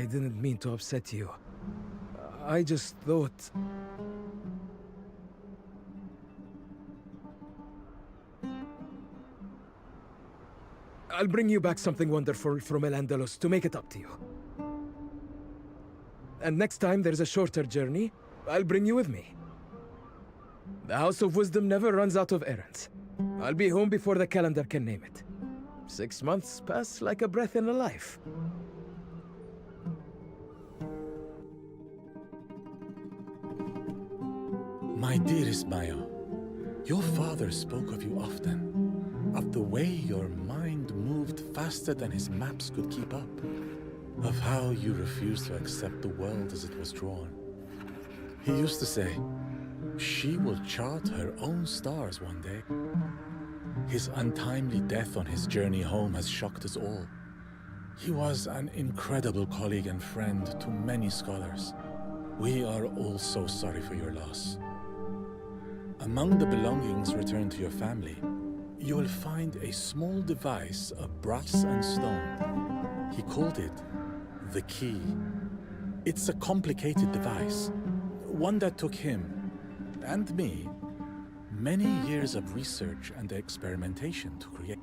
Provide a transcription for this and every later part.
I didn't mean to upset you. I just thought... I'll bring you back something wonderful from El-Andalus to make it up to you. And next time there's a shorter journey, I'll bring you with me. The House of Wisdom never runs out of errands. I'll be home before the calendar can name it. 6 months pass like a breath in a life. My dearest Maya, your father spoke of you often, of the way your mind moved faster than his maps could keep up, of how you refused to accept the world as it was drawn. He used to say, she will chart her own stars one day. His untimely death on his journey home has shocked us all. He was an incredible colleague and friend to many scholars. We are all so sorry for your loss. Among the belongings returned to your family, you will find a small device of brass and stone. He called it the key. It's a complicated device, one that took him, and me, many years of research and experimentation to create.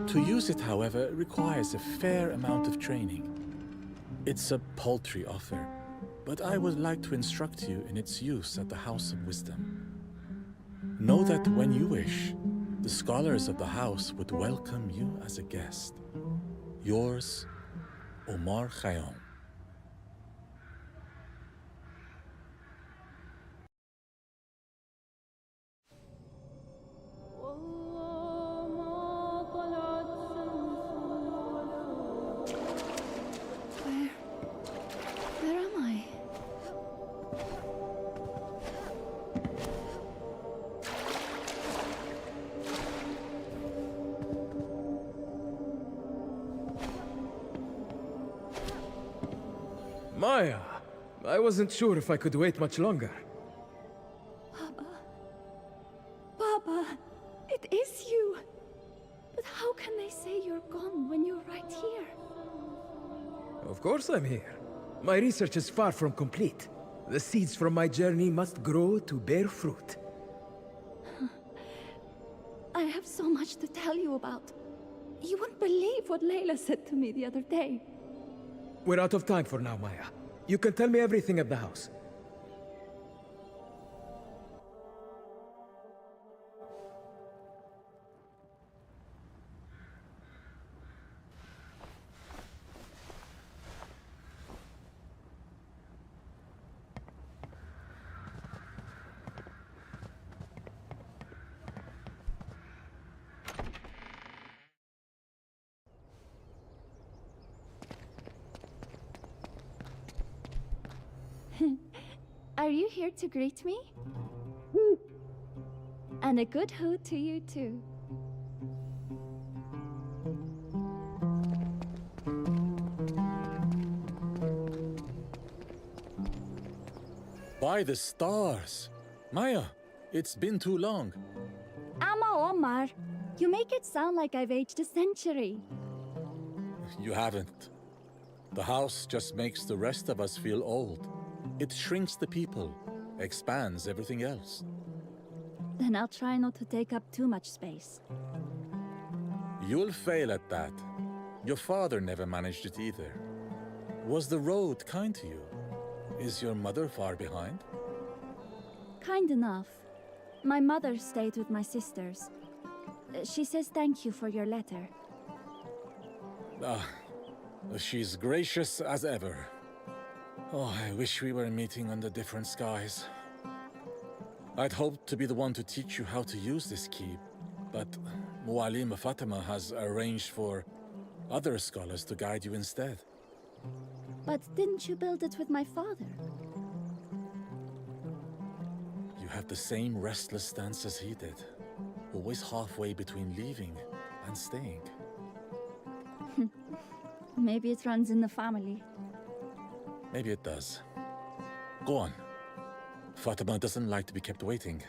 To use it, however, requires a fair amount of training. It's a paltry offer, but I would like to instruct you in its use at the House of Wisdom. Know that when you wish, the scholars of the house would welcome you as a guest. Yours, Omar Khayyam. Where am I? Maya, I wasn't sure if I could wait much longer. Baba, it is you. But how can they say you're gone when you're right here? Of course I'm here. My research is far from complete. The seeds from my journey must grow to bear fruit. I have so much to tell you about. You wouldn't believe what Layla said to me the other day. We're out of time for now, Maya. You can tell me everything at the house. Are you here to greet me? And a good hoot to you too. By the stars! Maya, it's been too long. Amma Omar, you make it sound like I've aged a century. You haven't. The house just makes the rest of us feel old. It shrinks the people, expands everything else. Then I'll try not to take up too much space. You'll fail at that. Your father never managed it either. Was the road kind to you? Is your mother far behind? Kind enough. My mother stayed with my sisters. She says thank you for your letter. She's gracious as ever. Oh, I wish we were meeting under different skies. I'd hoped to be the one to teach you how to use this key, but Mualim Fatima has arranged for other scholars to guide you instead. But didn't you build it with my father? You have the same restless stance as he did, always halfway between leaving and staying. Maybe it runs in the family. Maybe it does. Go on. Fatima doesn't like to be kept waiting.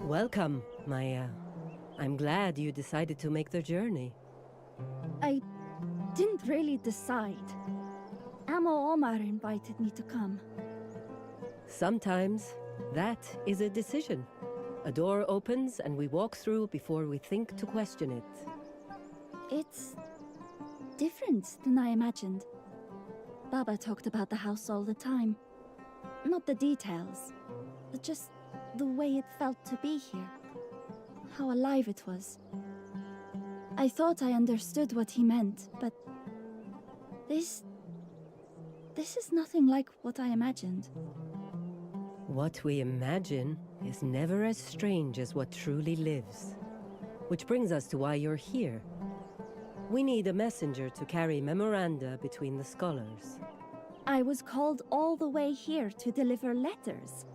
Welcome, Maya. I'm glad you decided to make the journey. I didn't really decide. Amo Omar invited me to come. Sometimes that is a decision. A door opens and we walk through before we think to question it. It's different than I imagined. Baba talked about the house all the time. Not the details, but just the way it felt to be here. How alive it was. I thought I understood what he meant, but this is nothing like what I imagined. What we imagine is never as strange as what truly lives. Which brings us to why you're here. We need a messenger to carry memoranda between the scholars. I was called all the way here to deliver letters.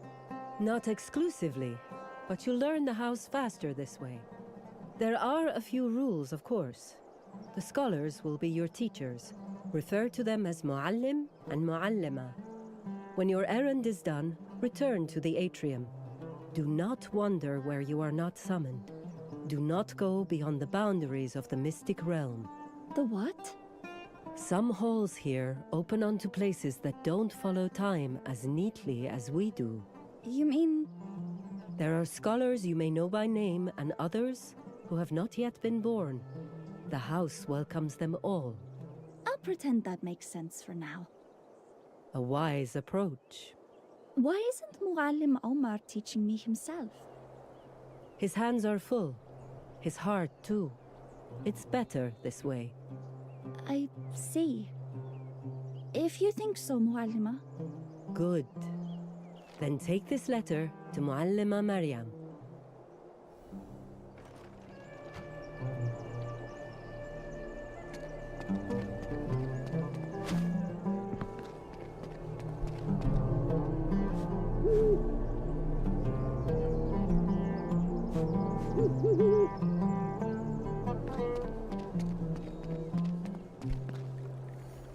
Not exclusively, but you'll learn the house faster this way. There are a few rules, of course. The scholars will be your teachers. Refer to them as Muallim and Muallima. When your errand is done, return to the atrium. Do not wander where you are not summoned. Do not go beyond the boundaries of the mystic realm. The what? Some halls here open onto places that don't follow time as neatly as we do. You mean... There are scholars you may know by name and others who have not yet been born. The house welcomes them all. I'll pretend that makes sense for now. A wise approach. Why isn't Muallim Omar teaching me himself? His hands are full. His heart, too. It's better this way. I see. If you think so, Muallima. Good. Then take this letter to Muallima Maryam.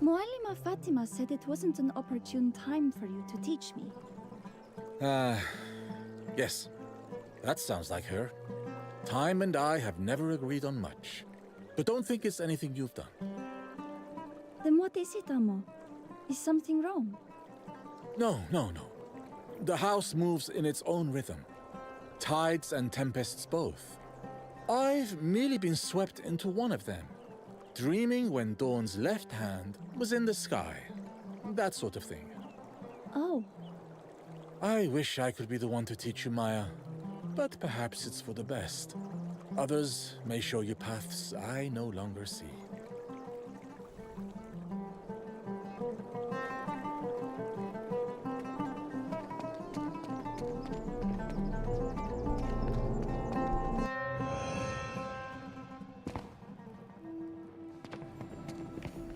Muallima Fatima said it wasn't an opportune time for you to teach me. Yes. That sounds like her. Time and I have never agreed on much. But don't think it's anything you've done. Then what is it, Amo? Is something wrong? No. The house moves in its own rhythm. Tides and tempests both. I've merely been swept into one of them. Dreaming when dawn's left hand was in the sky. That sort of thing. Oh. I wish I could be the one to teach you, Maya. But perhaps it's for the best. Others may show you paths I no longer see.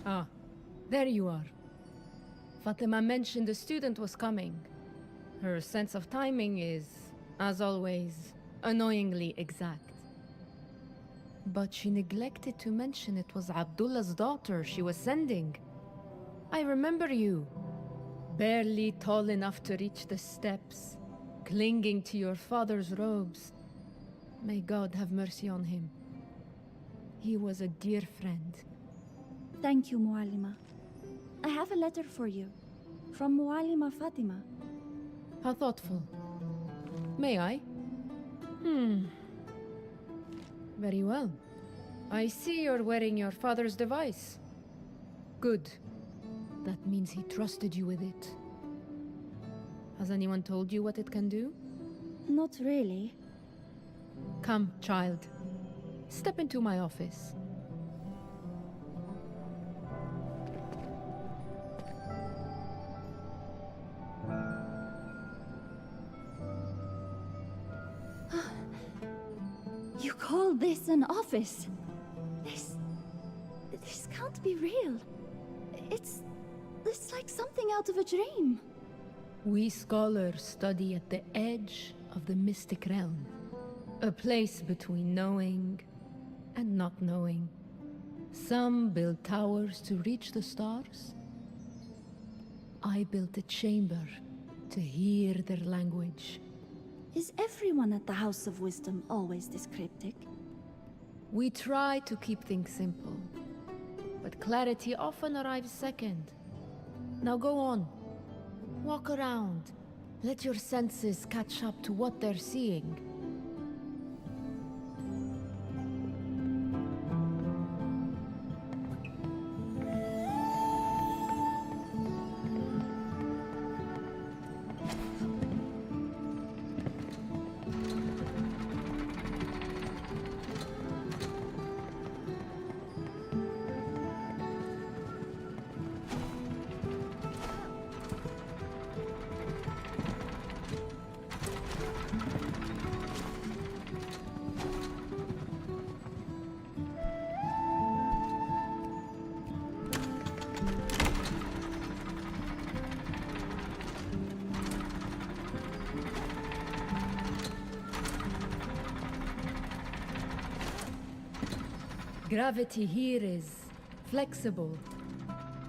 Ah, there you are. Fatima mentioned the student was coming. Her sense of timing is, as always, annoyingly exact. But she neglected to mention it was Abdullah's daughter she was sending. I remember you, barely tall enough to reach the steps, clinging to your father's robes. May God have mercy on him. He was a dear friend. Thank you, Muallima. I have a letter for you. From Muallima Fatima. How thoughtful. May I? Very well. I see you're wearing your father's device. Good. That means he trusted you with it. Has anyone told you what it can do? Not really. Come, child. Step into my office. You call this an office? This can't be real. It's like something out of a dream. We scholars study at the edge of the mystic realm. A place between knowing and not knowing. Some build towers to reach the stars. I built a chamber to hear their language. Is everyone at the House of Wisdom always this cryptic? We try to keep things simple, but clarity often arrives second. Now go on. Walk around. Let your senses catch up to what they're seeing. Gravity here is flexible.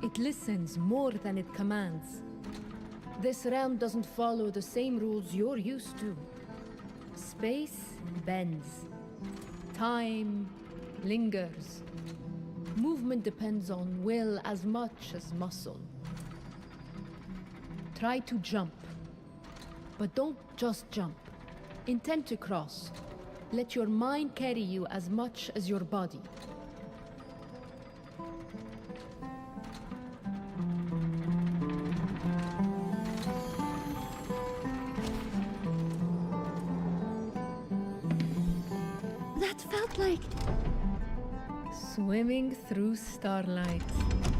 It listens more than it commands. This realm doesn't follow the same rules you're used to. Space bends. Time lingers. Movement depends on will as much as muscle. Try to jump. But don't just jump. Intend to cross. Let your mind carry you as much as your body. That felt like... Swimming through starlight,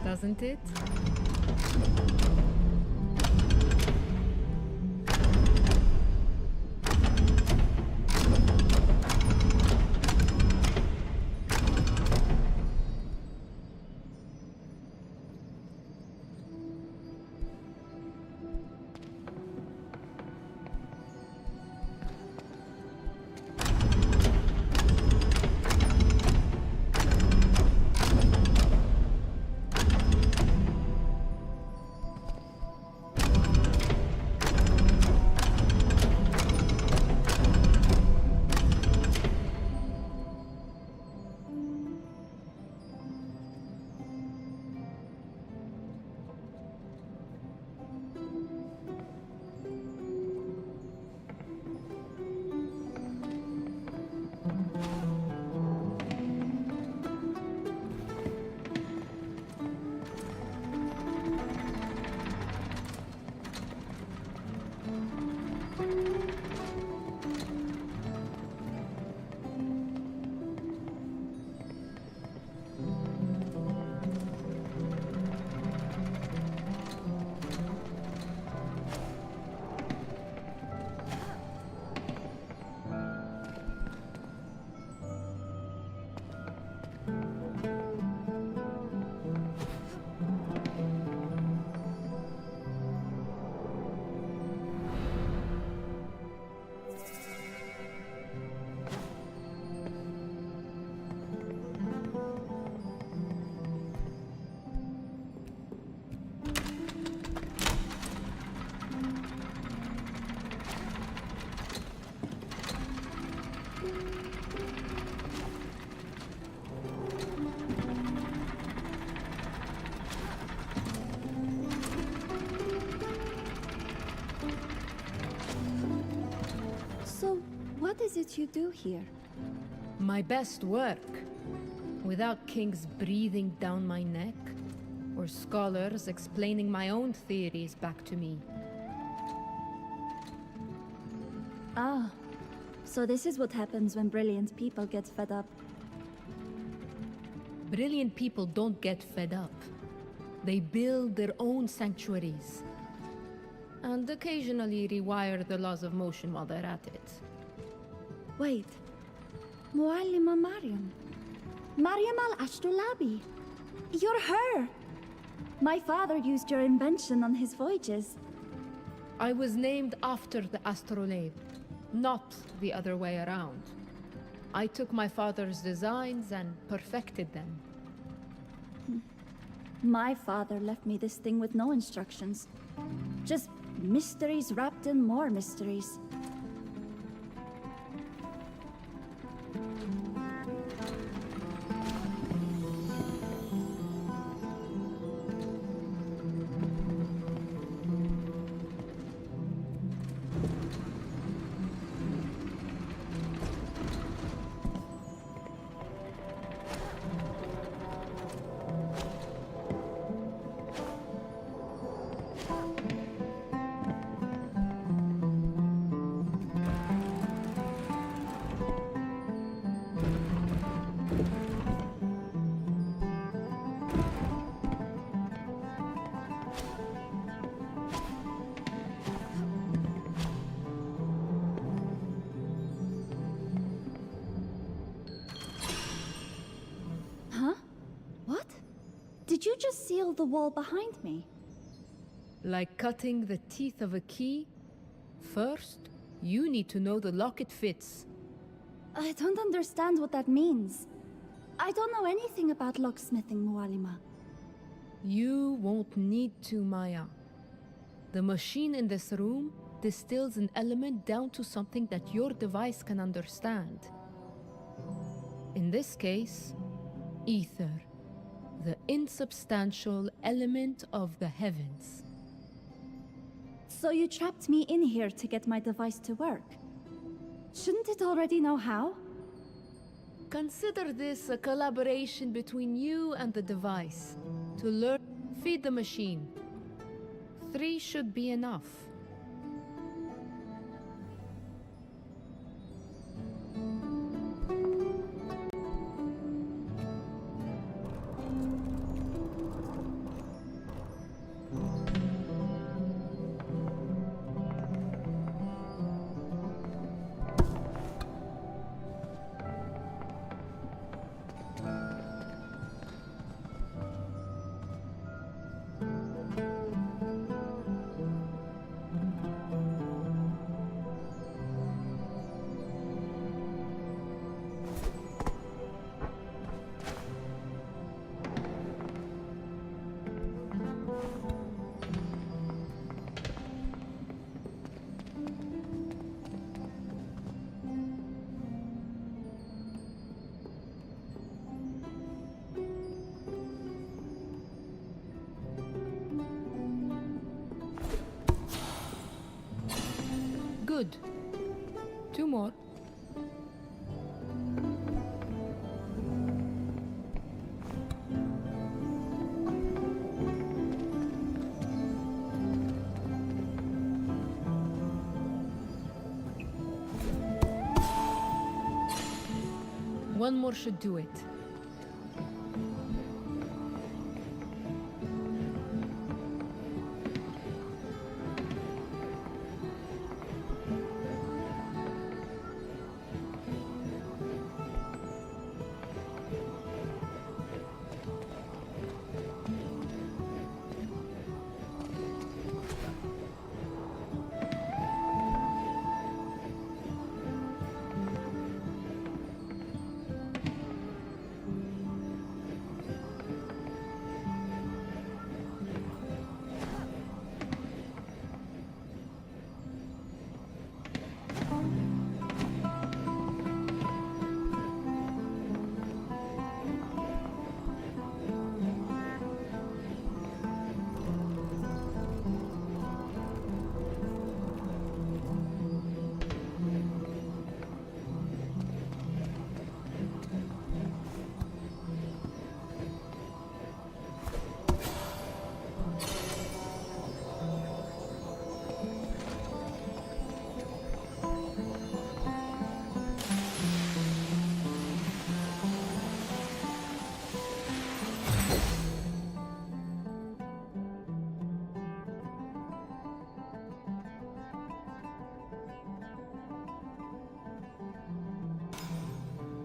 doesn't it? What is it you do here? My best work. Without kings breathing down my neck, or scholars explaining my own theories back to me. Ah, so this is what happens when brilliant people get fed up. Brilliant people don't get fed up. They build their own sanctuaries. And occasionally rewire the laws of motion while they're at it. Wait. Muallima Mariam. Mariam al-Ashtulabi. You're her! My father used your invention on his voyages. I was named after the astrolabe, not the other way around. I took my father's designs and perfected them. My father left me this thing with no instructions. Just mysteries wrapped in more mysteries. Huh? What? Did you just seal the wall behind me? Like cutting the teeth of a key? First, you need to know the lock it fits. I don't understand what that means. I don't know anything about locksmithing, Mualima. You won't need to, Maya. The machine in this room distills an element down to something that your device can understand. In this case, ether, the insubstantial element of the heavens. So you trapped me in here to get my device to work. Shouldn't it already know how? Consider this a collaboration between you and the device. To learn, feed the machine. 3 should be enough. Good. 2 more. One more should do it.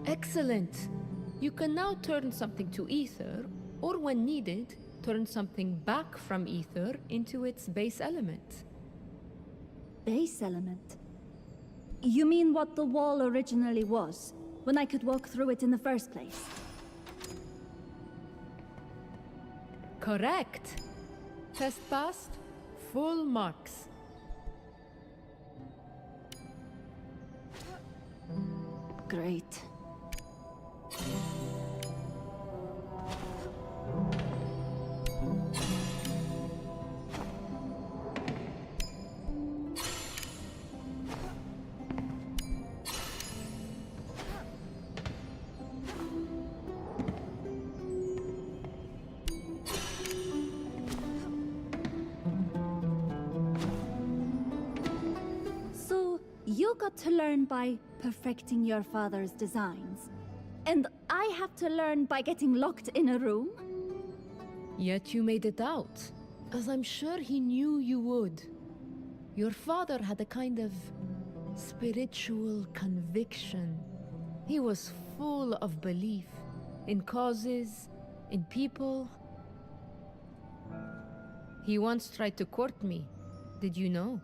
Excellent. You can now turn something to ether, or when needed, turn something back from ether into its base element. Base element? You mean what the wall originally was, when I could walk through it in the first place? Correct. Test passed. Full marks. Great. got to learn by perfecting your father's designs. And I have to learn by getting locked in a room? Yet you made it out, as I'm sure he knew you would. Your father had a kind of spiritual conviction. He was full of belief in causes, in people. He once tried to court me. Did you know?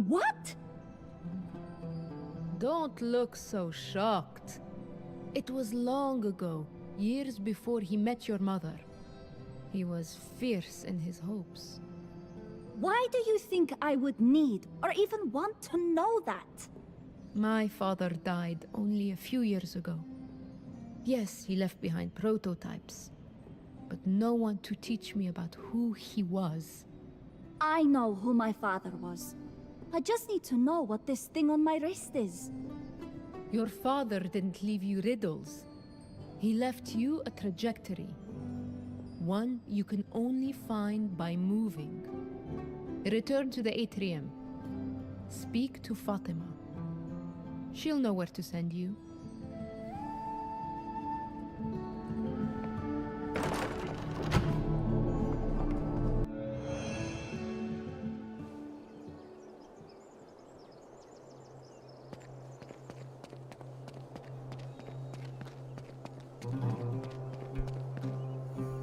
What? Don't look so shocked. It was long ago, years before he met your mother. He was fierce in his hopes. Why do you think I would need or even want to know that? My father died only a few years ago. Yes, he left behind prototypes, but no one to teach me about who he was. I know who my father was. I just need to know what this thing on my wrist is. Your father didn't leave you riddles. He left you a trajectory. One you can only find by moving. Return to the atrium. Speak to Fatima. She'll know where to send you.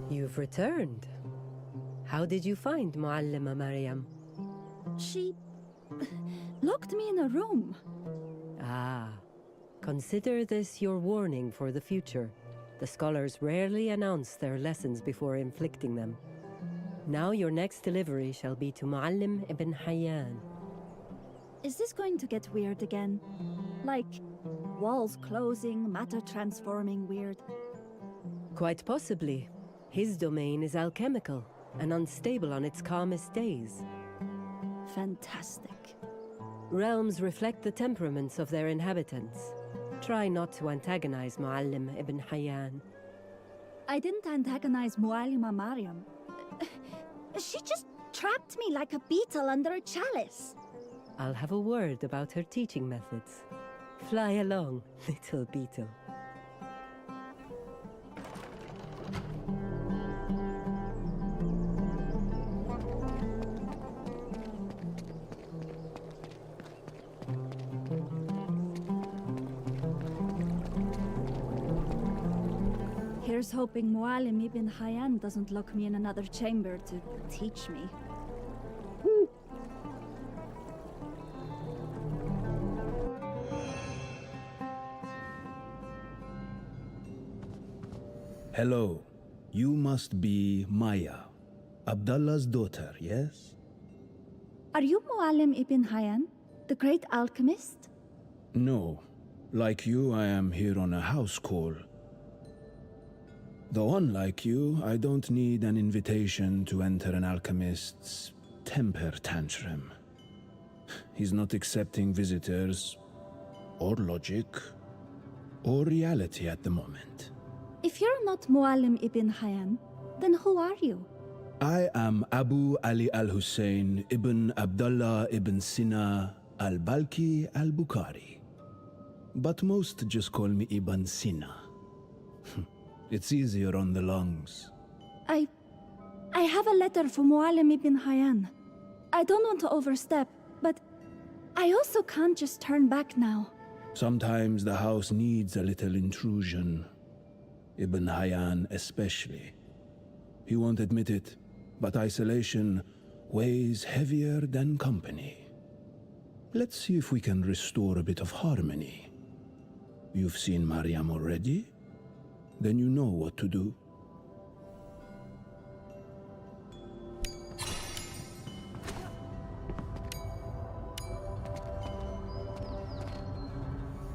You've returned. How did you find Muallima Maryam? She locked me in a room. Ah, consider this your warning for the future. The scholars rarely announce their lessons before inflicting them. Now your next delivery shall be to Muallim ibn Hayyan. Is this going to get weird again? Like, walls closing, matter transforming weird? Quite possibly. His domain is alchemical and unstable on its calmest days. Fantastic. Realms reflect the temperaments of their inhabitants. Try not to antagonize Muallim ibn Hayyan. I didn't antagonize Muallima Maryam. She just trapped me like a beetle under a chalice. I'll have a word about her teaching methods. Fly along, little beetle. Here's hoping Muallim ibn Hayyan doesn't lock me in another chamber to teach me. Hello. You must be Maya, Abdullah's daughter, yes? Are you Muallim ibn Hayyan, the great alchemist? No. Like you, I am here on a house call. Though unlike you, I don't need an invitation to enter an alchemist's temper tantrum. He's not accepting visitors, or logic, or reality at the moment. If you're not Muallim ibn Hayyan, then who are you? I am Abu Ali al-Hussein ibn Abdullah ibn Sina al-Balki al-Bukhari. But most just call me Ibn Sina. It's easier on the lungs. I have a letter from Muallim ibn Hayyan. I don't want to overstep, but I also can't just turn back now. Sometimes the house needs a little intrusion. Ibn Hayyan especially. He won't admit it, but isolation weighs heavier than company. Let's see if we can restore a bit of harmony. You've seen Maryam already? Then you know what to do.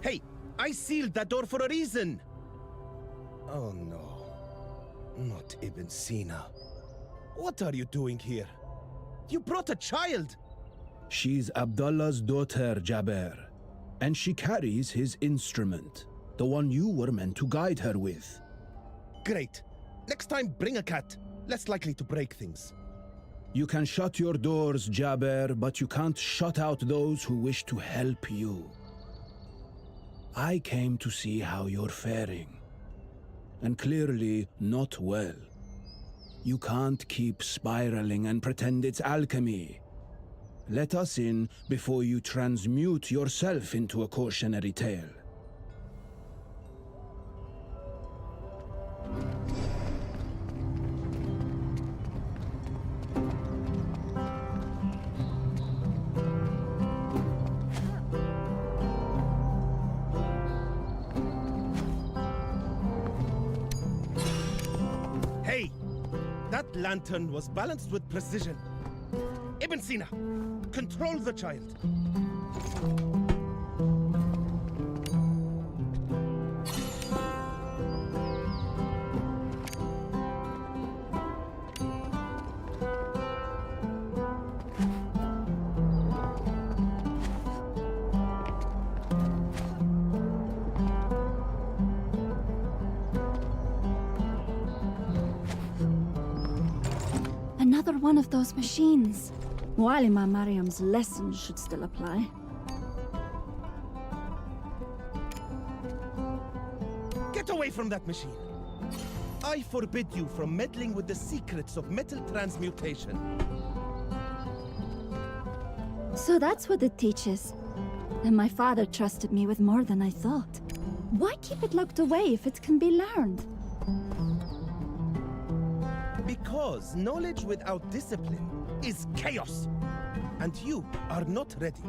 Hey, I sealed that door for a reason! Oh no, not Ibn Sina. What are you doing here? You brought a child! She's Abdullah's daughter, Jaber, and she carries his instrument, the one you were meant to guide her with. Great. Next time, bring a cat. Less likely to break things. You can shut your doors, Jabber, but you can't shut out those who wish to help you. I came to see how you're faring. And clearly not well. You can't keep spiraling and pretend it's alchemy. Let us in before you transmute yourself into a cautionary tale. Hey! That lantern was balanced with precision. Ibn Sina, control the child. Another one of those machines. Mualima Mariam's lesson should still apply. Get away from that machine. I forbid you from meddling with the secrets of metal transmutation. So that's what it teaches. And my father trusted me with more than I thought. Why keep it locked away if it can be learned? Because knowledge without discipline is chaos. And you are not ready.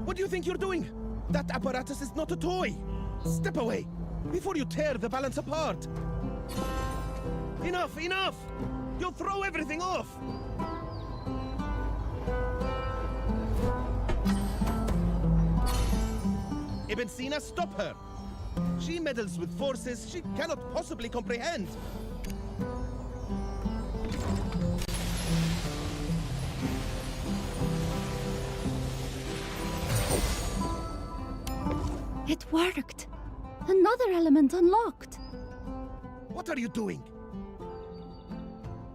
What do you think you're doing? That apparatus is not a toy. Step away before you tear the balance apart. Enough, enough! You'll throw everything off! Ibn Sina, stop her! She meddles with forces she cannot possibly comprehend. It worked. Another element unlocked. What are you doing?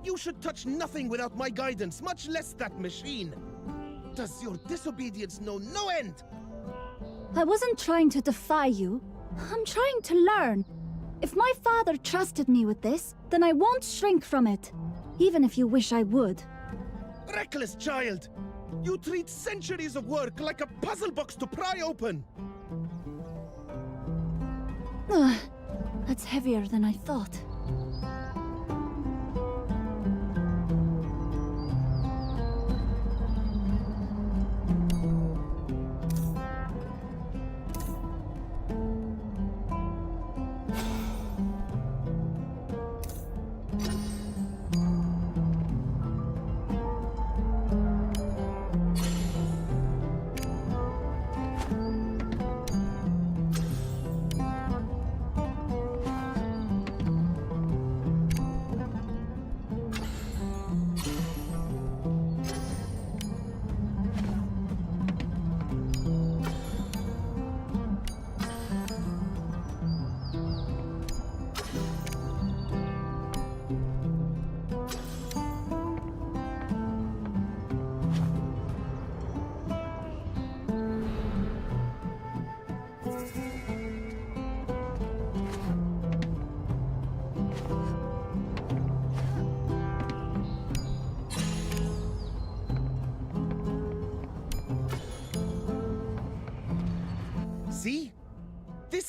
You should touch nothing without my guidance, much less that machine. Does your disobedience know no end? I wasn't trying to defy you. I'm trying to learn. If my father trusted me with this, then I won't shrink from it. Even if you wish I would. Reckless child! You treat centuries of work like a puzzle box to pry open! Ugh, that's heavier than I thought.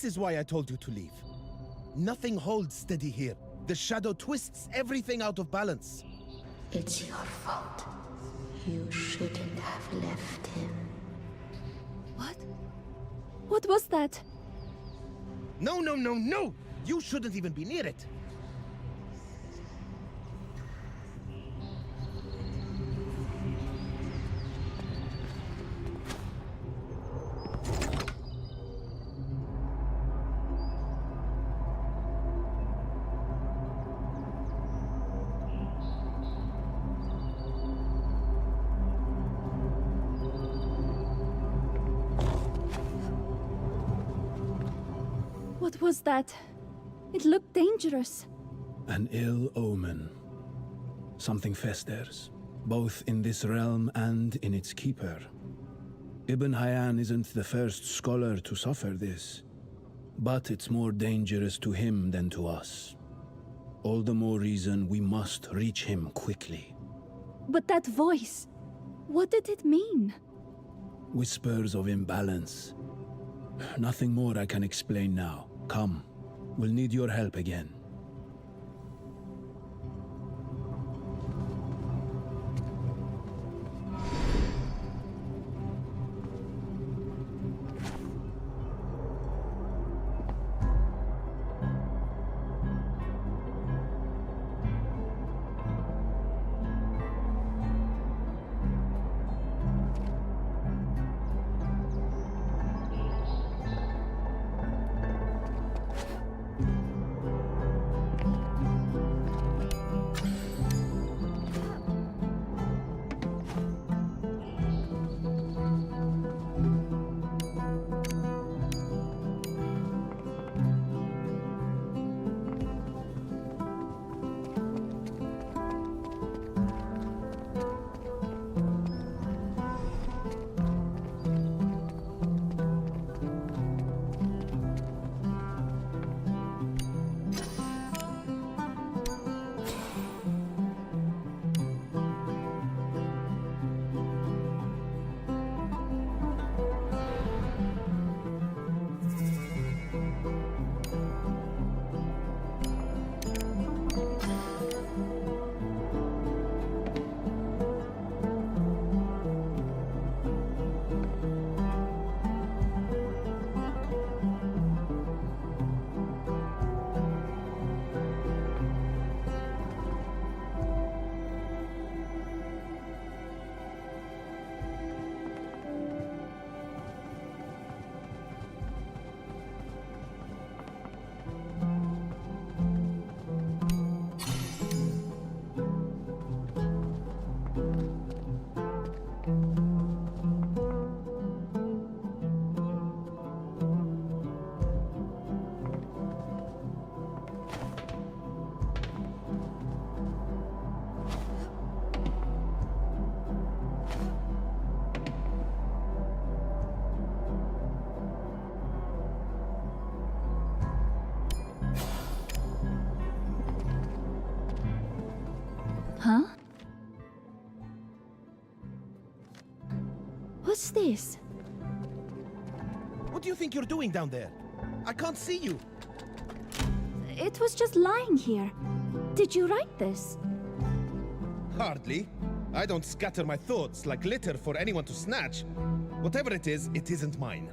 This is why I told you to leave. Nothing holds steady here. The shadow twists everything out of balance. It's your fault. You shouldn't have left him. What? What was that? No, no, no, no! You shouldn't even be near it. What was that? It looked dangerous. An ill omen. Something festers, both in this realm and in its keeper. Ibn Hayyan isn't the first scholar to suffer this, but it's more dangerous to him than to us. All the more reason we must reach him quickly. But that voice, what did it mean? Whispers of imbalance. Nothing more I can explain now. Come, we'll need your help again. Huh? What's this? What do you think you're doing down there? I can't see you. It was just lying here. Did you write this? Hardly. I don't scatter my thoughts like litter for anyone to snatch. Whatever it isn't mine.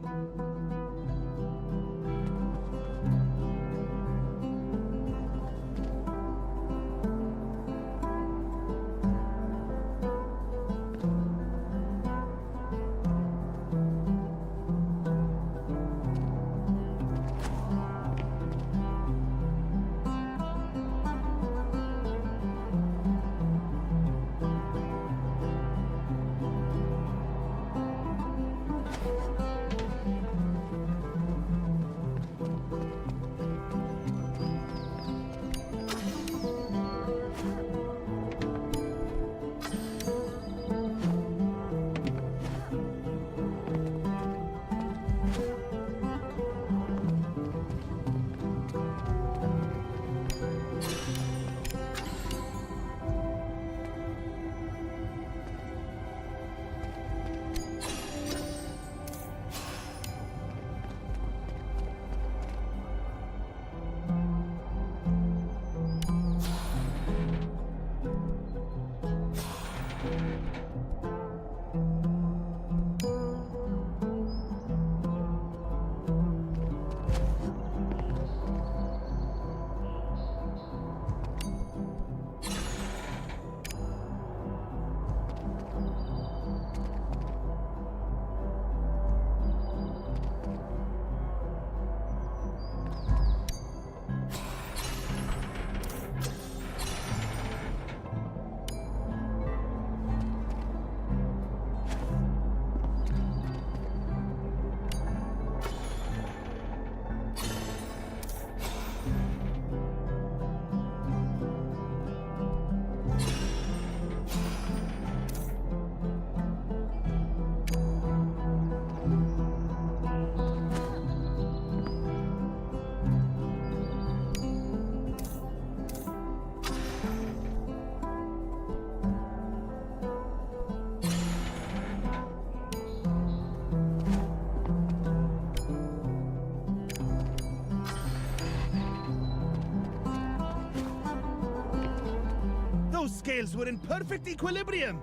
those scales were in perfect equilibrium.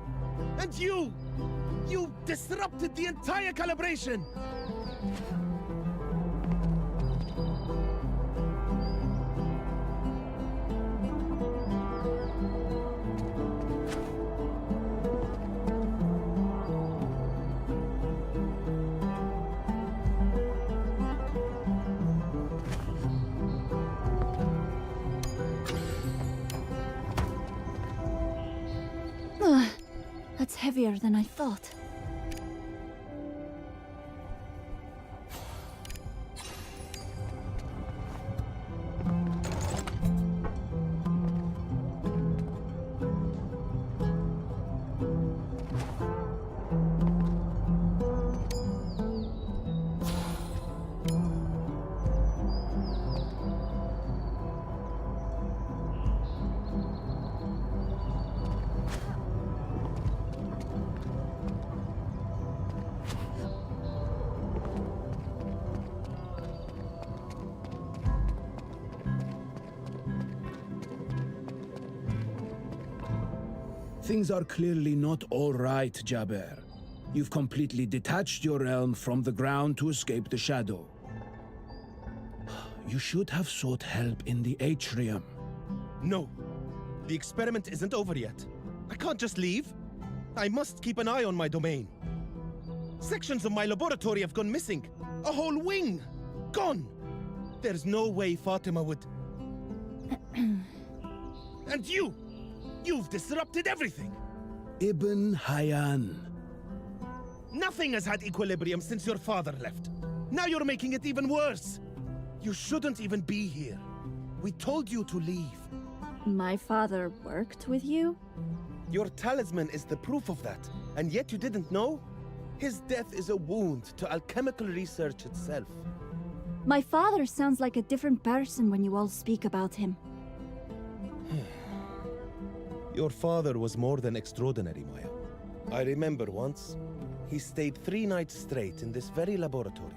And you disrupted the entire calibration. Ugh, that's heavier than I thought. Things are clearly not all right, Jaber. You've completely detached your realm from the ground to escape the shadow. You should have sought help in the atrium. No. The experiment isn't over yet. I can't just leave. I must keep an eye on my domain. Sections of my laboratory have gone missing. A whole wing! Gone! There's no way Fatima would... And you! You've disrupted everything! Ibn Hayyan. Nothing has had equilibrium since your father left. Now you're making it even worse. You shouldn't even be here. We told you to leave. My father worked with you? Your talisman is the proof of that, and yet you didn't know? His death is a wound to alchemical research itself. My father sounds like a different person when you all speak about him. Your father was more than extraordinary, Maya. I remember once, he stayed 3 nights straight in this very laboratory,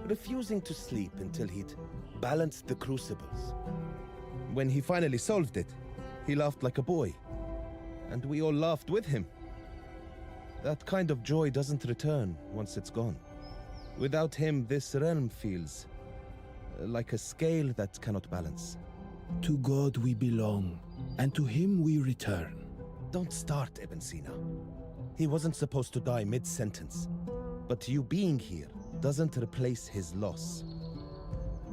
refusing to sleep until he'd balanced the crucibles. When he finally solved it, he laughed like a boy, and we all laughed with him. That kind of joy doesn't return once it's gone. Without him, this realm feels like a scale that cannot balance. To God we belong, and to him we return. Don't start, Ibn Sina. He wasn't supposed to die mid-sentence. But you being here doesn't replace his loss.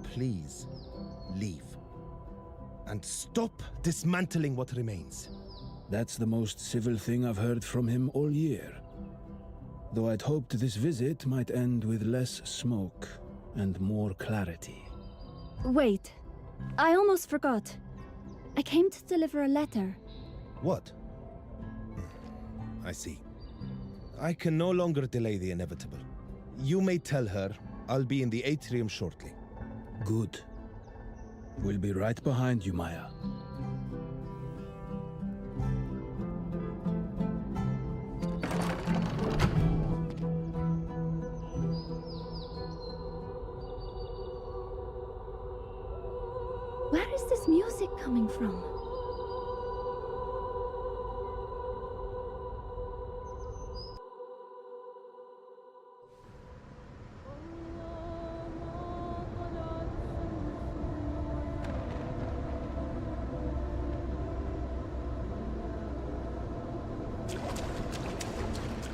Please, leave. And stop dismantling what remains. That's the most civil thing I've heard from him all year. Though I'd hoped this visit might end with less smoke and more clarity. Wait, I almost forgot. I came to deliver a letter. What? I see. I can no longer delay the inevitable. You may tell her I'll be in the atrium shortly. Good. We'll be right behind you, Maya. Where is this music coming from?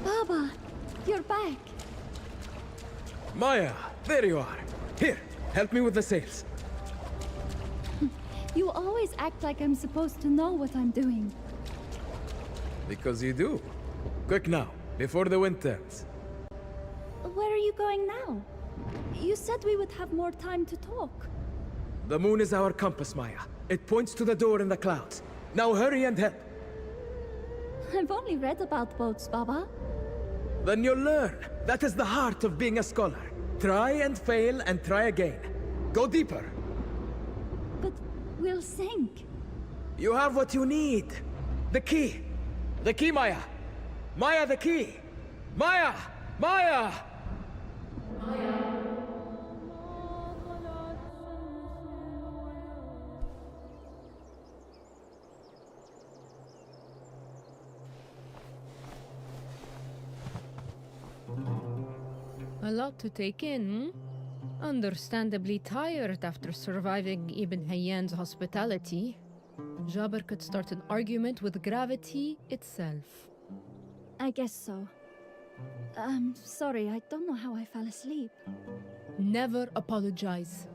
Baba, you're back. Maya, there you are. Here, help me with the sails. You always act like I'm supposed to know what I'm doing. Because you do. Quick now, before the wind turns. Where are you going now? You said we would have more time to talk. The moon is our compass, Maya. It points to the door in the clouds. Now hurry and help. I've only read about boats, Baba. Then you'll learn. That is the heart of being a scholar. Try and fail and try again. Go deeper. But we'll sink. You have what you need. The key. The key, Maya. Maya, the key. Maya! Maya! lot to take in, hmm? Understandably tired after surviving Ibn Hayyan's hospitality. Jabir could start an argument with gravity itself. I guess so. Sorry, I don't know how I fell asleep. Never apologize.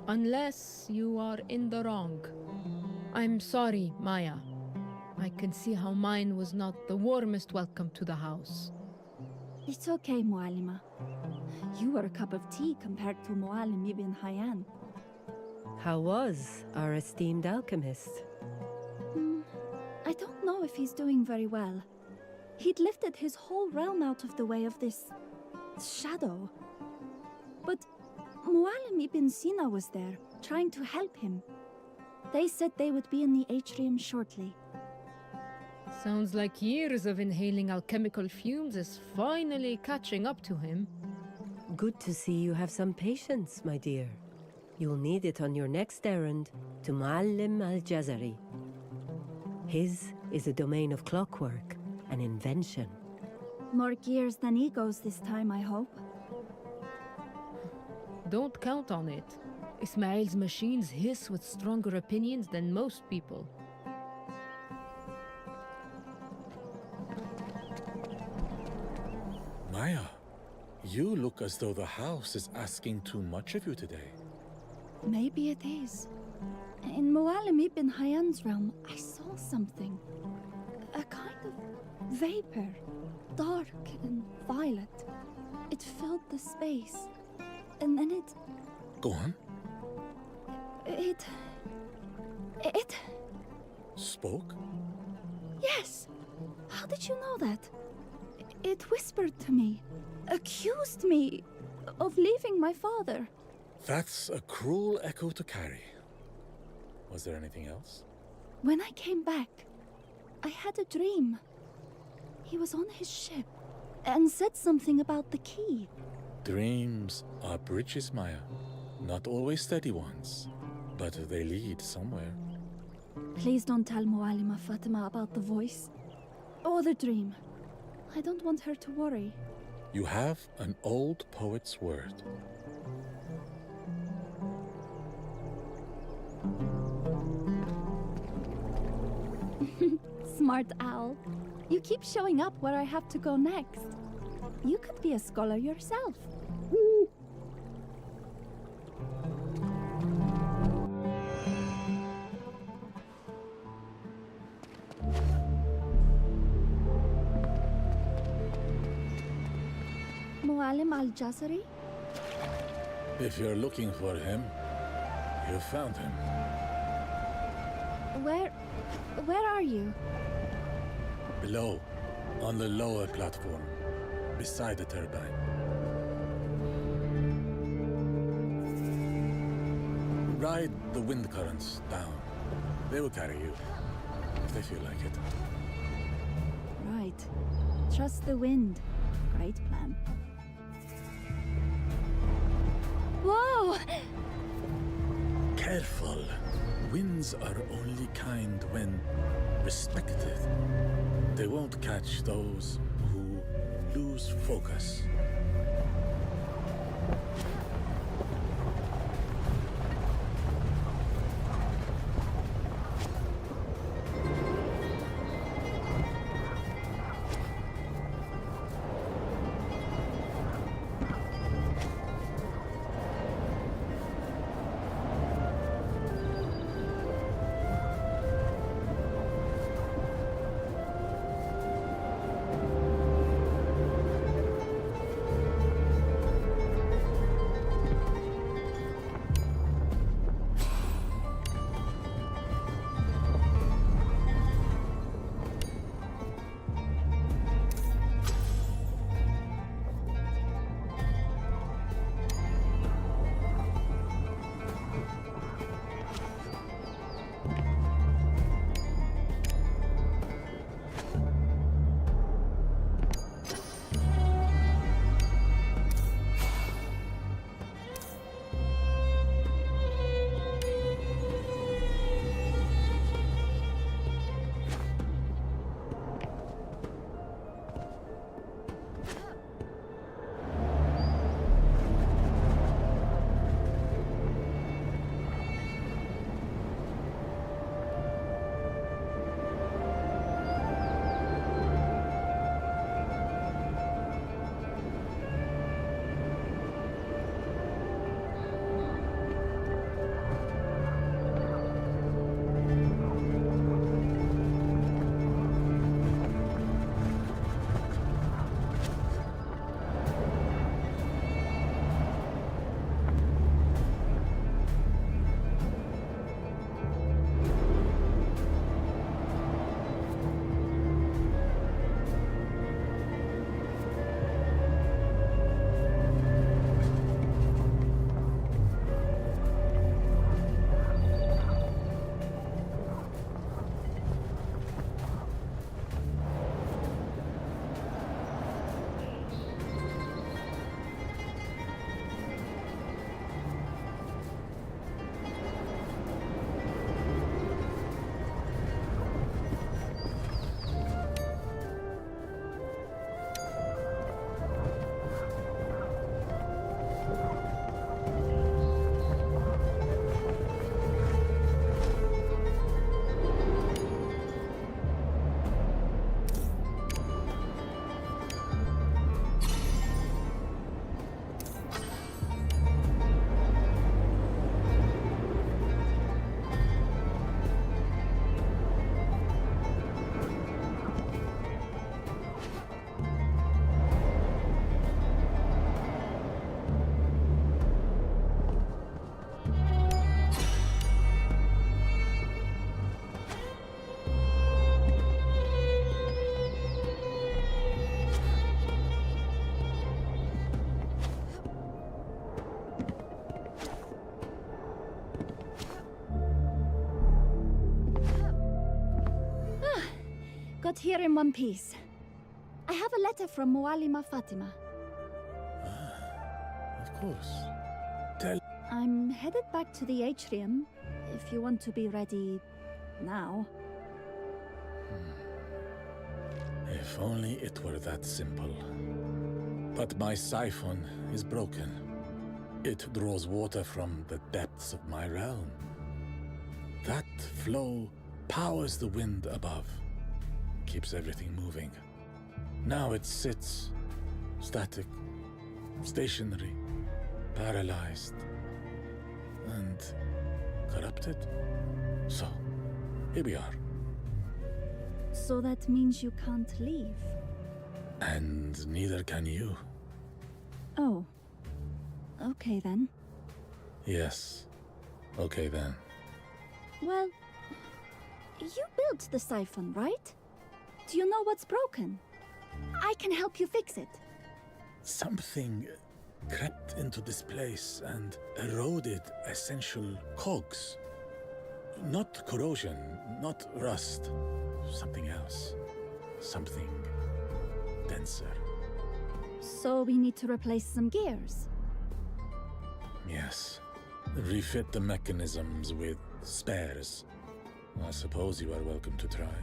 Unless you are in the wrong. I'm sorry, Maya. I can see how mine was not the warmest welcome to the house. It's okay, Muallima. You were a cup of tea compared to Muallim Ibn Hayyan. How was our esteemed alchemist? I don't know if he's doing very well. He'd lifted his whole realm out of the way of this shadow. But Muallim Ibn Sina was there, trying to help him. They said they would be in the atrium shortly. Sounds like years of inhaling alchemical fumes is finally catching up to him. Good to see you have some patience, my dear. You'll need it on your next errand to Muallim al-Jazari. His is a domain of clockwork, an invention. More gears than egos this time, I hope. Don't count on it. Ismail's machines hiss with stronger opinions than most people. Maya, you look as though the house is asking too much of you today. Maybe it is. In Muallim Ibn Hayyan's realm, I saw something. A kind of vapor, dark and violet. It filled the space. And then it... Go on. It... Spoke? Yes! How did you know that? It whispered to me, accused me of leaving my father. That's a cruel echo to carry. Was there anything else? When I came back, I had a dream. He was on his ship and said something about the key. Dreams are bridges, Maya. Not always steady ones, but they lead somewhere. Please don't tell Muallima Fatima about the voice or the dream. I don't want her to worry. You have an old poet's word. Smart owl. You keep showing up where I have to go next. You could be a scholar yourself. Muallim al-Jazari? If you're looking for him, you found him. Where are you? Below, on the lower platform, beside the turbine. Ride the wind currents down. They will carry you, if they feel like it. Right. Trust the wind. Great plan. Whoa! Careful. Winds are only kind when respected. They won't catch those who lose focus. But here in one piece. I have a letter from Mualima Fatima. Of course. I'm headed back to the atrium, if you want to be ready now. If only it were that simple. But my siphon is broken. It draws water from the depths of my realm. That flow powers the wind above, keeps everything moving. Now it sits, static, stationary, paralyzed, and corrupted. So, here we are. So that means you can't leave. And neither can you. Oh. Okay then. Yes. Okay then. Well, you built the siphon, right? Do you know what's broken? I can help you fix it. Something crept into this place and eroded essential cogs. Not corrosion, not rust. Something else. Something denser. So we need to replace some gears. Yes. Refit the mechanisms with spares. I suppose you are welcome to try.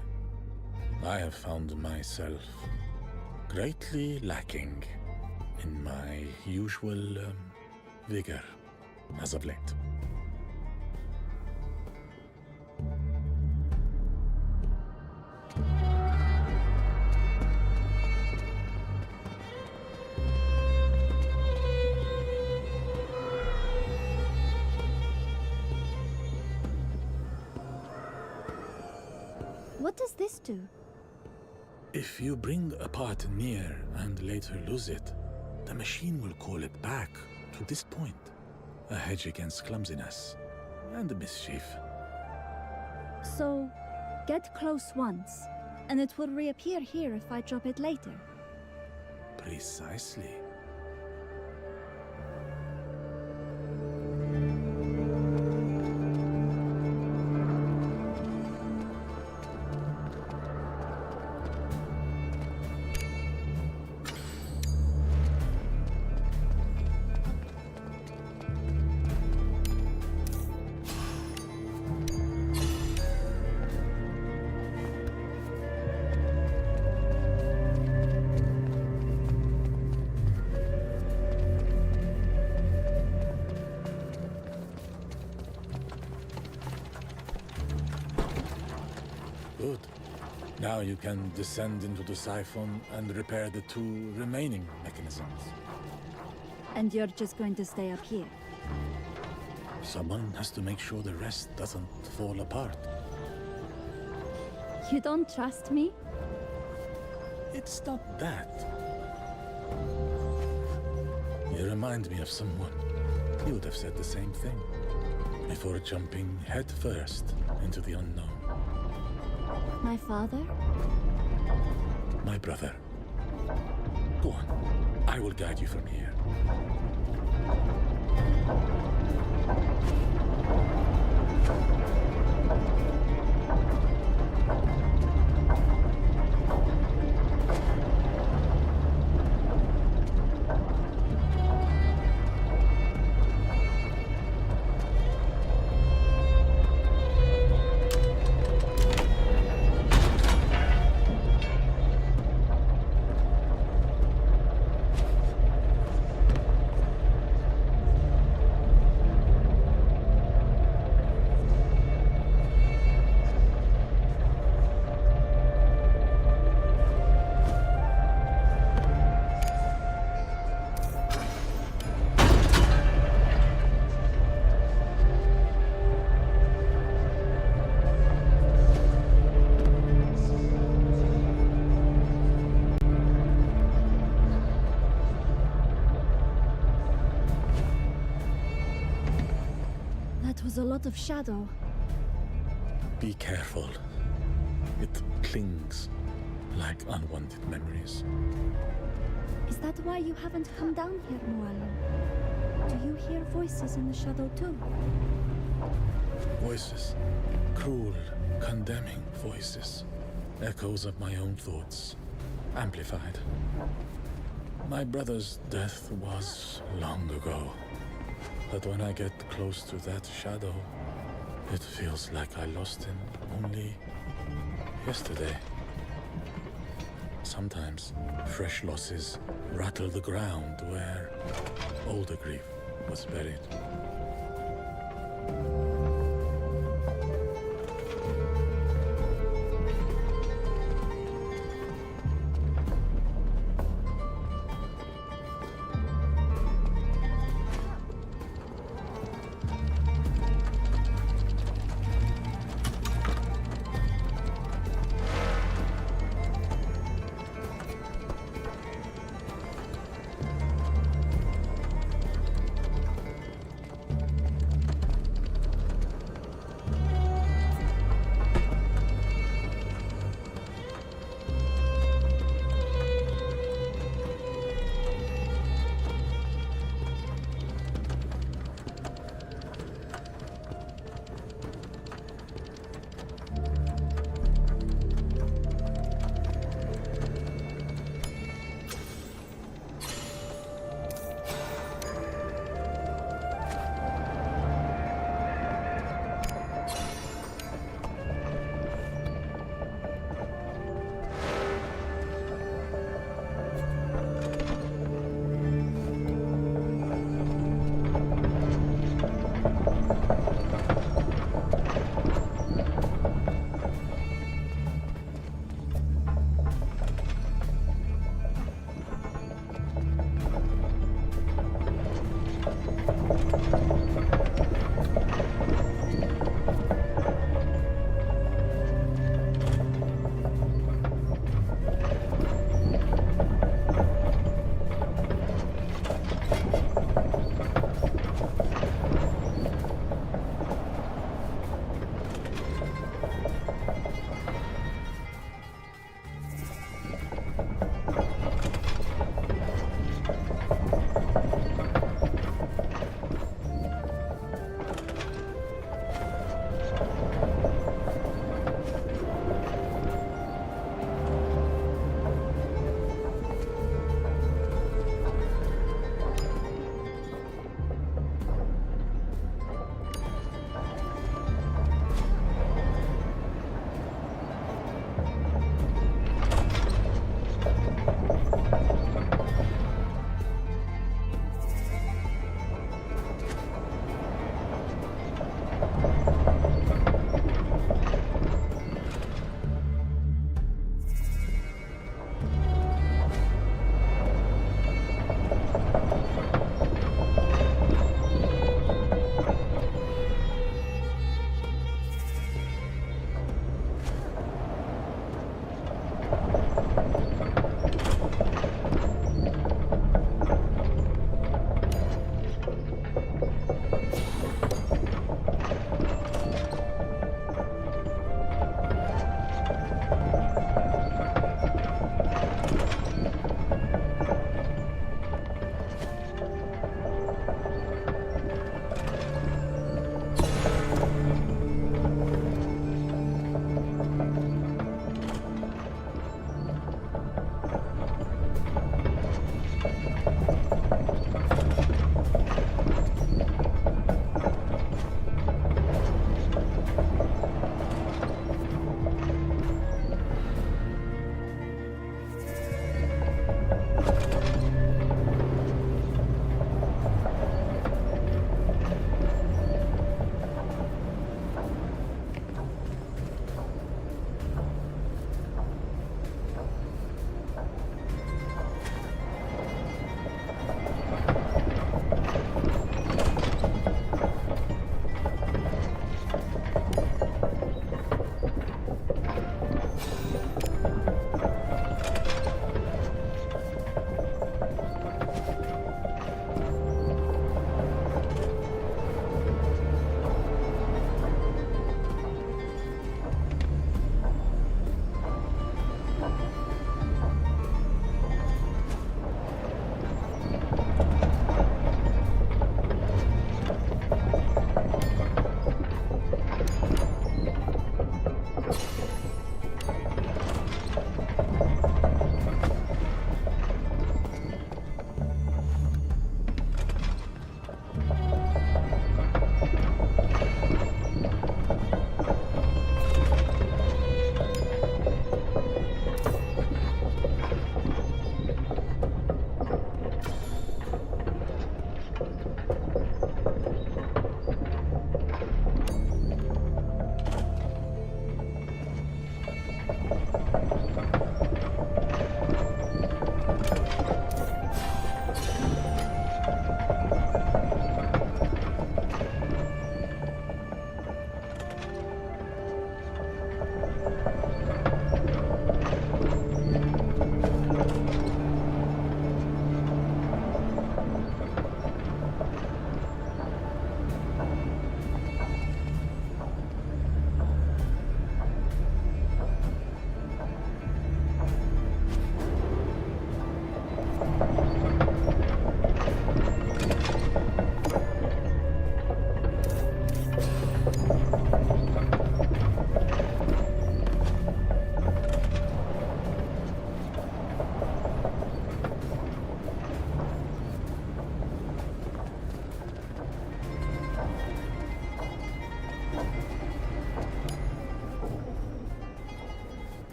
I have found myself greatly lacking in my usual vigor as of late. What does this do? If you bring a part near and later lose it, the machine will call it back to this point. A hedge against clumsiness and mischief. So, get close once, and it will reappear here if I drop it later. Precisely. Good. Now you can descend into the siphon and repair the two remaining mechanisms. And you're just going to stay up here? Someone has to make sure the rest doesn't fall apart. You don't trust me? It's not that. You remind me of someone. He would have said the same thing before jumping head first into the unknown. My father? My brother. Go on. I will guide you from here. That was a lot of shadow. Be careful. It clings like unwanted memories. Is that why you haven't come down here, Mualim? Do you hear voices in the shadow too? Voices. Cruel, condemning voices. Echoes of my own thoughts, amplified. My brother's death was long ago, but when I get close to that shadow, it feels like I lost him only yesterday. Sometimes fresh losses rattle the ground where older grief was buried.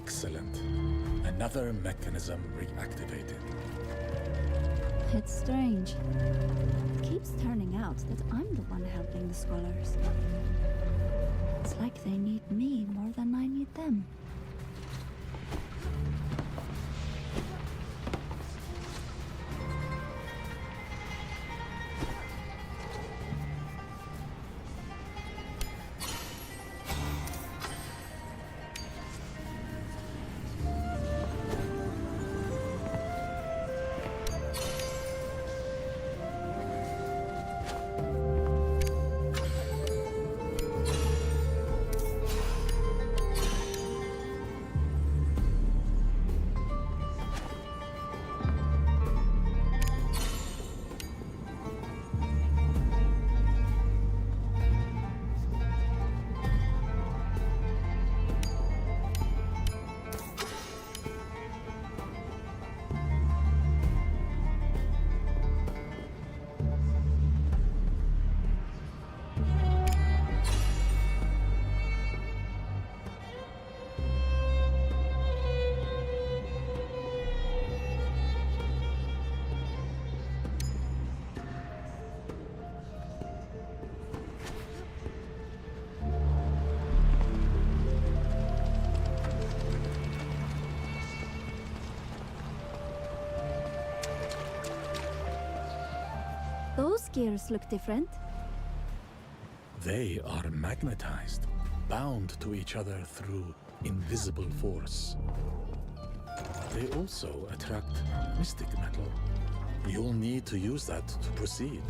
Excellent. Another mechanism reactivated. It's strange. It keeps turning out that I'm the one helping the scholars. It's like they need me more than I need them. Those gears look different. They are magnetized, bound to each other through invisible force. They also attract mystic metal. You'll need to use that to proceed.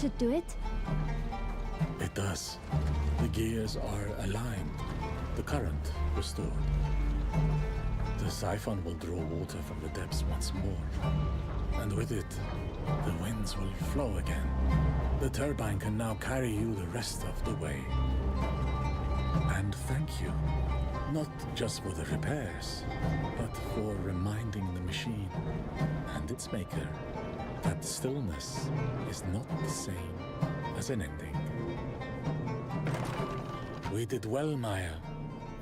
should do it? It does. The gears are aligned, the current restored. The siphon will draw water from the depths once more. And with it, the winds will flow again. The turbine can now carry you the rest of the way. And thank you, not just for the repairs, but for reminding the machine and its maker that stillness is not the same as an ending. We did well, Maya.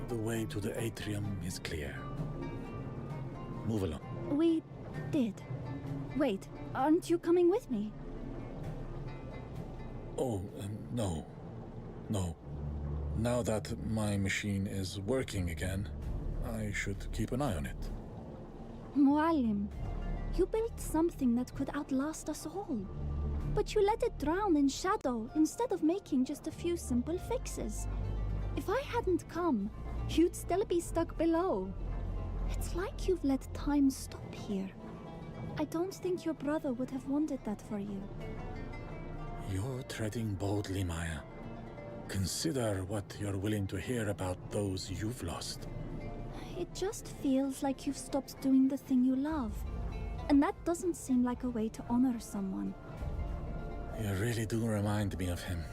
The way to the atrium is clear. Move along. We did. Wait, aren't you coming with me? Oh, no. No. Now that my machine is working again, I should keep an eye on it. Muallim, you built something that could outlast us all. But you let it drown in shadow instead of making just a few simple fixes. If I hadn't come, you'd still be stuck below. It's like you've let time stop here. I don't think your brother would have wanted that for you. You're treading boldly, Maya. Consider what you're willing to hear about those you've lost. It just feels like you've stopped doing the thing you love. And that doesn't seem like a way to honor someone. You really do remind me of him.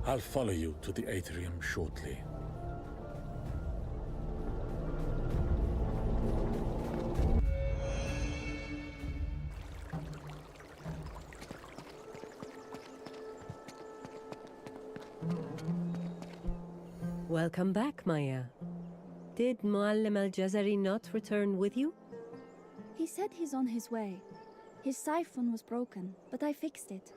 I'll follow you to the atrium shortly. Welcome back, Maya. Did Muallim al-Jazari not return with you? He said he's on his way. His siphon was broken, but I fixed it.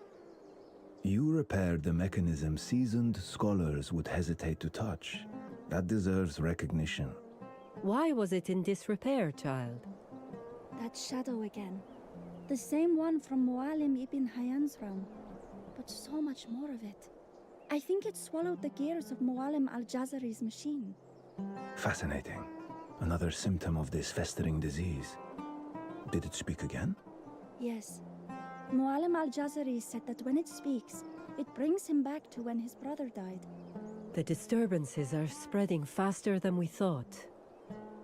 You repaired the mechanism seasoned scholars would hesitate to touch. That deserves recognition. Why was it in disrepair, child? That shadow again. The same one from Muallim ibn Hayyan's realm, but so much more of it. I think it swallowed the gears of Muallim al-Jazari's machine. Fascinating. Another symptom of this festering disease. Did it speak again? Yes. Muallim al-Jazari said that when it speaks, it brings him back to when his brother died. The disturbances are spreading faster than we thought.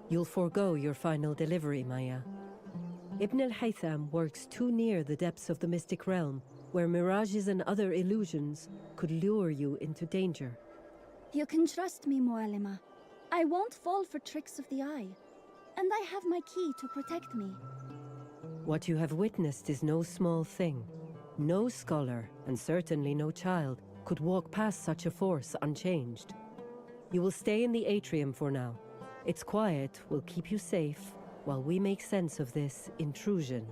You'll forego your final delivery, Maya. Ibn al-Haytham works too near the depths of the mystic realm, where mirages and other illusions could lure you into danger. You can trust me, Muallima. I won't fall for tricks of the eye. And I have my key to protect me. What you have witnessed is no small thing. No scholar, and certainly no child, could walk past such a force unchanged. You will stay in the atrium for now. Its quiet will keep you safe while we make sense of this intrusion.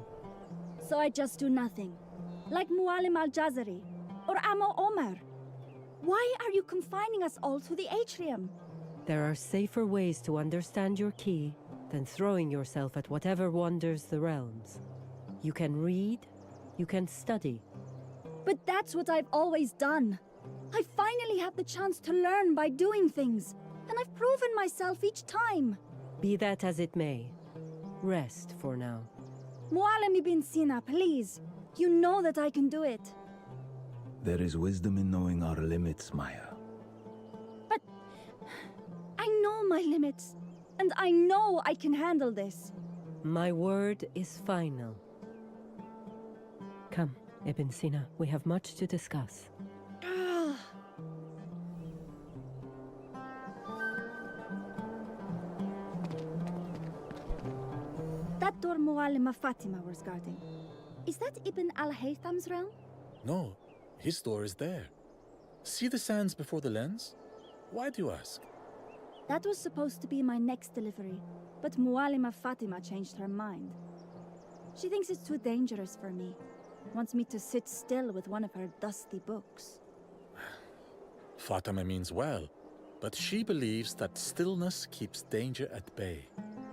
So I just do nothing. Like Muallim al-Jazari or Amo Omar. Why are you confining us all to the atrium? There are safer ways to understand your key than throwing yourself at whatever wanders the realms. You can read, you can study. But that's what I've always done. I finally have the chance to learn by doing things, and I've proven myself each time. Be that as it may, rest for now. Muallim ibn Sina, please. You know that I can do it. There is wisdom in knowing our limits, Maya. But I know my limits, and I know I can handle this. My word is final. Come, Ibn Sina, we have much to discuss. That door Muallima Fatima was guarding. Is that Ibn al-Haytham's realm? No, his door is there. See the sands before the lens? Why do you ask? That was supposed to be my next delivery, but Muallima Fatima changed her mind. She thinks it's too dangerous for me. Wants me to sit still with one of her dusty books. Fatima means well, but she believes that stillness keeps danger at bay.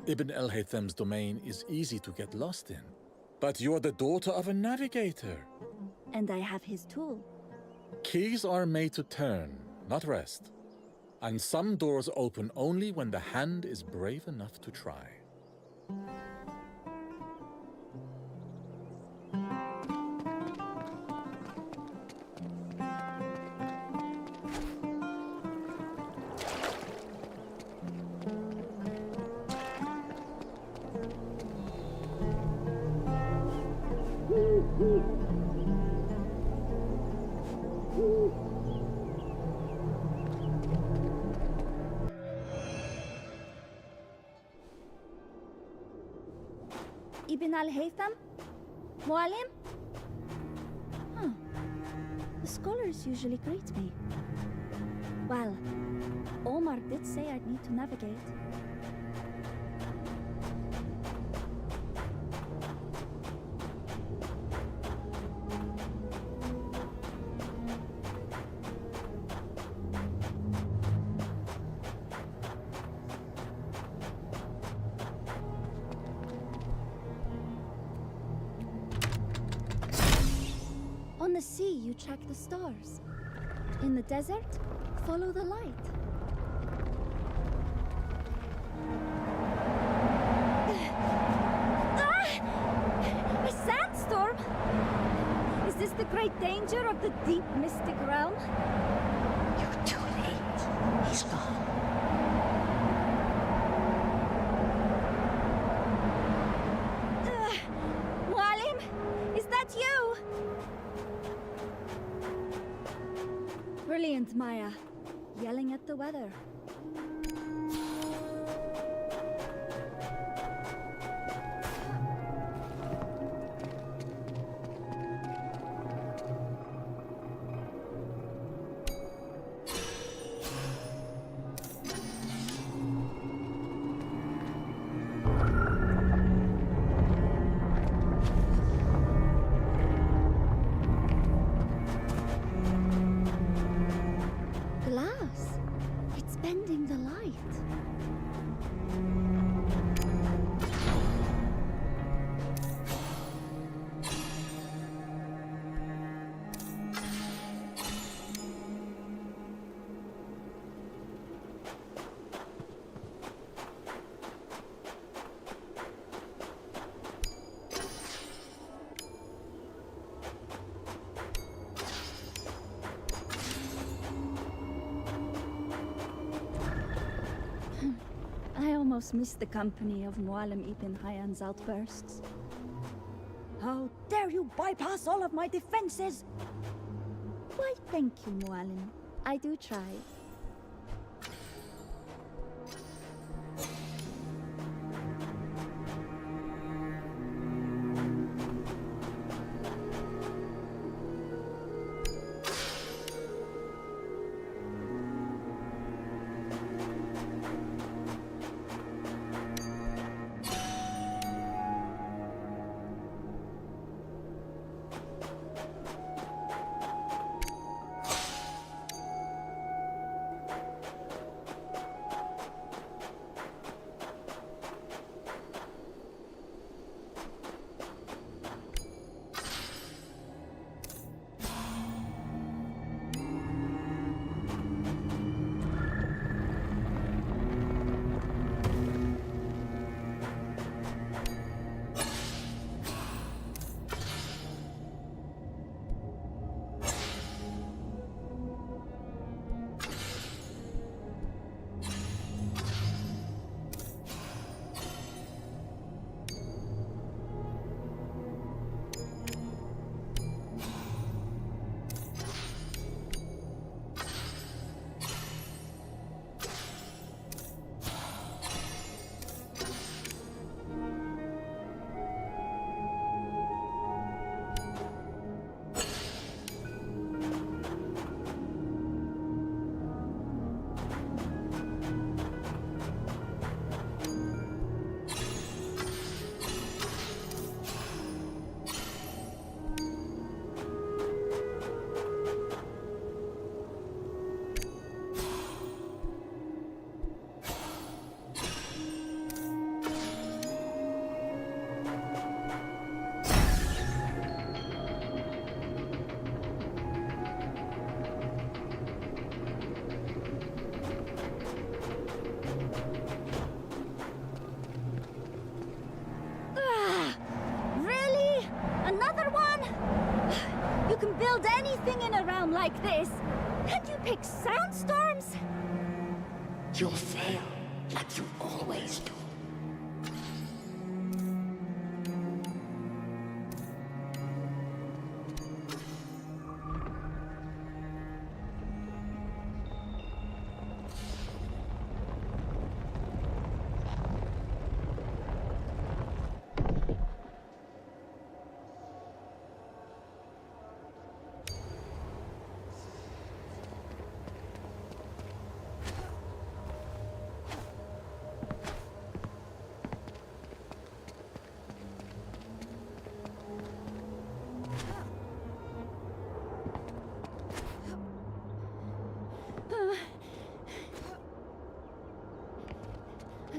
Ibn al-Haytham's domain is easy to get lost in. But you're the daughter of a navigator. And I have his tool. Keys are made to turn, not rest. And some doors open only when the hand is brave enough to try. Ibn al-Haytham? Mualim? Huh. The scholars usually greet me. Well, Omar did say I'd need to navigate. On the sea, you track the stars. In the desert, follow the light. A sandstorm? Is this the great danger of the deep mystic realm? You're too late. He's gone. Mualim, is that you? Brilliant, Maya. Yelling at the weather. Glass. It's bending the light. I almost missed the company of Mualim Ibn Hayyan's outbursts. How dare you bypass all of my defenses? Why, thank you, Mualim. I do try. build anything in a realm like this, and you pick sandstorms? You'll fail, like you always do.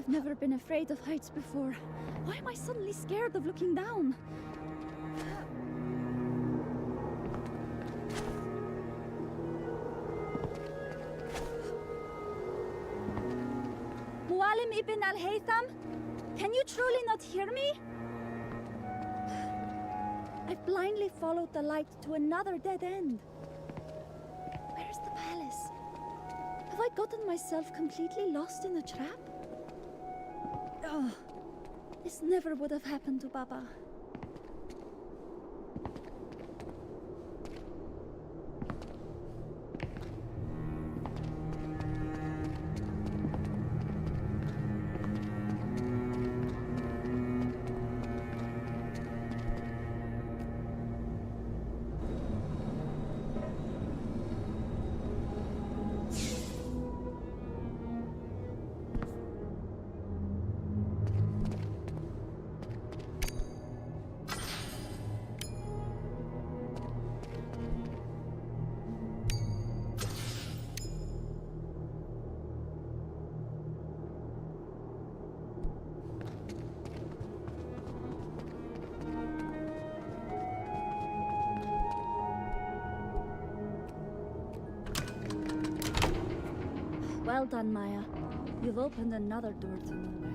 I've never been afraid of heights before. Why am I suddenly scared of looking down? Mualim ibn al-Haytham? Can you truly not hear me? I've blindly followed the light to another dead end. Where's the palace? Have I gotten myself completely lost in a trap? Oh, this never would have happened to Baba. Well done, Maya. You've opened another door to nowhere.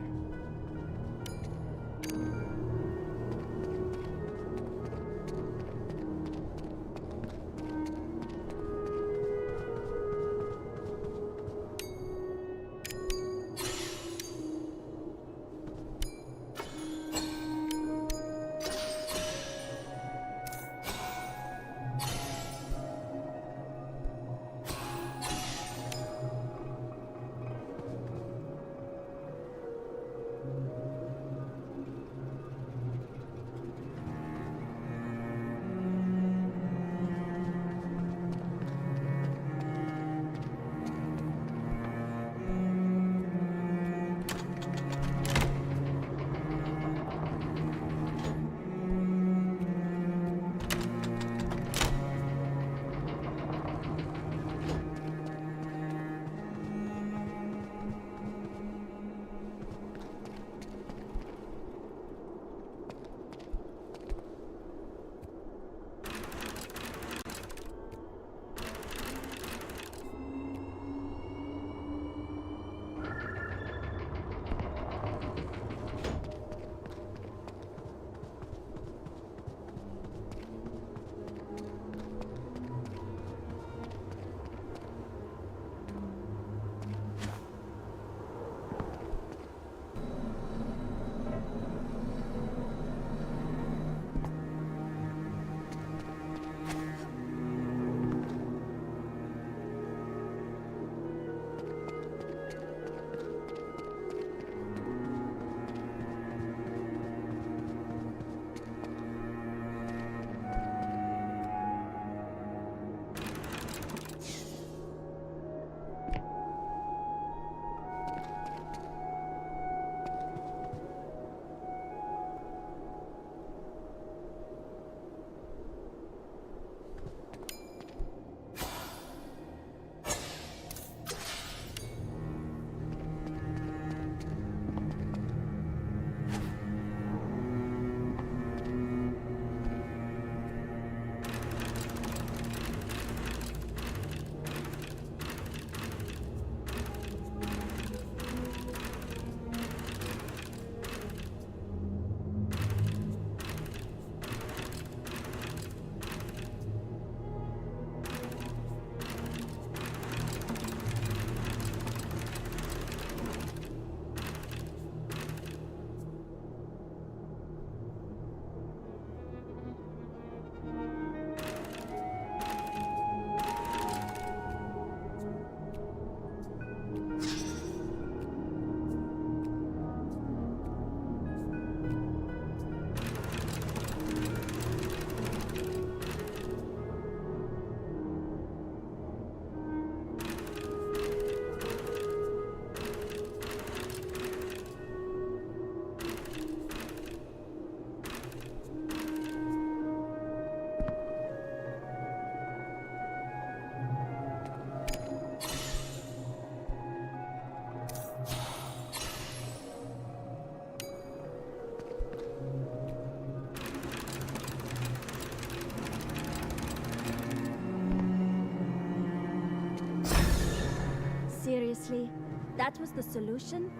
Seriously? That was the solution?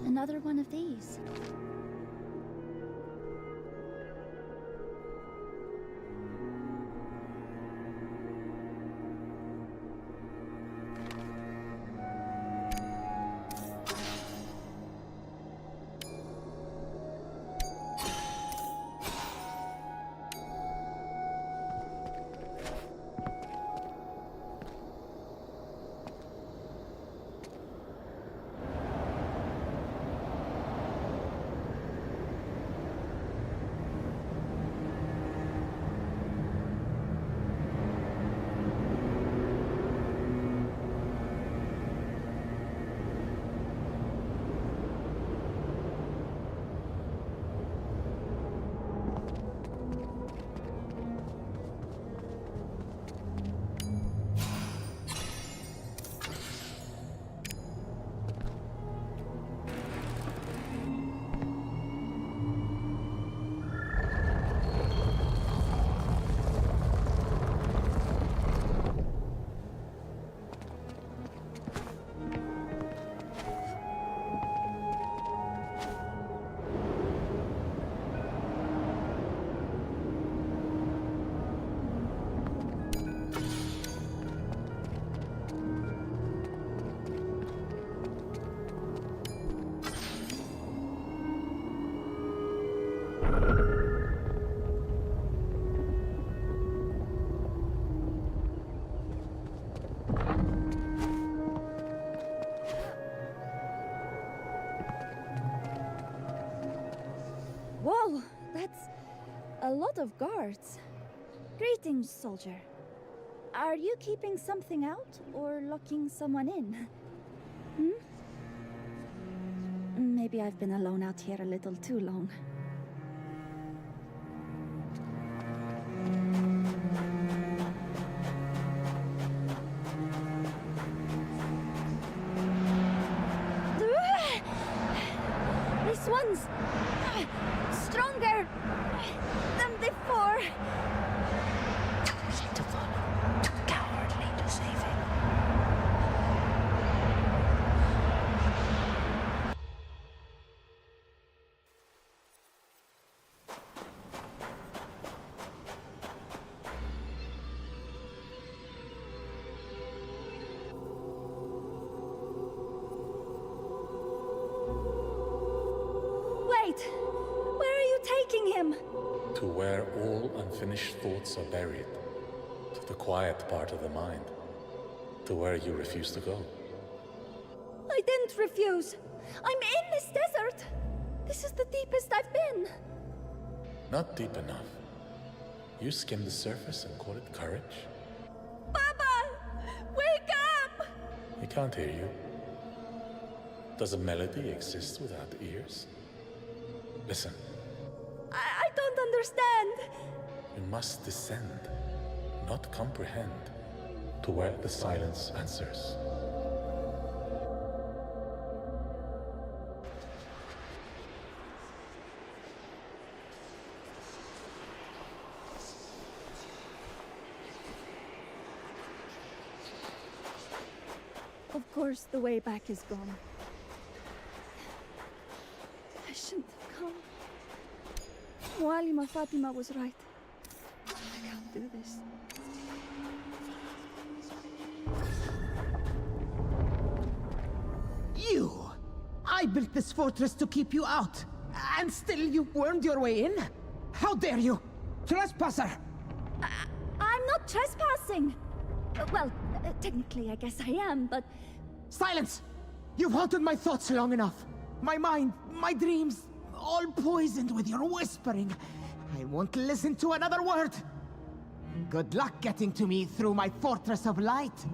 Another one of these. Whoa, that's a lot of guards. Greetings, soldier. Are you keeping something out or locking someone in? Maybe I've been alone out here a little too long. This one's stronger than before. Too weak to follow, too cowardly to save him. Wait! Where are you taking him? To where all unfinished thoughts are buried. To the quiet part of the mind. To where you refuse to go. I didn't refuse. I'm in this desert. This is the deepest I've been. Not deep enough. You skim the surface and call it courage? Baba! Wake up! He can't hear you. Does a melody exist without ears? Listen, I don't understand. you must descend, not comprehend, to where the silence answers. Of course, the way back is gone. I shouldn't have come. Mualima Fatima was right. I can't do this. You! I built this fortress to keep you out. And still you wormed your way in? How dare you! Trespasser! I'm not trespassing! Well, technically I guess I am, but... Silence! You've haunted my thoughts long enough. My mind, my dreams, all poisoned with your whispering. I won't listen to another word! Good luck getting to me through my fortress of light.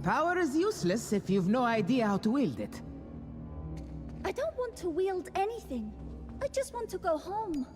Power is useless if you've no idea how to wield it. I don't want to wield anything. I just want to go home.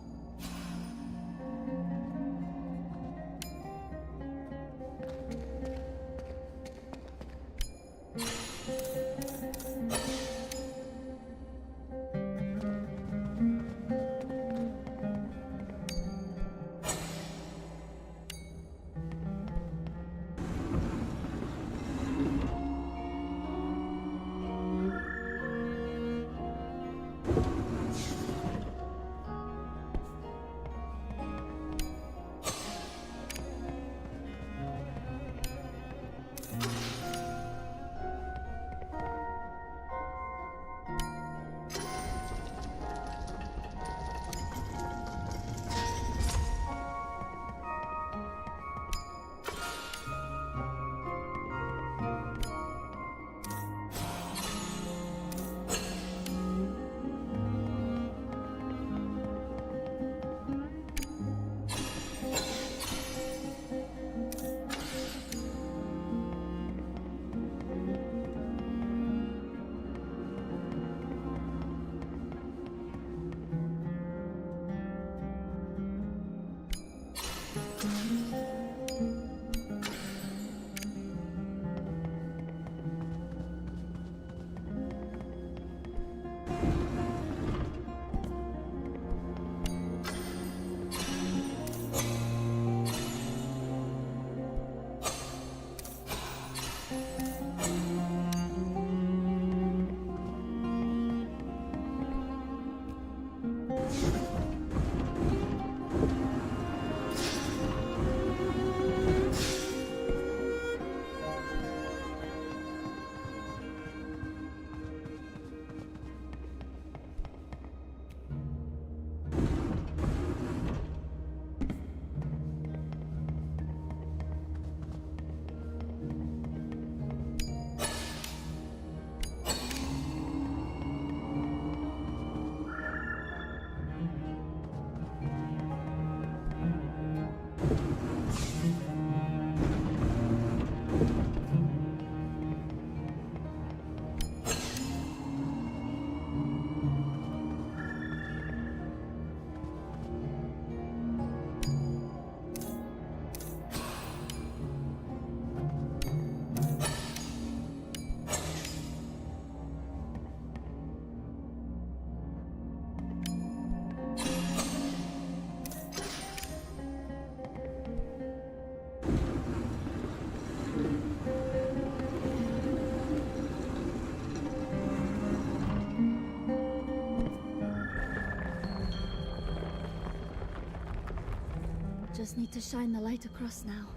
Just need to shine the light across now.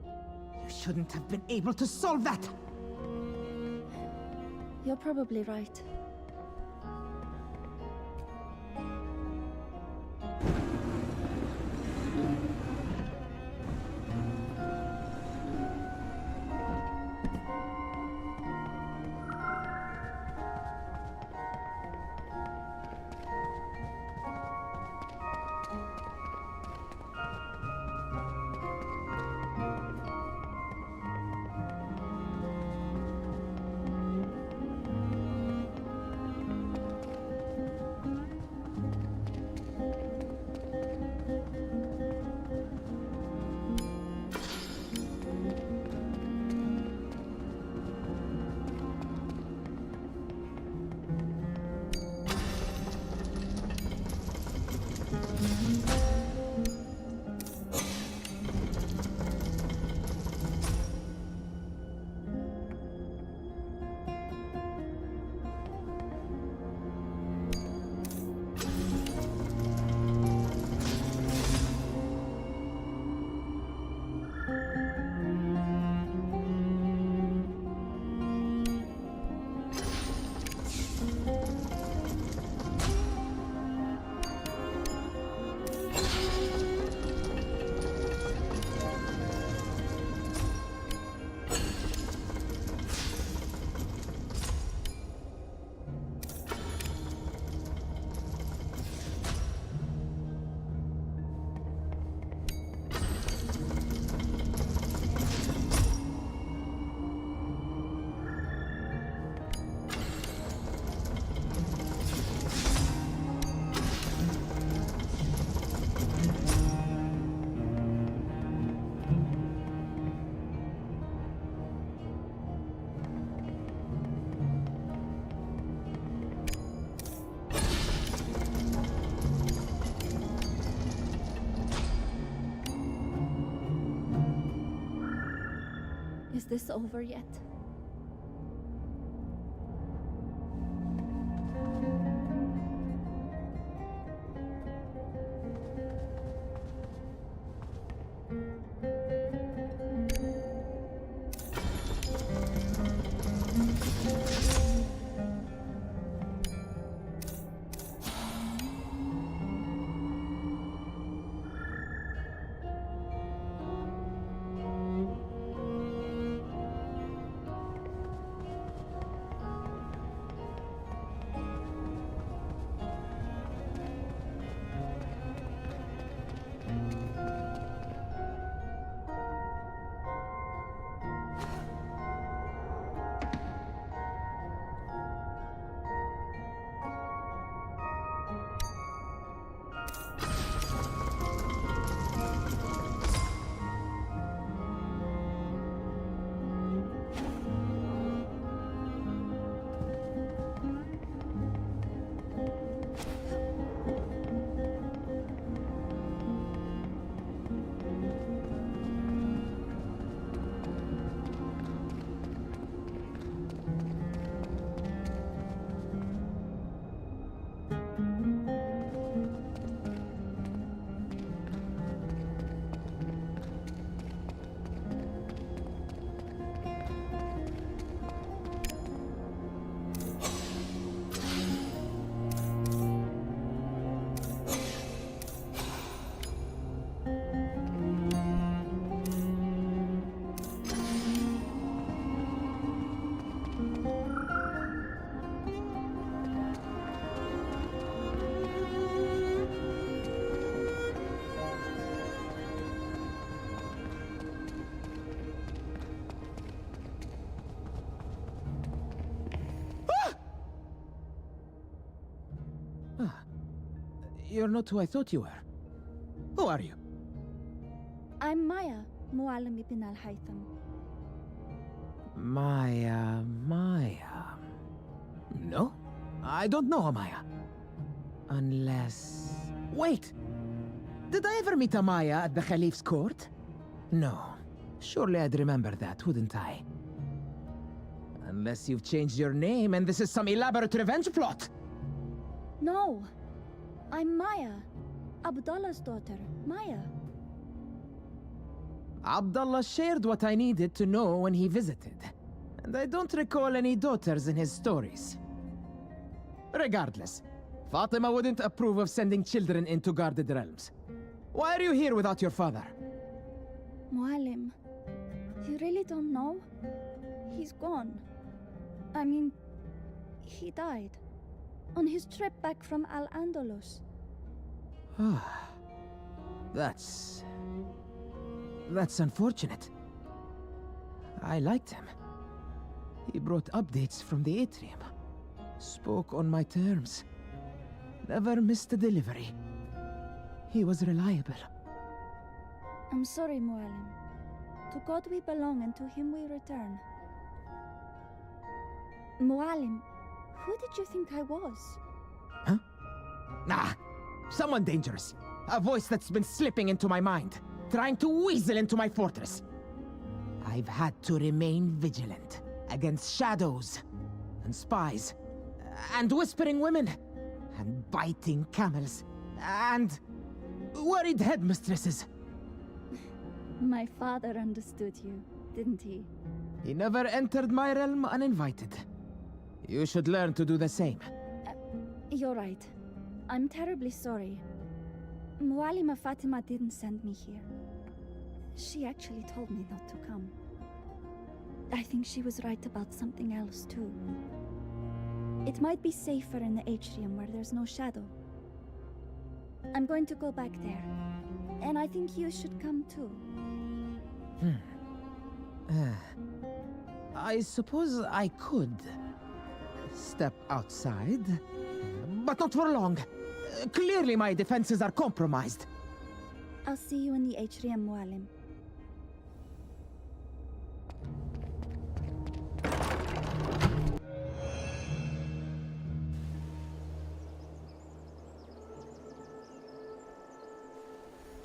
You shouldn't have been able to solve that! You're probably right. Is this over yet? You're not who I thought you were. Who are you? I'm Maya, Muallim ibn al-Haytham. Maya. No, I don't know a Maya. Unless... Wait! Did I ever meet a Maya at the Caliph's court? No. Surely I'd remember that, wouldn't I? Unless you've changed your name and this is some elaborate revenge plot. No, I'm Maya, Abdullah's daughter, Maya. Abdullah shared what I needed to know when he visited. And I don't recall any daughters in his stories. Regardless, Fatima wouldn't approve of sending children into guarded realms. Why are you here without your father? Muallim, you really don't know? He's gone. I mean, he died. On his trip back from Al-Andalus. That's unfortunate. I liked him. He brought updates from the atrium. Spoke on my terms. Never missed a delivery. He was reliable. I'm sorry, Muallim. To God we belong and to him we return. Muallim, who did you think I was? Huh? Nah, someone dangerous. A voice that's been slipping into my mind, trying to weasel into my fortress. I've had to remain vigilant against shadows and spies and whispering women and biting camels and worried headmistresses. My father understood you, didn't he? He never entered my realm uninvited. You should learn to do the same. You're right. I'm terribly sorry. Muallima Fatima didn't send me here. She actually told me not to come. I think she was right about something else, too. It might be safer in the atrium where there's no shadow. I'm going to go back there. And I think you should come, too. I suppose I could step outside, but not for long. Clearly my defenses are compromised. I'll see you in the atrium, Muallim.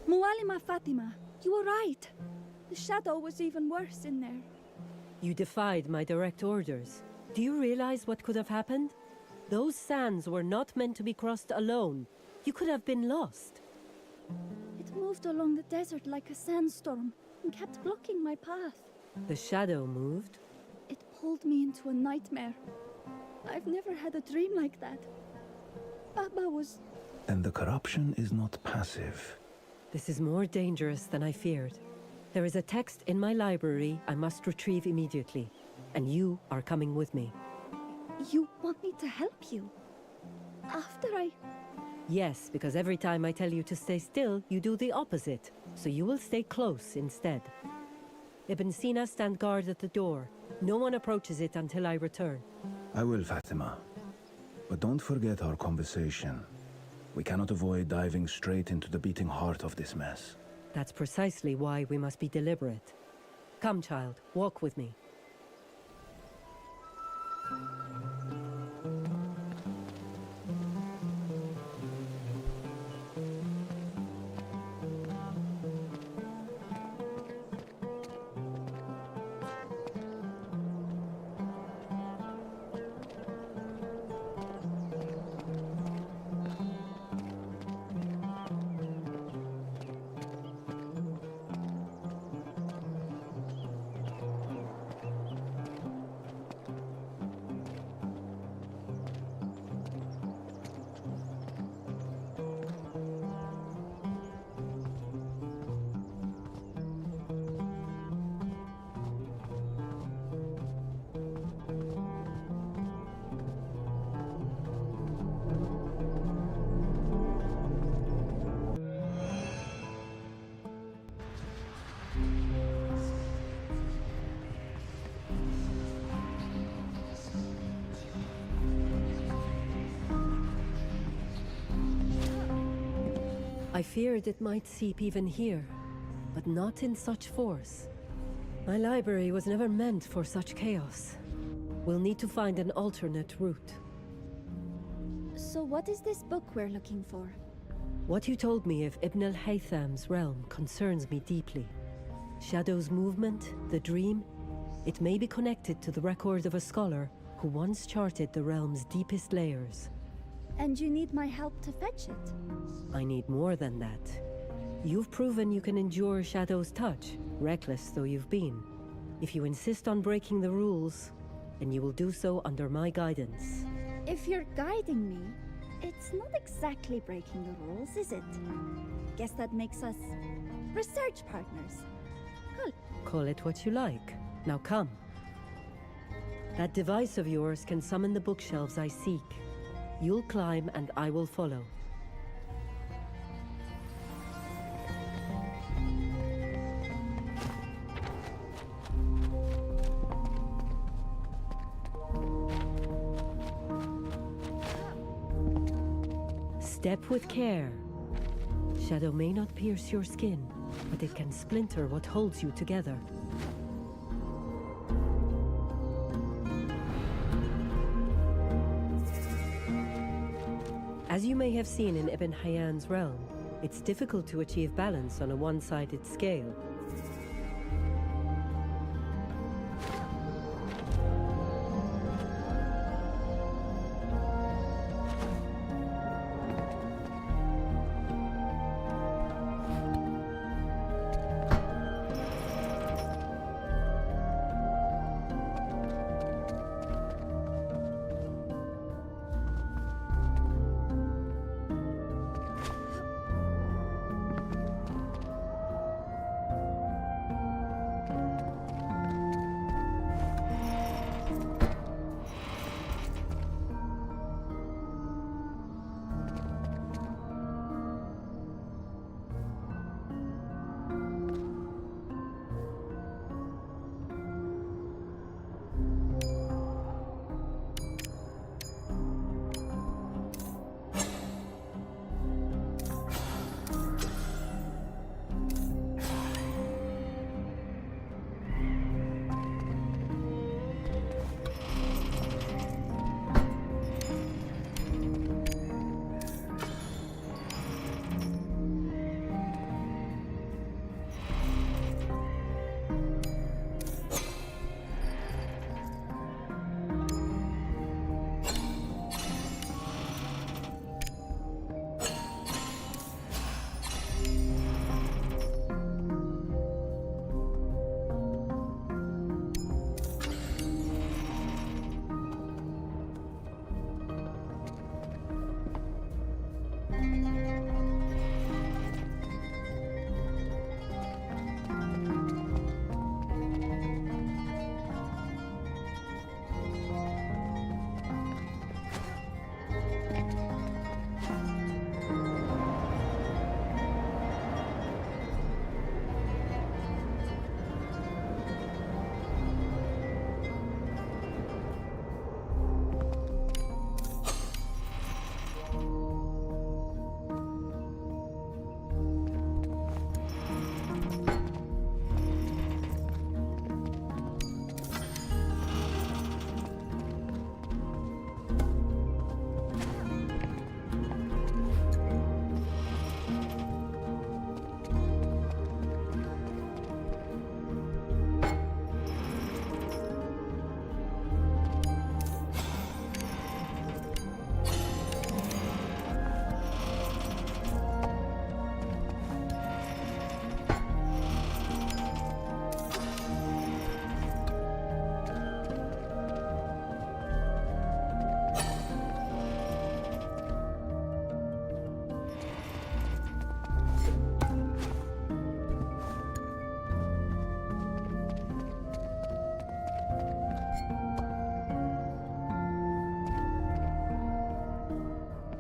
Muallima Fatima, you were right. The shadow was even worse in there. You defied my direct orders. Do you realize what could have happened? Those sands were not meant to be crossed alone. You could have been lost. It moved along the desert like a sandstorm and kept blocking my path. The shadow moved. It pulled me into a nightmare. I've never had a dream like that. Baba was... And the corruption is not passive. This is more dangerous than I feared. There is a text in my library I must retrieve immediately, and you are coming with me. You want me to help you? After I... Yes, because every time I tell you to stay still, you do the opposite, so you will stay close instead. Ibn Sina stand guard at the door. No one approaches it until I return. I will, Fatima. But don't forget our conversation. We cannot avoid diving straight into the beating heart of this mess. That's precisely why we must be deliberate. Come, child, walk with me. I feared it might seep even here, but not in such force. My library was never meant for such chaos. We'll need to find an alternate route. So what is this book we're looking for? What you told me of Ibn al-Haytham's realm concerns me deeply. Shadow's movement, the dream, it may be connected to the record of a scholar who once charted the realm's deepest layers. And you need my help to fetch it? I need more than that. You've proven you can endure Shadow's touch, reckless though you've been. If you insist on breaking the rules, then you will do so under my guidance. If you're guiding me, it's not exactly breaking the rules, is it? Guess that makes us research partners. Cool. Call it what you like. Now come. That device of yours can summon the bookshelves I seek. You'll climb and I will follow. Step with care. Shadow may not pierce your skin, but it can splinter what holds you together. As you may have seen in Ibn Hayyan's realm, it's difficult to achieve balance on a one-sided scale.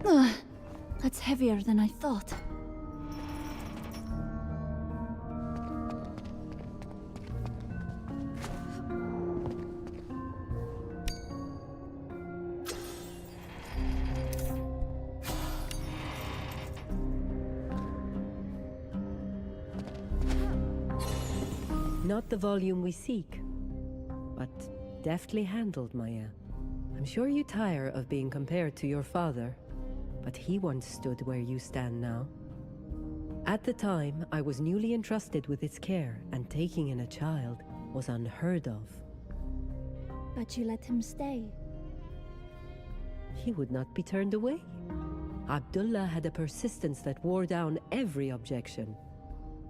Ugh, that's heavier than I thought. Not the volume we seek, but deftly handled, Maya. I'm sure you tire of being compared to your father, but he once stood where you stand now. At the time, I was newly entrusted with its care, and taking in a child was unheard of. But you let him stay. He would not be turned away. Abdullah had a persistence that wore down every objection.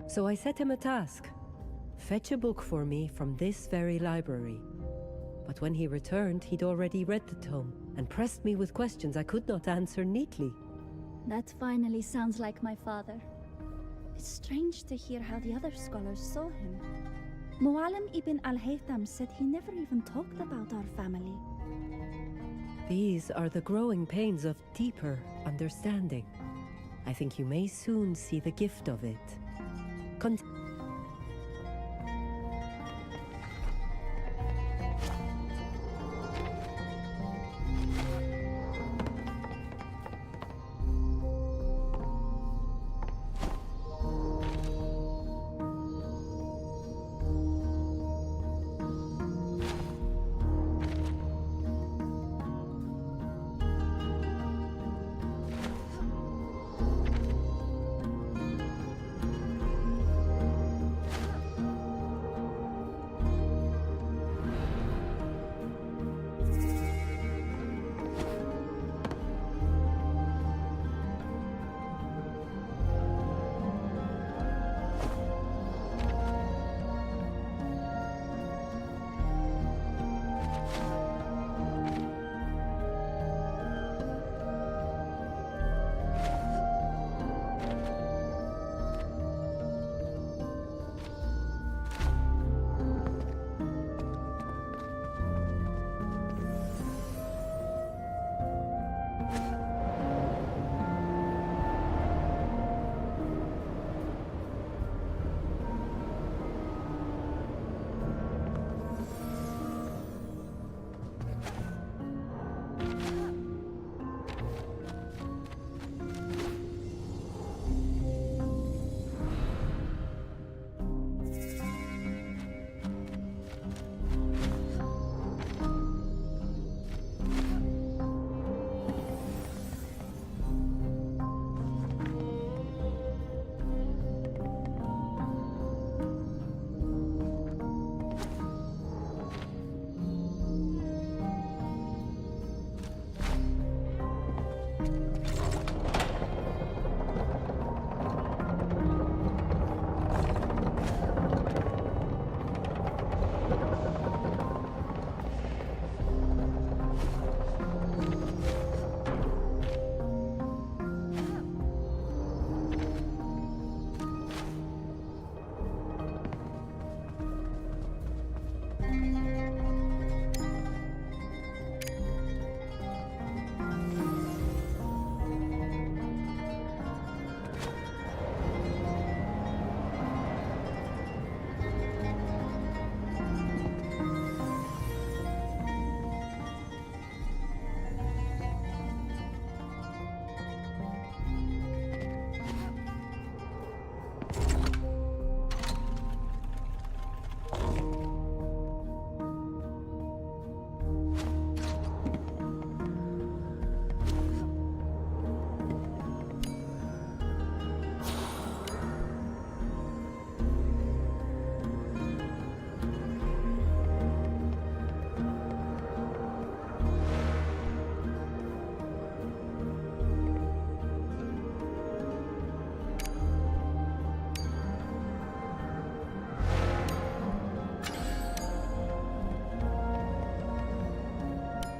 So I set him a task. Fetch a book for me from this very library. But when he returned, he'd already read the tome and pressed me with questions I could not answer neatly. That finally sounds like my father. It's strange to hear how the other scholars saw him. Mu'alim ibn al-Haytham said he never even talked about our family. These are the growing pains of deeper understanding. I think you may soon see the gift of it.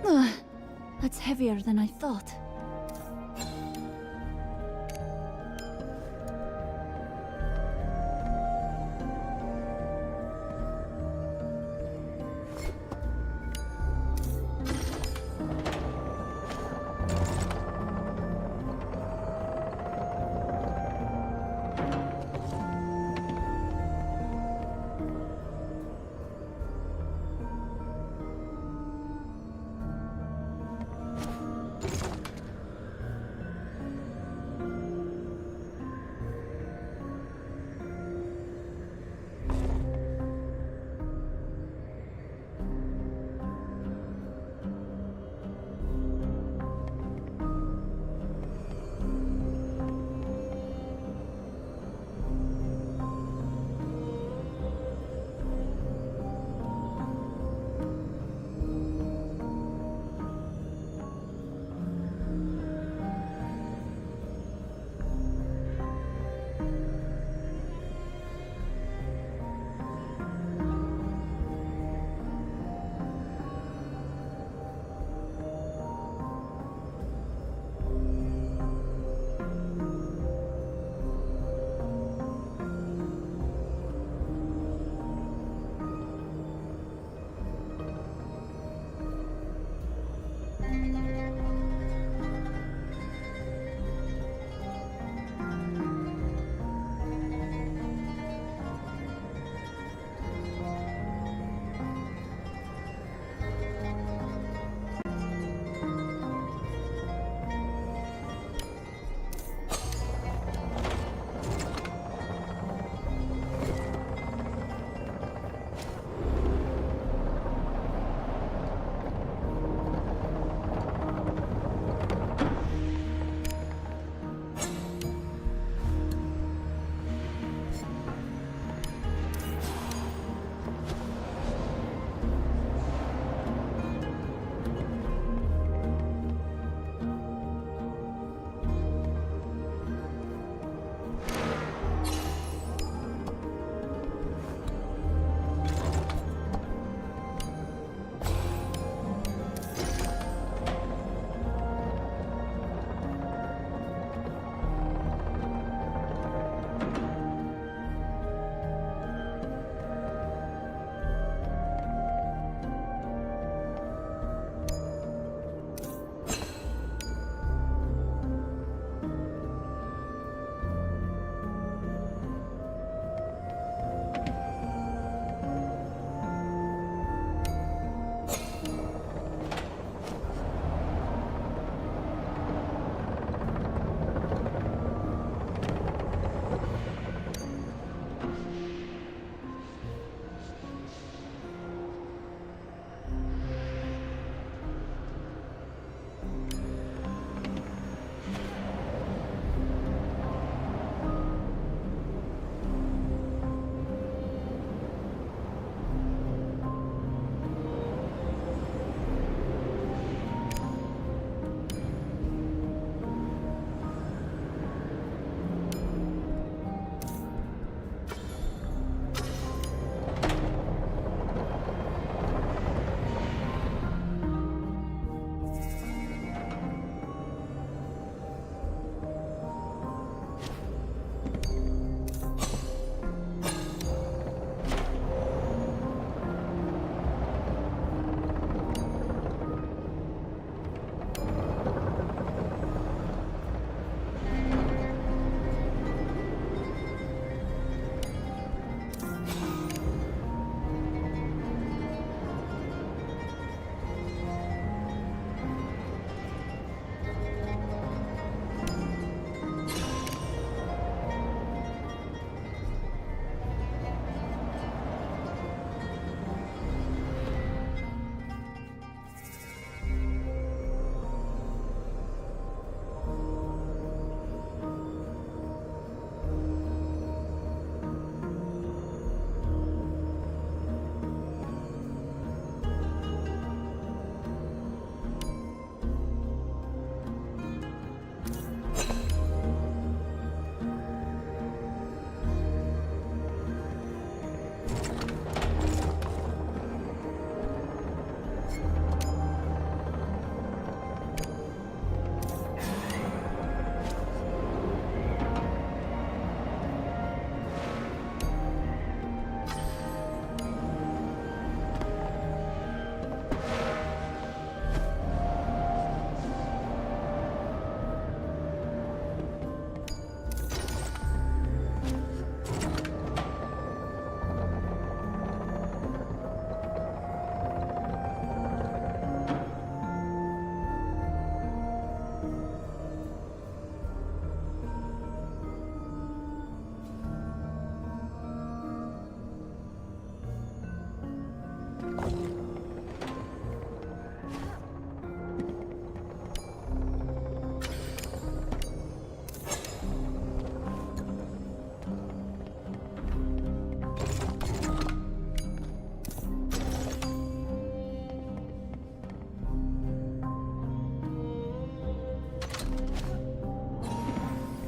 Ugh, that's heavier than I thought.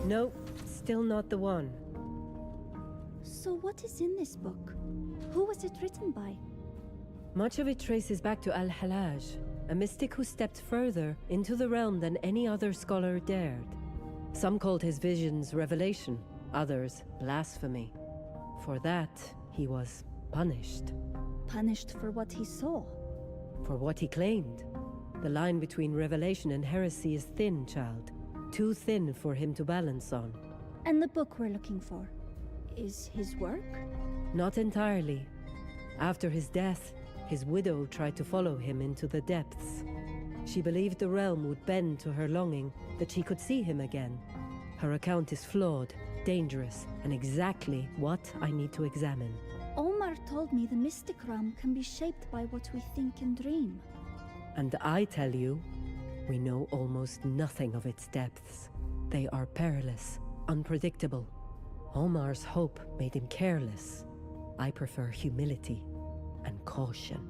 No, still not the one. So what is in this book? Who was it written by? Much of it traces back to Al-Halaj, a mystic who stepped further into the realm than any other scholar dared. Some called his visions revelation, others blasphemy. For that, he was punished. Punished for what he saw. For what he claimed. The line between revelation and heresy is thin, child. Too thin for him to balance on. And the book we're looking for is his work? Not entirely. After his death, his widow tried to follow him into the depths. She believed the realm would bend to her longing, that she could see him again. Her account is flawed, dangerous, and exactly what I need to examine. Omar told me the mystic realm can be shaped by what we think and dream. And I tell you, we know almost nothing of its depths. They are perilous, unpredictable. Omar's hope made him careless. I prefer humility and caution.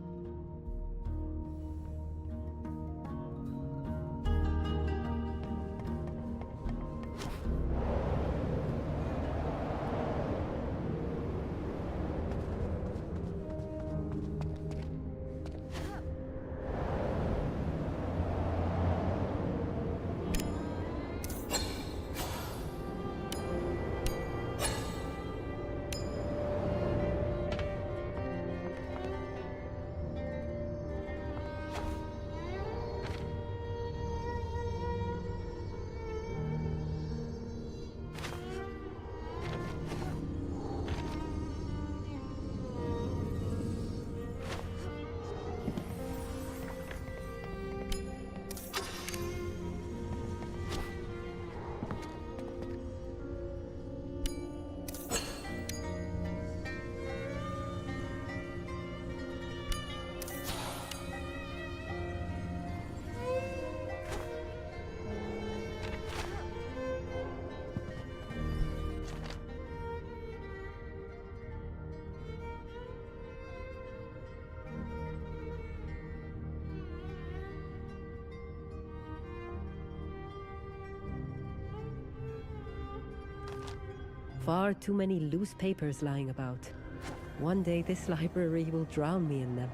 Far too many loose papers lying about. One day this library will drown me in them.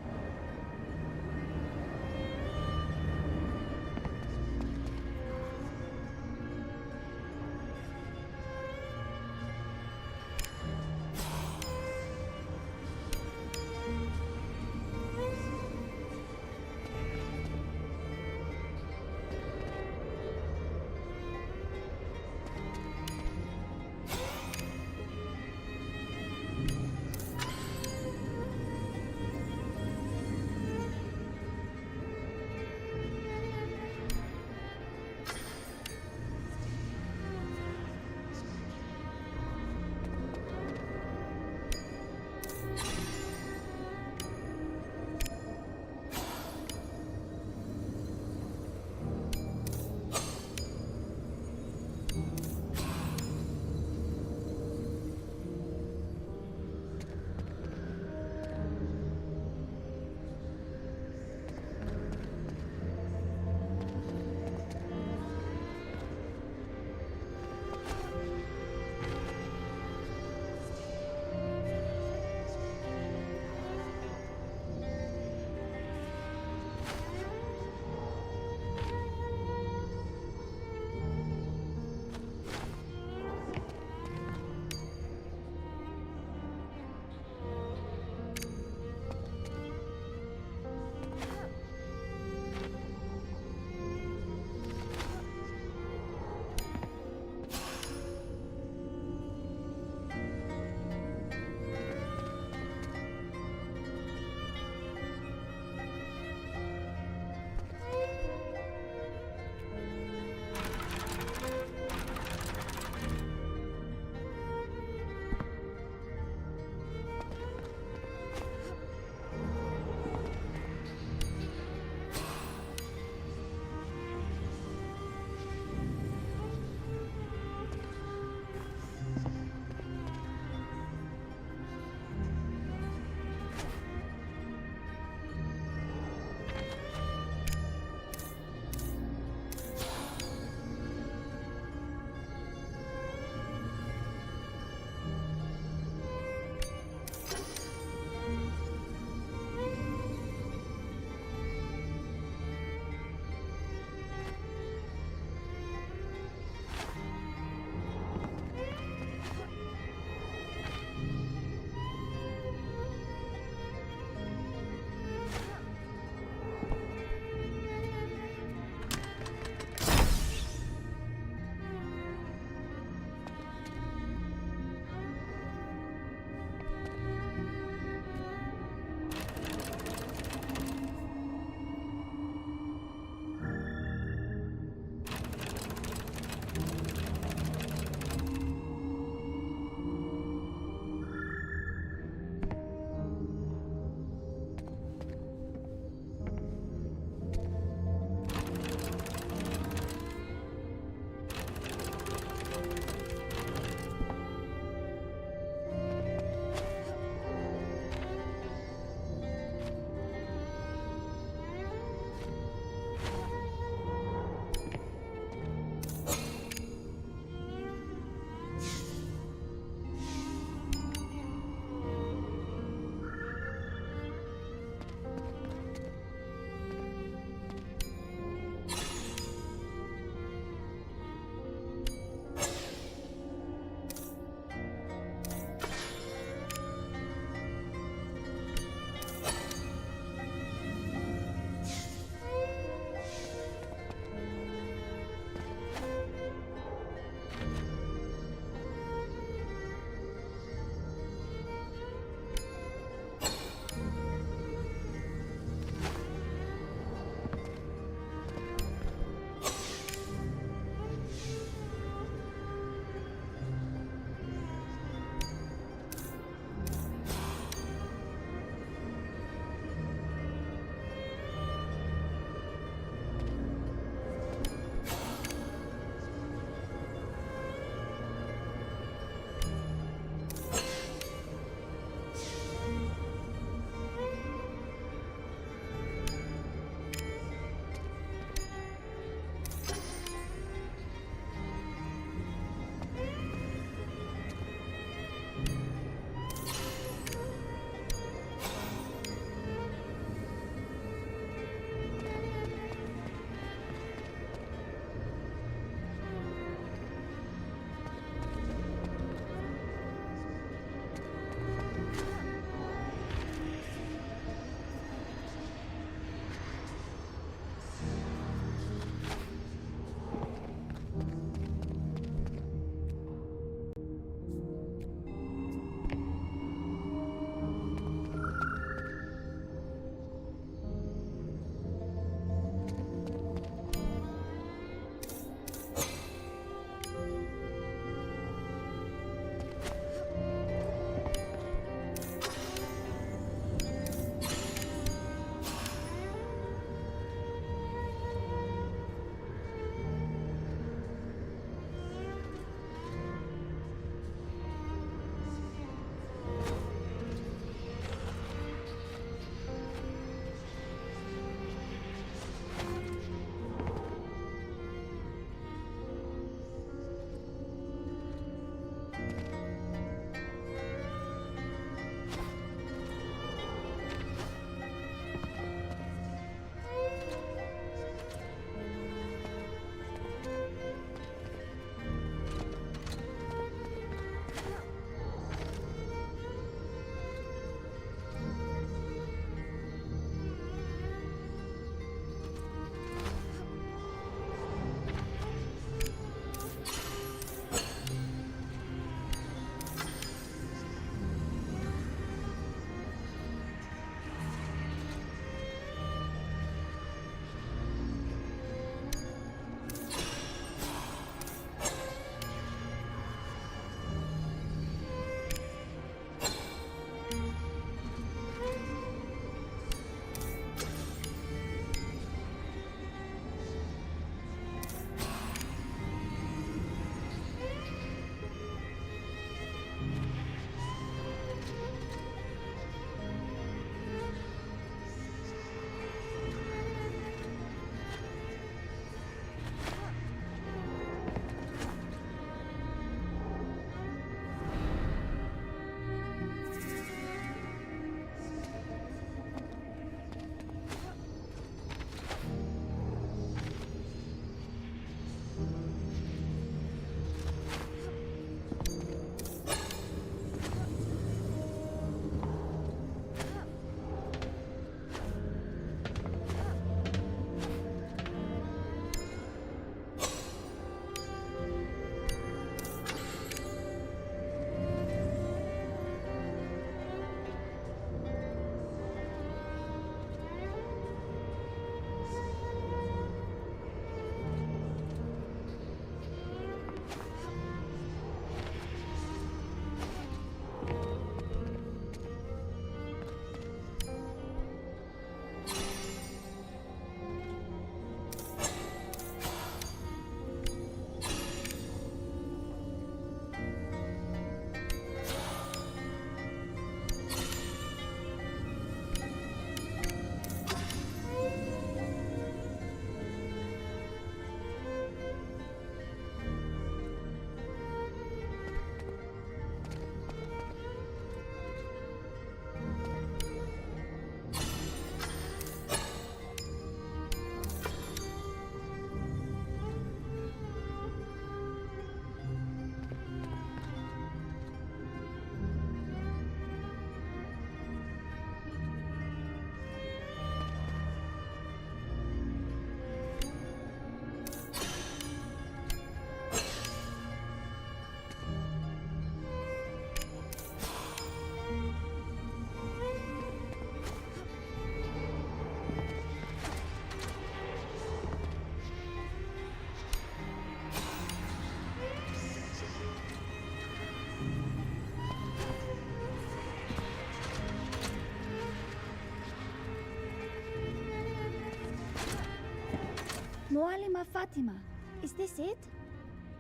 Mualima Fatima, is this it?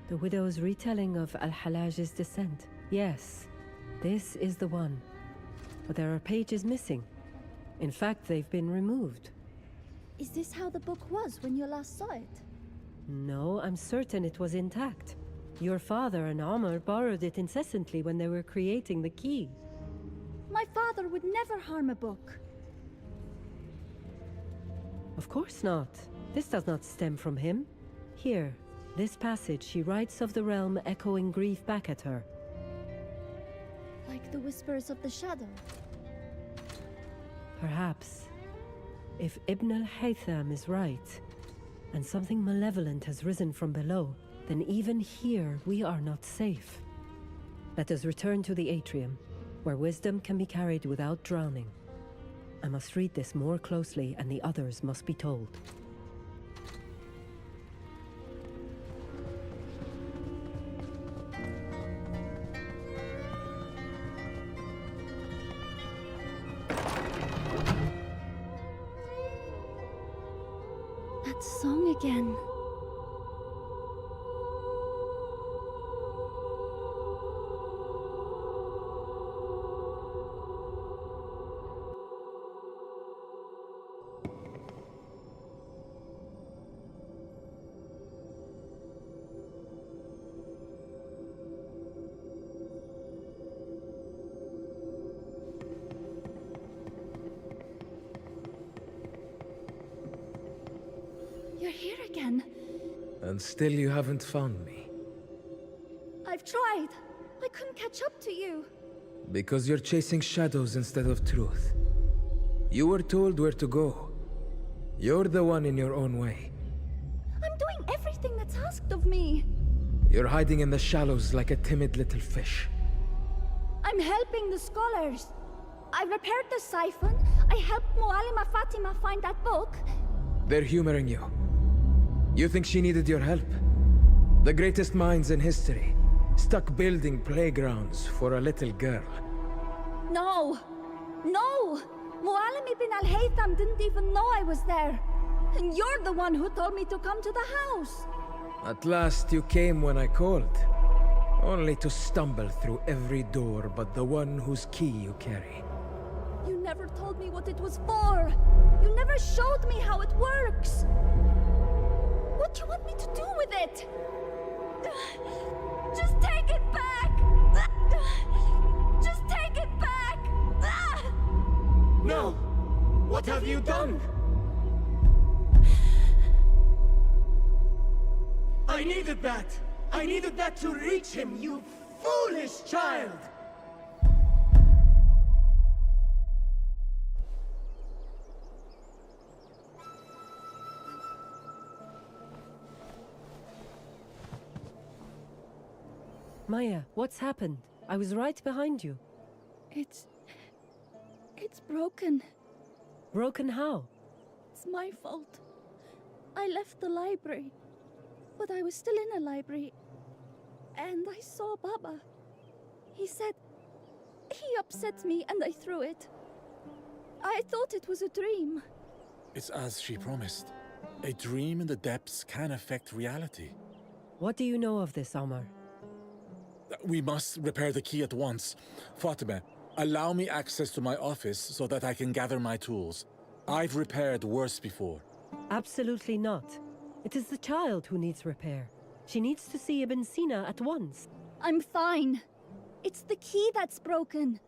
The widow's retelling of Al-Halaj's descent. Yes, this is the one. But there are pages missing. In fact, they've been removed. Is this how the book was when you last saw it? No, I'm certain it was intact. Your father and Omar borrowed it incessantly when they were creating the key. My father would never harm a book. Of course not. This does not stem from him. Here, this passage she writes of the realm echoing grief back at her. Like the whispers of the shadow. Perhaps. If Ibn al-Haytham is right, and something malevolent has risen from below, then even here we are not safe. Let us return to the atrium, where wisdom can be carried without drowning. I must read this more closely, and the others must be told. That song again. You're here again. And still you haven't found me. I've tried. I couldn't catch up to you. Because you're chasing shadows instead of truth. You were told where to go. You're the one in your own way. I'm doing everything that's asked of me. You're hiding in the shallows like a timid little fish. I'm helping the scholars. I repaired the siphon. I helped Mualima Fatima find that book. They're humoring you. You think she needed your help? The greatest minds in history, stuck building playgrounds for a little girl. No! No! Mualim ibn al-Haytham didn't even know I was there. And you're the one who told me to come to the house. At last you came when I called. Only to stumble through every door but the one whose key you carry. You never told me what it was for. You never showed me how it works. What do you want me to do with it? Just take it back! Just take it back! No! What have you done? I needed that! I needed that to reach him, you foolish child! Maya, what's happened? I was right behind you. It's broken. Broken how? It's my fault. I left the library. But I was still in a library. And I saw Baba. He said... He upset me and I threw it. I thought it was a dream. It's as she promised. A dream in the depths can affect reality. What do you know of this, Omar? We must repair the key at once. Fatima, allow me access to my office so that I can gather my tools. I've repaired worse before. Absolutely not. It is the child who needs repair. She needs to see Ibn Sina at once. I'm fine. It's the key that's broken.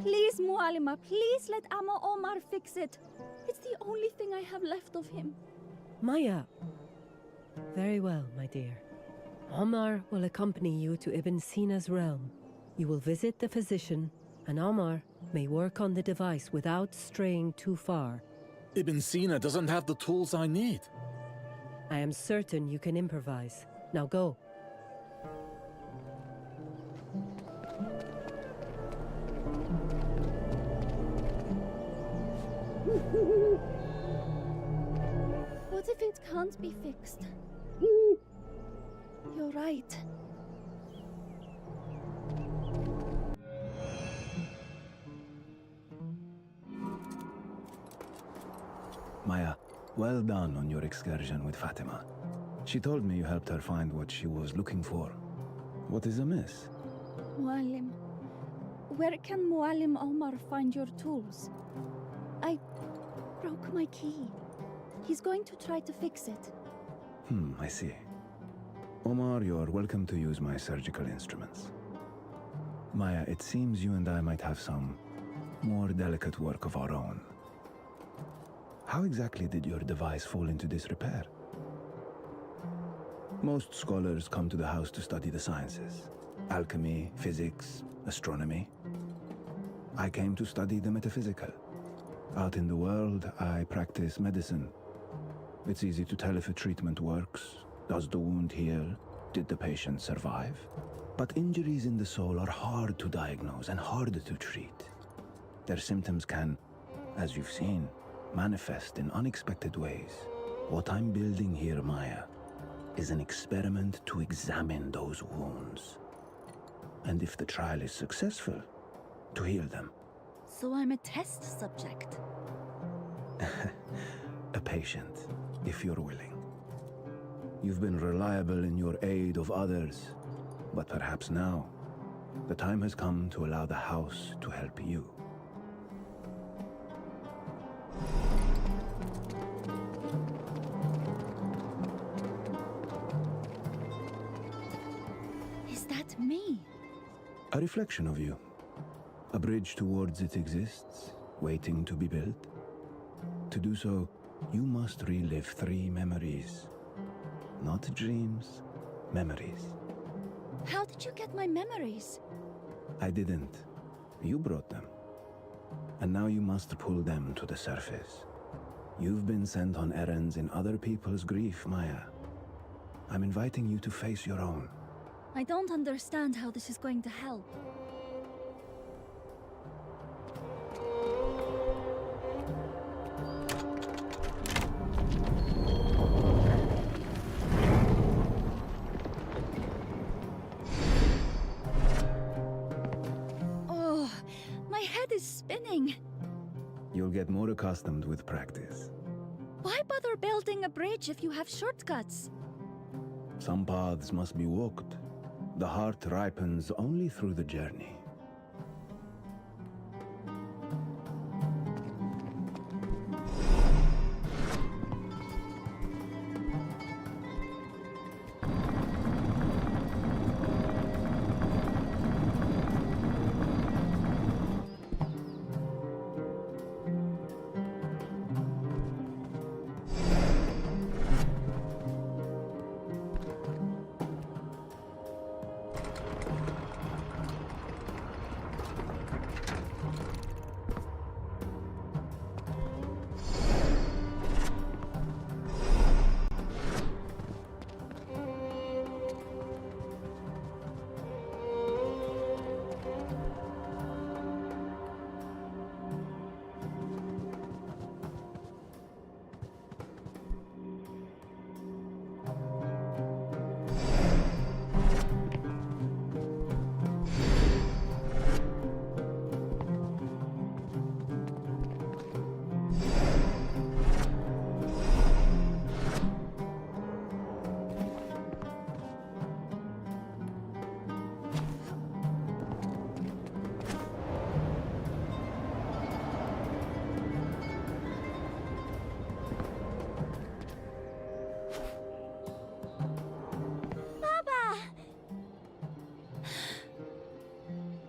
Please, Mualima, please let Amma Omar fix it. It's the only thing I have left of him. Maya. Very well, my dear. Omar will accompany you to Ibn Sina's realm. You will visit the physician, and Omar may work on the device without straying too far. Ibn Sina doesn't have the tools I need. I am certain you can improvise. Now go. What if it can't be fixed? You're right. Maya, Well done on your excursion with Fatima. She told me you helped her find what she was looking for. What is amiss? Muallim, where can Muallim Omar find your tools? I broke my key. He's going to try to fix it. I see. Omar, you're welcome to use my surgical instruments. Maya, it seems you and I might have some more delicate work of our own. How exactly did your device fall into disrepair? Most scholars come to the house to study the sciences. Alchemy, physics, astronomy. I came to study the metaphysical. Out in the world, I practice medicine. It's easy to tell if a treatment works. Does the wound heal? Did the patient survive? But injuries in the soul are hard to diagnose and hard to treat. Their symptoms can, as you've seen, manifest in unexpected ways. What I'm building here, Maya, is an experiment to examine those wounds. And if the trial is successful, to heal them. So I'm a test subject. A patient, if you're willing. You've been reliable in your aid of others, but perhaps now, the time has come to allow the house to help you. Is that me? A reflection of you. A bridge towards it exists, waiting to be built. To do so, you must relive 3 memories. Not dreams, memories. How did you get my memories? I didn't. You brought them. And now you must pull them to the surface. You've been sent on errands in other people's grief, Maya. I'm inviting you to face your own. I don't understand how this is going to help. Oh, my head is spinning. You'll get more accustomed with practice. Why bother building a bridge if you have shortcuts? Some paths must be walked. The heart ripens only through the journey.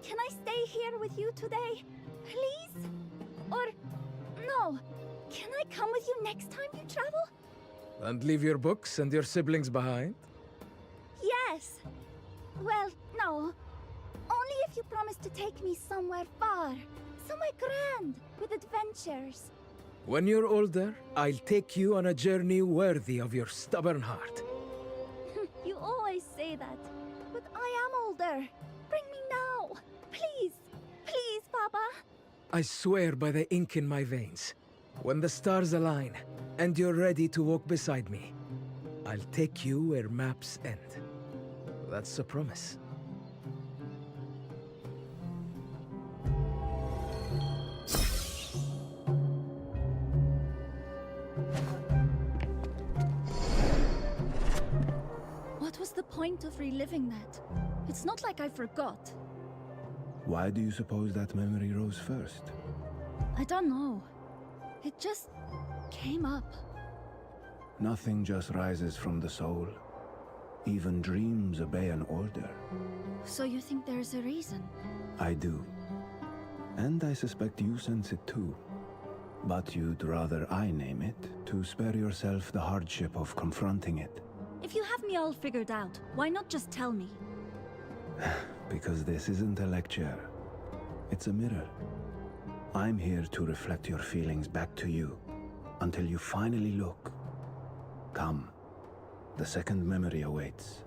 Can I stay here with you today? Please? Or, no, can I come with you next time you travel? And leave your books and your siblings behind? Yes. Well, no. Only if you promise to take me somewhere far. Somewhere grand, with adventures. When you're older, I'll take you on a journey worthy of your stubborn heart. You always say that. But I am older. Bring me now. Please. Please, Papa. I swear by the ink in my veins. When the stars align, and you're ready to walk beside me, I'll take you where maps end. That's a promise. was the point of reliving that? It's not like I forgot. Why do you suppose that memory rose first? I don't know. It just came up. Nothing just rises from the soul. Even dreams obey an order. So you think there's a reason? I do. And I suspect you sense it too. But you'd rather I name it, to spare yourself the hardship of confronting it. If you have me all figured out, why not just tell me? Because this isn't a lecture. It's a mirror. I'm here to reflect your feelings back to you, until you finally look. Come. The second memory awaits.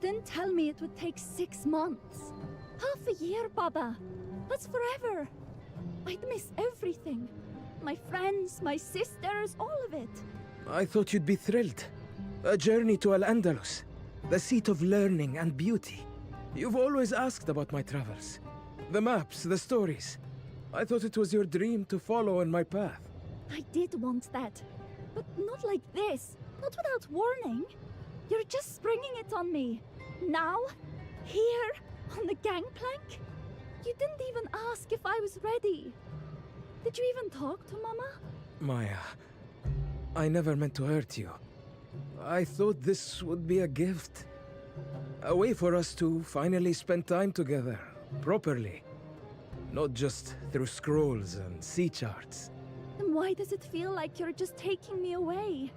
didn't tell me it would take 6 months. Half a year, Baba. That's forever. I'd miss everything. My friends, my sisters, all of it. I thought you'd be thrilled. A journey to Al-Andalus, the seat of learning and beauty. You've always asked about my travels. The maps, the stories. I thought it was your dream to follow in my path. I did want that. But not like this. Not without warning. You're just springing it on me. Now? Here? On the gangplank? You didn't even ask if I was ready. Did you even talk to Mama? Maya, I never meant to hurt you. I thought this would be a gift. A way for us to finally spend time together, properly. Not just through scrolls and sea charts. Then why does it feel like you're just taking me away?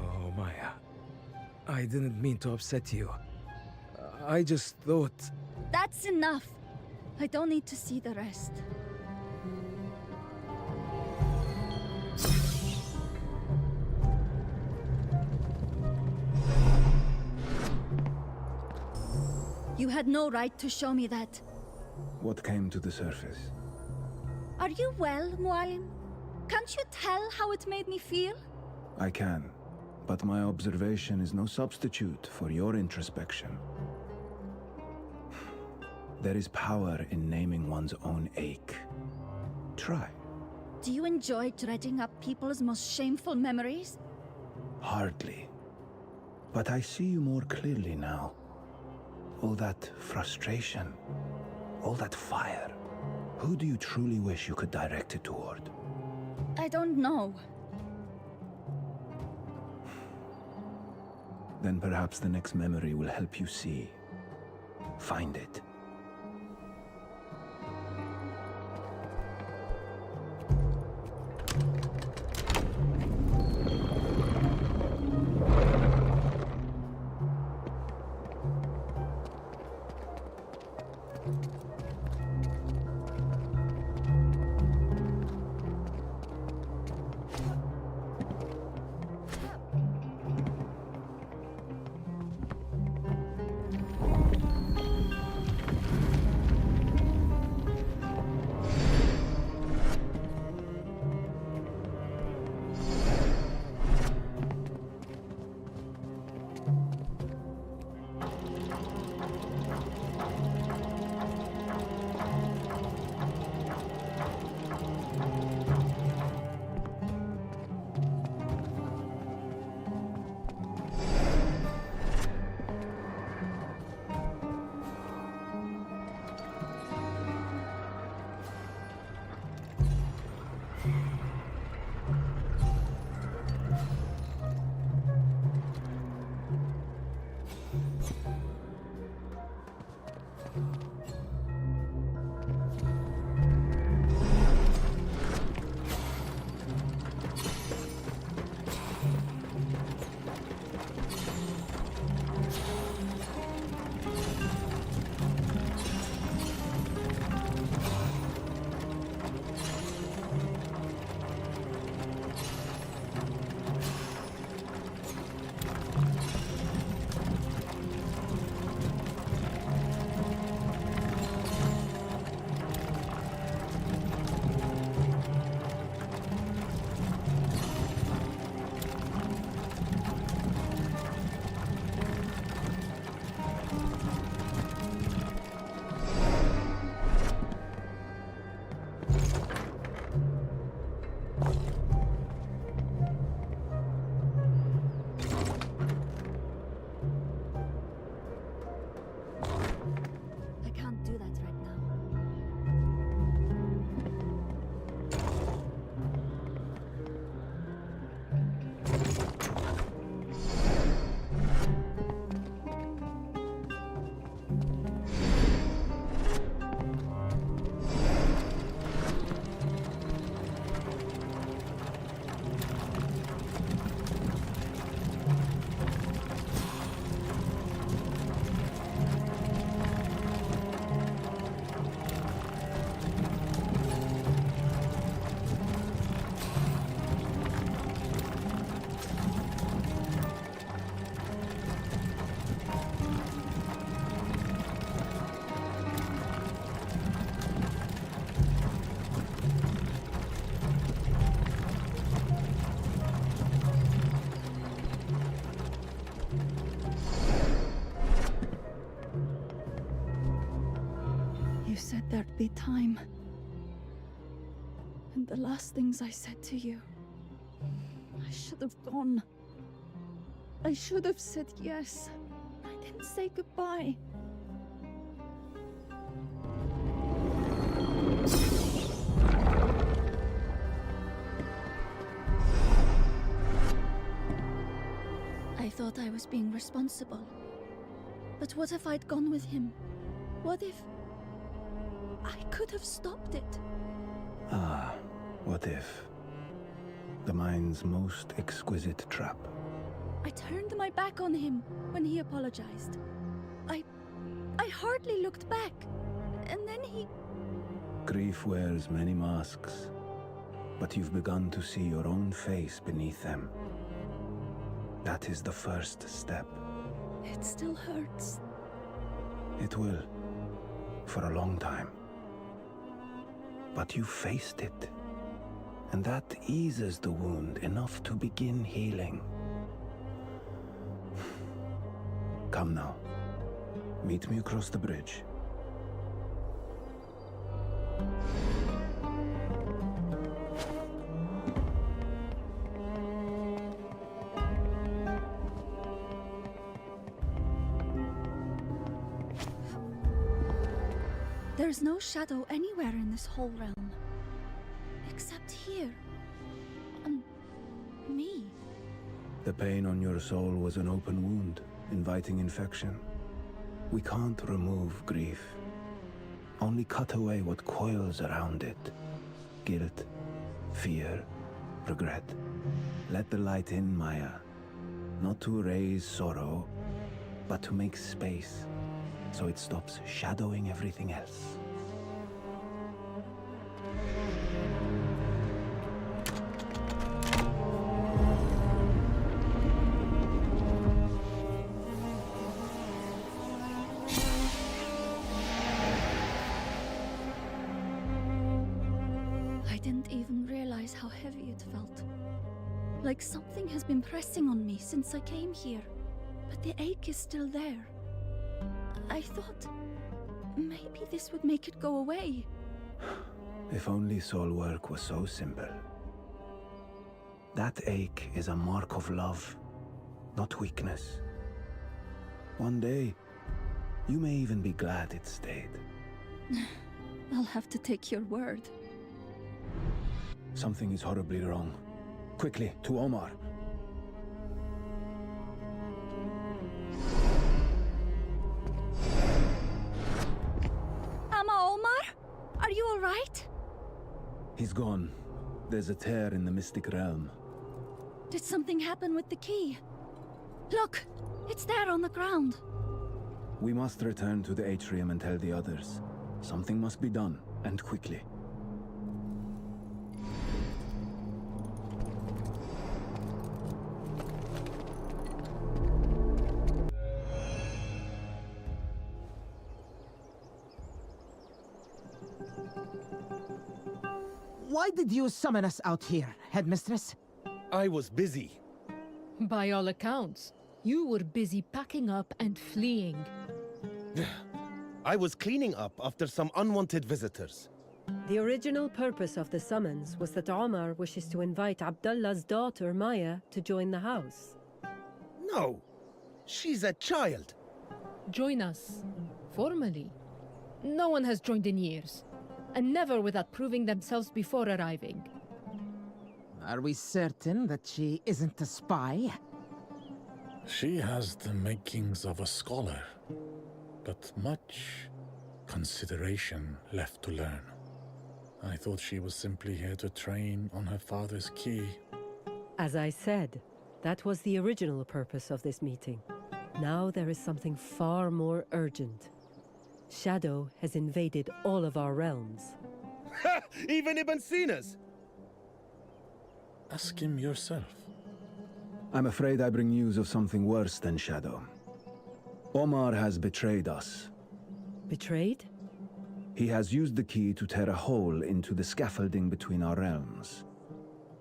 Oh, Maya. I didn't mean to upset you. I just thought... That's enough. I don't need to see the rest. You had no right to show me that. What came to the surface? Are you well, Mualim? Can't you tell how it made me feel? I can, but my observation is no substitute for your introspection. There is power in naming one's own ache. Try. Do you enjoy dredging up people's most shameful memories? Hardly. But I see you more clearly now. All that frustration, all that fire. Who do you truly wish you could direct it toward? I don't know. Then perhaps the next memory will help you see. Find it. You said there'd be time. And the last things I said to you, I should have gone. I should have said yes. I didn't say goodbye. I thought I was being responsible. But what if I'd gone with him? What if I could have stopped it? Ah, what if? The mind's most exquisite trap. I turned my back on him when he apologized. I hardly looked back. And then he... Grief wears many masks, but you've begun to see your own face beneath them. That is the first step. It still hurts. It will. For a long time. But you faced it. And that eases the wound enough to begin healing. Come now. Meet me across the bridge. There's no shadow anywhere in this whole realm. Except here. On me. The pain on your soul was an open wound, inviting infection. We can't remove grief. Only cut away what coils around it. Guilt, fear, regret. Let the light in, Maya. Not to erase sorrow, but to make space, so it stops shadowing everything else. I didn't even realize how heavy it felt. Like something has been pressing on me since I came here. But the ache is still there. I thought maybe this would make it go away. If only soul work was so simple. That ache is a mark of love, not weakness. One day, you may even be glad it stayed. I'll have to take your word. Something is horribly wrong. Quickly, to Omar. Omar? Are you alright? He's gone. There's a tear in the mystic realm. Did something happen with the key? Look! It's there on the ground. We must return to the atrium and tell the others. Something must be done, and quickly. Why did you summon us out here, Headmistress? I was busy. By all accounts, you were busy packing up and fleeing. I was cleaning up after some unwanted visitors. The original purpose of the summons was that Omar wishes to invite Abdullah's daughter, Maya, to join the house. No, she's a child. Join us. Formally. No one has joined in years. And never without proving themselves before arriving. Are we certain that she isn't a spy? She has the makings of a scholar, but much consideration left to learn. I thought she was simply here to train on her father's key. As I said, that was the original purpose of this meeting. Now there is something far more urgent. Shadow has invaded all of our realms. Even Ibn Sina's! Ask him yourself. I'm afraid I bring news of something worse than Shadow. Omar has betrayed us. Betrayed? He has used the key to tear a hole into the scaffolding between our realms.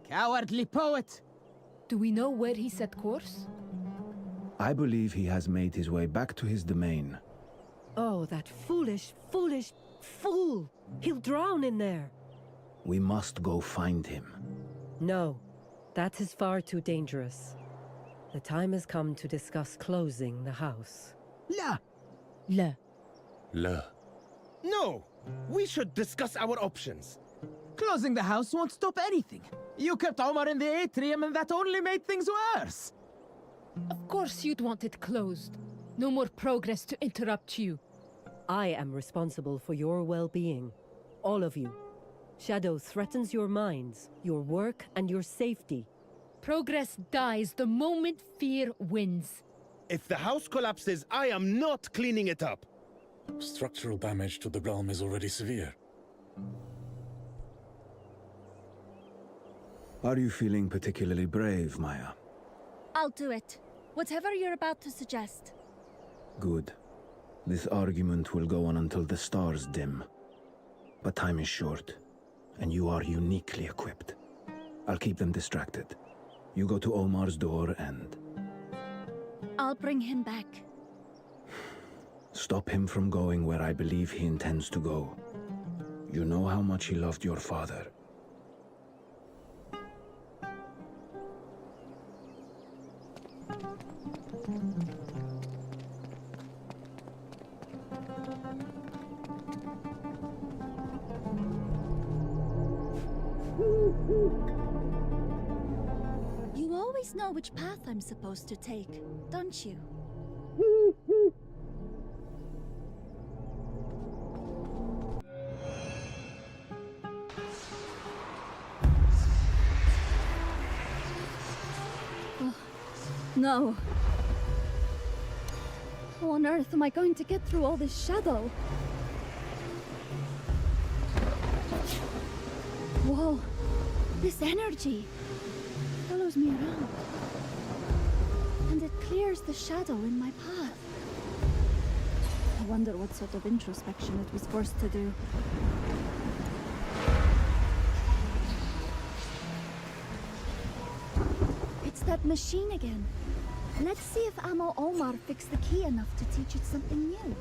Cowardly poet! Do we know where he set course? I believe he has made his way back to his domain. Oh, that foolish, foolish fool! He'll drown in there! We must go find him. No, that is far too dangerous. The time has come to discuss closing the house. La! Le. No! We should discuss our options. Closing the house won't stop anything. You kept Omar in the atrium and that only made things worse. Of course you'd want it closed. No more progress to interrupt you. I am responsible for your well-being. All of you. Shadow threatens your minds, your work, and your safety. Progress dies the moment fear wins. If the house collapses, I am not cleaning it up. Structural damage to the realm is already severe. Are you feeling particularly brave, Maya? I'll do it. Whatever you're about to suggest. Good. This argument will go on until the stars dim. But time is short, and you are uniquely equipped. I'll keep them distracted. You go to Omar's door and I'll bring him back. stop him from going where I believe he intends to go. You know how much he loved your father. You always know which path I'm supposed to take, don't you? Oh, no. How on earth am I going to get through all this shadow? Whoa, this energy follows me around. And it clears the shadow in my path. I wonder what sort of introspection it was forced to do. It's that machine again. Let's see if Amo Omar fixed the key enough to teach it something new.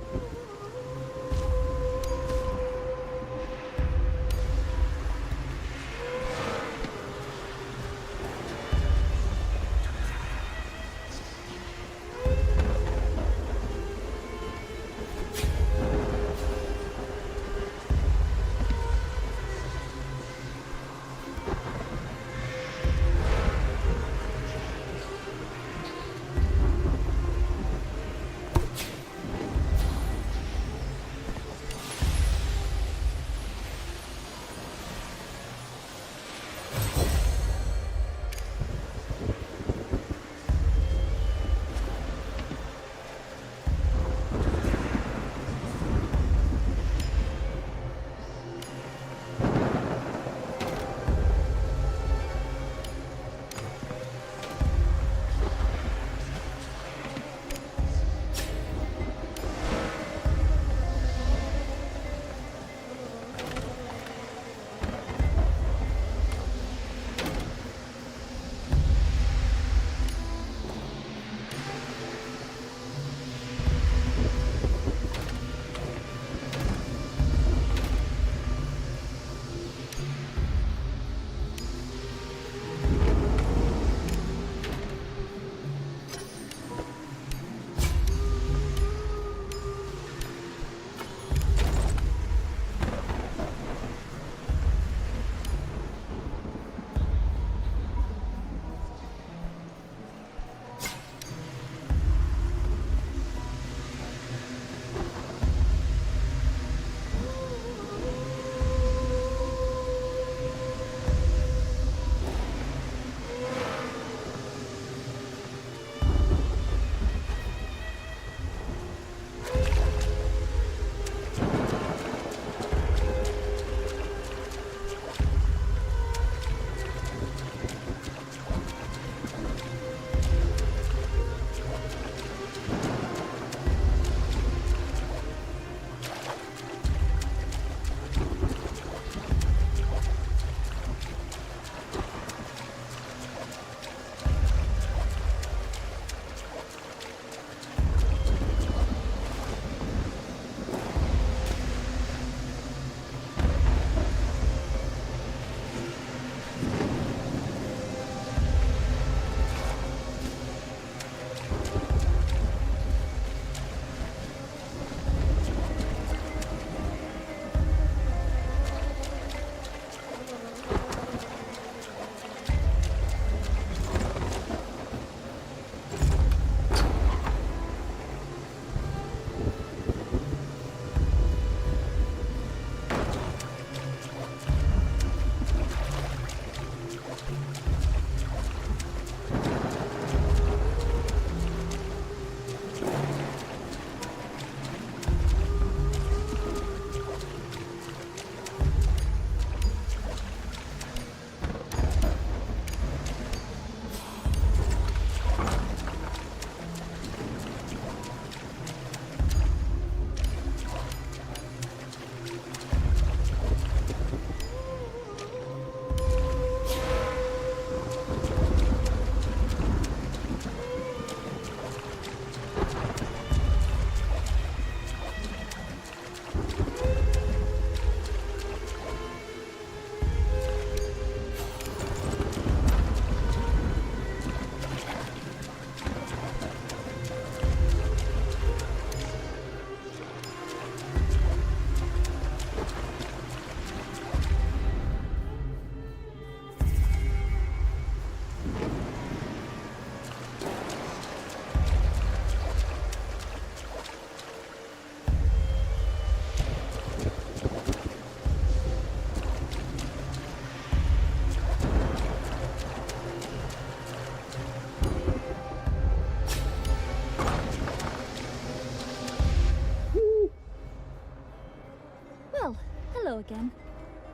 Hello again.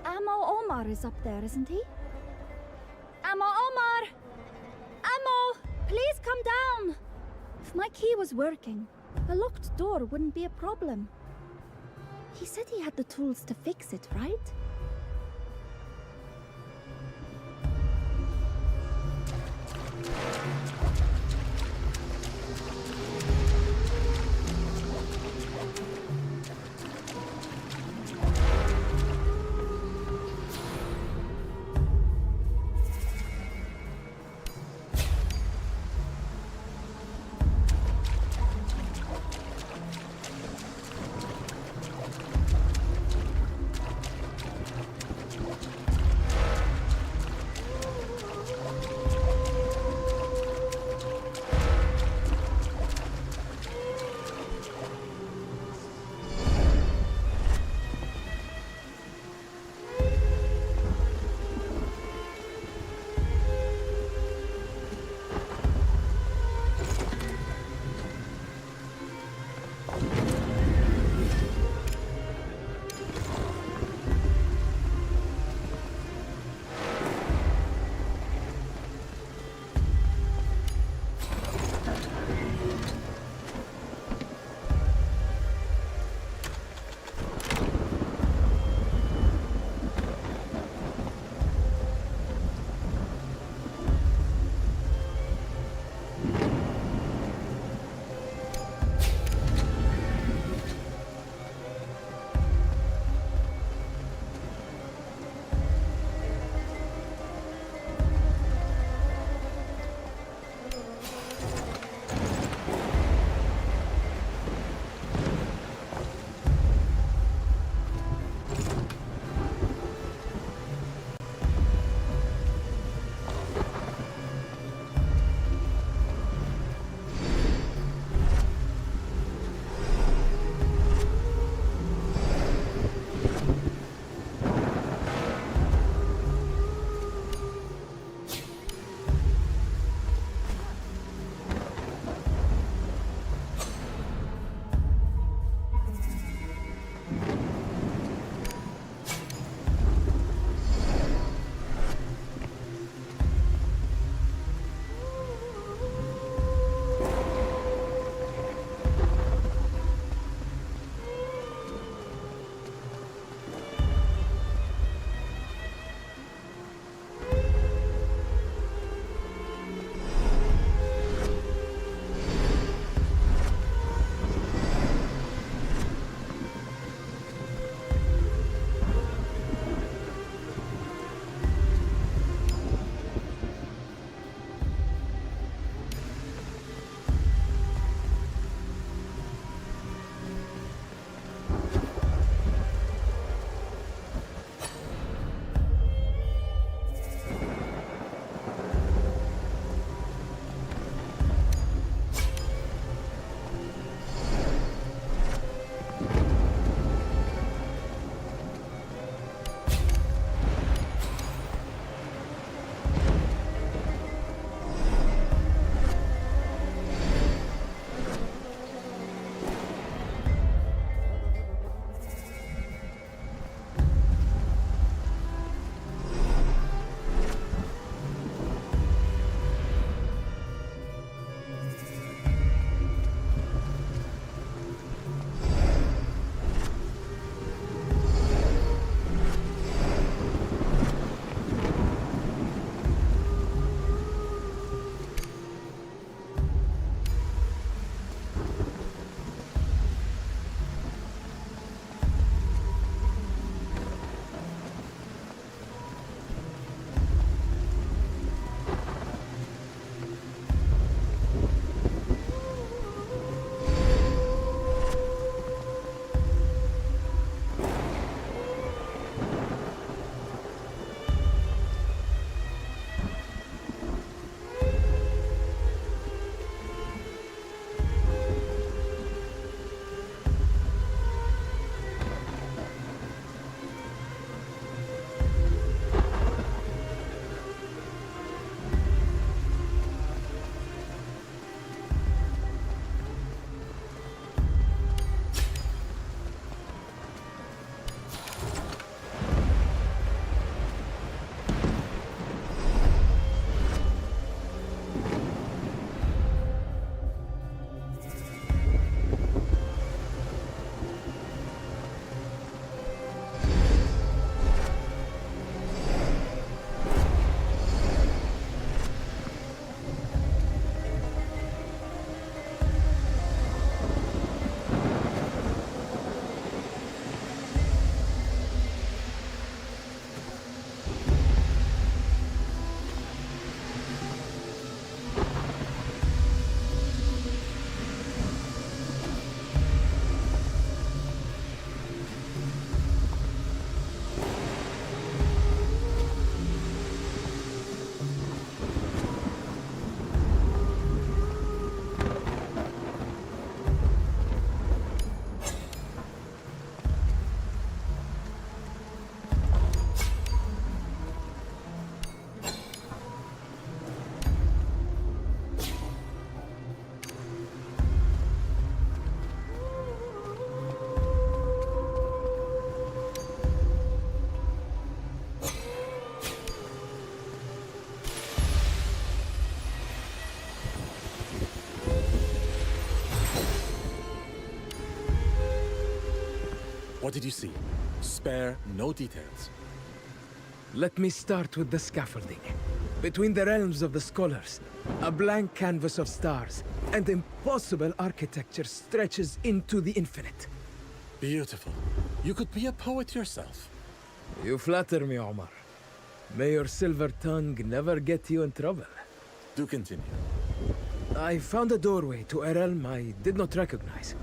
Amo Omar is up there, isn't he? Amo Omar! Amo! Please come down! If my key was working, a locked door wouldn't be a problem. He said he had the tools to fix it, right? What did you see? Spare no details. Let me start with the scaffolding. Between the realms of the scholars, a blank canvas of stars and impossible architecture stretches into the infinite. Beautiful. You could be a poet yourself. You flatter me, Omar. May your silver tongue never get you in trouble. Do continue. I found a doorway to a realm I did not recognize.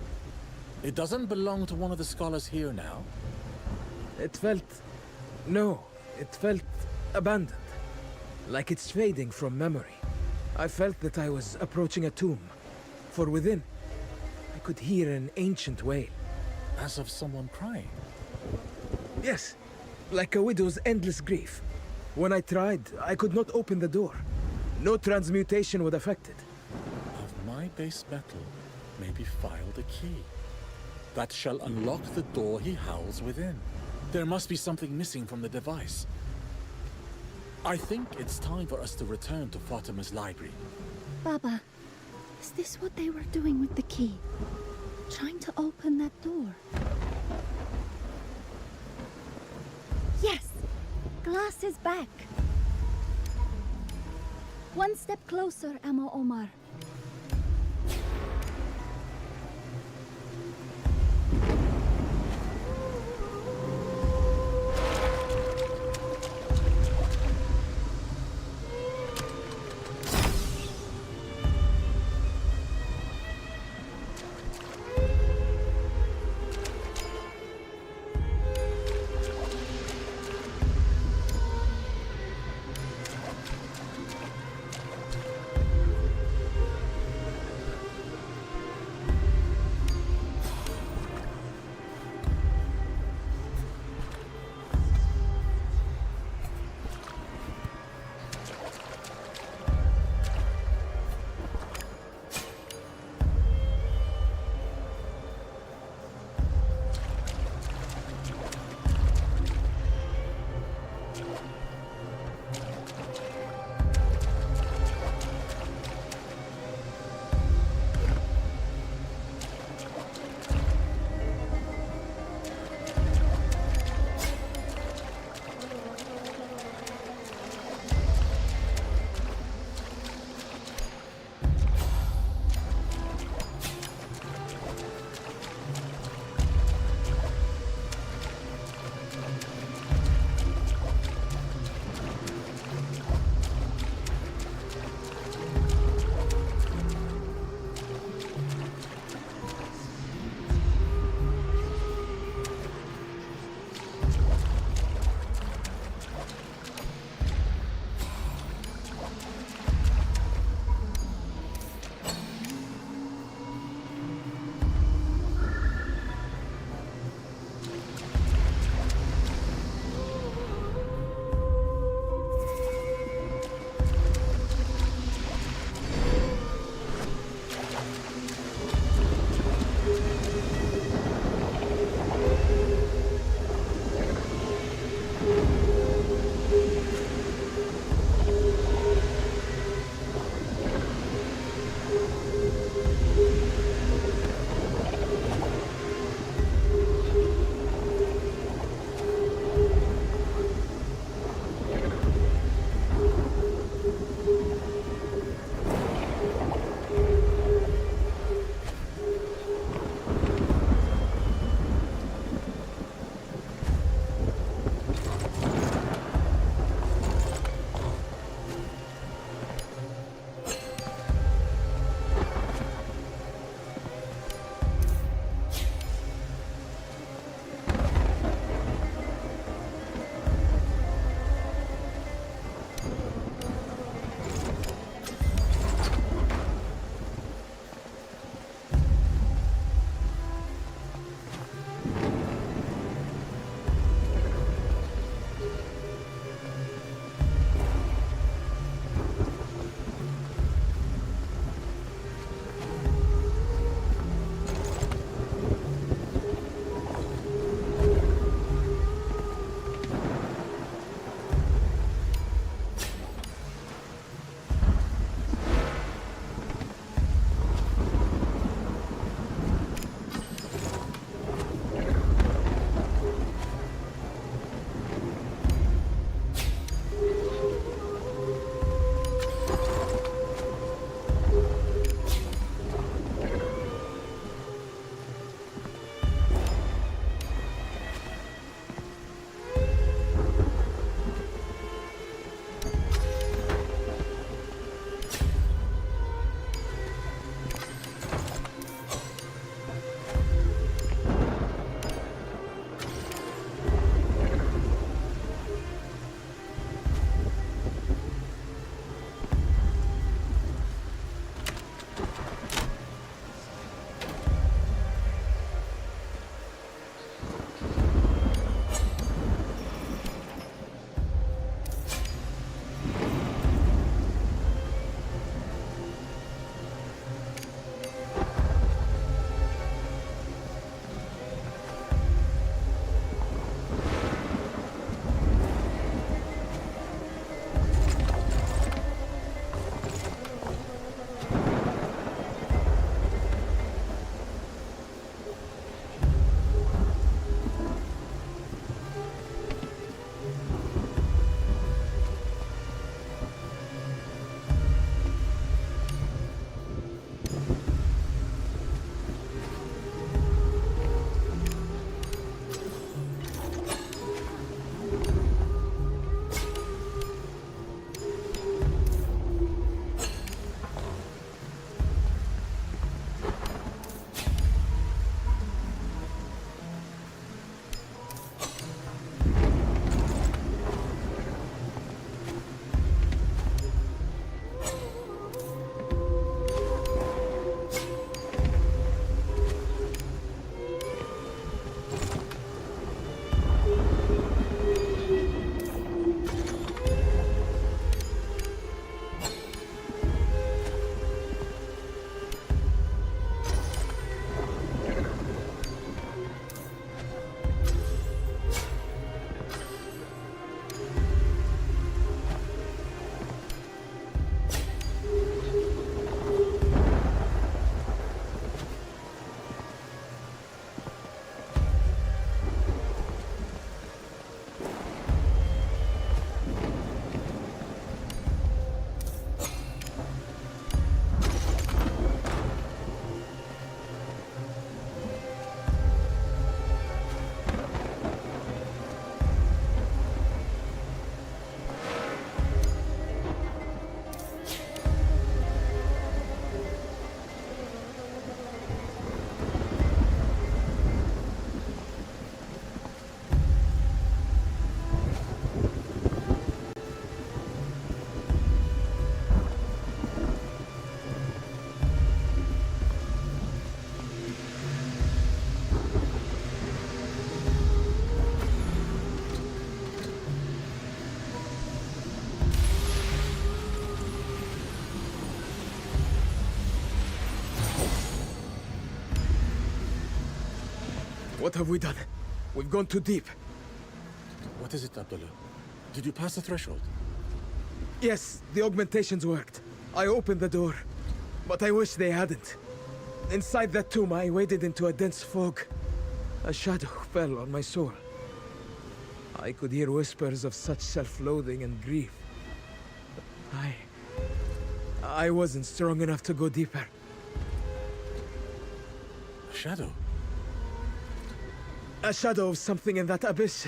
It doesn't belong to one of the scholars here now. It felt... no, it felt abandoned. Like it's fading from memory. I felt that I was approaching a tomb. For within, I could hear an ancient wail. As of someone crying. Yes, like a widow's endless grief. When I tried, I could not open the door. No transmutation would affect it. Of my base metal may be filed a key that shall unlock the door he howls within. There must be something missing from the device. I think it's time for us to return to Fatima's library. Baba, is this what they were doing with the key? Trying to open that door? Yes! Glass is back! One step closer, Amma Omar. What have we done? We've gone too deep. What is it, Abdullah? Did you pass the threshold? Yes, the augmentations worked. I opened the door, but I wish they hadn't. Inside that tomb, I waded into a dense fog. A shadow fell on my soul. I could hear whispers of such self-loathing and grief. I wasn't strong enough to go deeper. A shadow? A shadow of something in that abyss.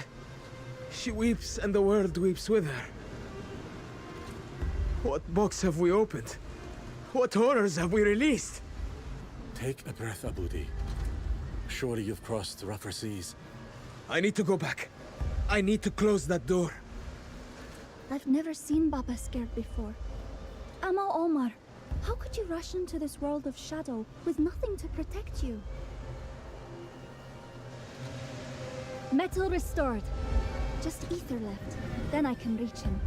She weeps and the world weeps with her. What box have we opened? What horrors have we released? Take a breath, Abudi. Surely you've crossed rougher seas. I need to go back. I need to close that door. I've never seen Baba scared before. Amma Omar, how could you rush into this world of shadow with nothing to protect you? Metal restored. Just ether left. Then I can reach him.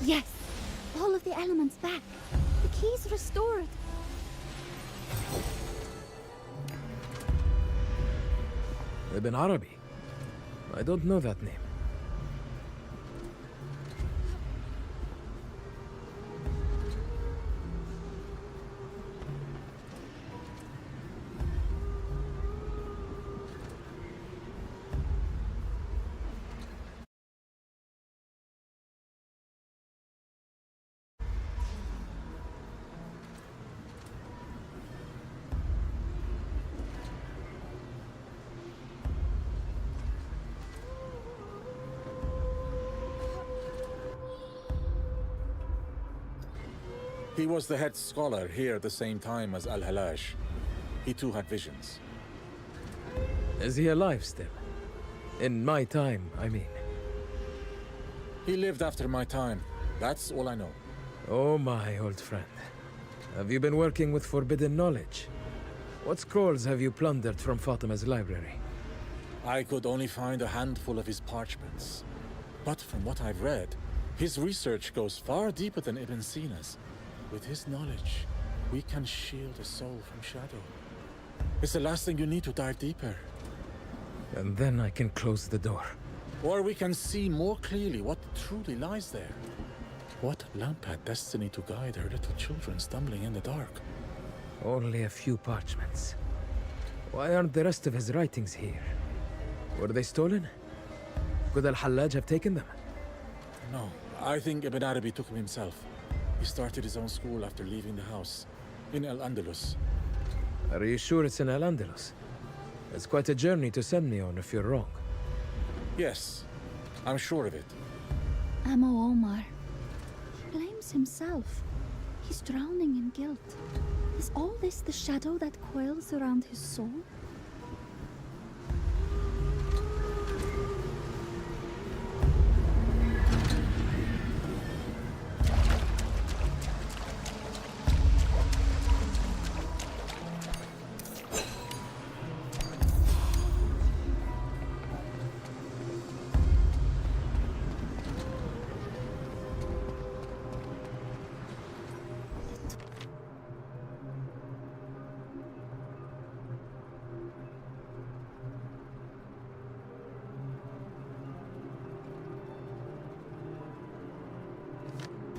Yes! All of the elements back. The key's restored. Ibn Arabi. I don't know that name. He was the head scholar here at the same time as Al-Halaj. He too had visions. Is he alive still? In my time, I mean. He lived after my time. That's all I know. Oh, my old friend. Have you been working with forbidden knowledge? What scrolls have you plundered from Fatima's library? I could only find a handful of his parchments. But from what I've read, his research goes far deeper than Ibn Sina's. With his knowledge, we can shield a soul from shadow. It's the last thing you need to dive deeper. And then I can close the door. Or we can see more clearly what truly lies there. What lamp had destiny to guide her little children stumbling in the dark? Only a few parchments. Why aren't the rest of his writings here? Were they stolen? Could Al-Hallaj have taken them? No, I think Ibn Arabi took them himself. He started his own school after leaving the house, in Al-Andalus. Are you sure it's in Al-Andalus? It's quite a journey to send me on if you're wrong. Yes, I'm sure of it. Amo Omar. He blames himself. He's drowning in guilt. Is all this the shadow that coils around his soul?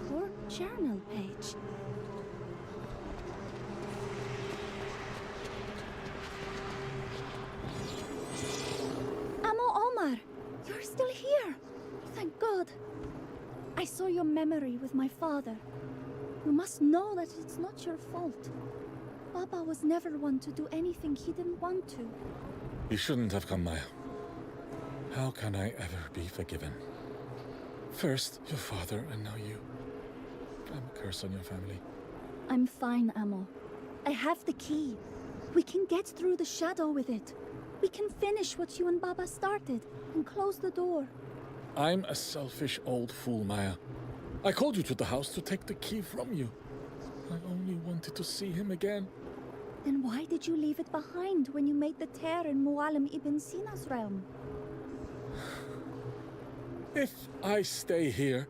Poor journal page. Amo Omar, you're still here. Thank God. I saw your memory with my father. You must know that it's not your fault. Baba was never one to do anything he didn't want to. You shouldn't have come, Maya. How can I ever be forgiven? First, your father, and now you. I'm a curse on your family. I'm fine, Amo. I have the key. We can get through the shadow with it. We can finish what you and Baba started and close the door. I'm a selfish old fool, Maya. I called you to the house to take the key from you. I only wanted to see him again. Then why did you leave it behind when you made the tear in Mualim ibn Sina's realm? If I stay here,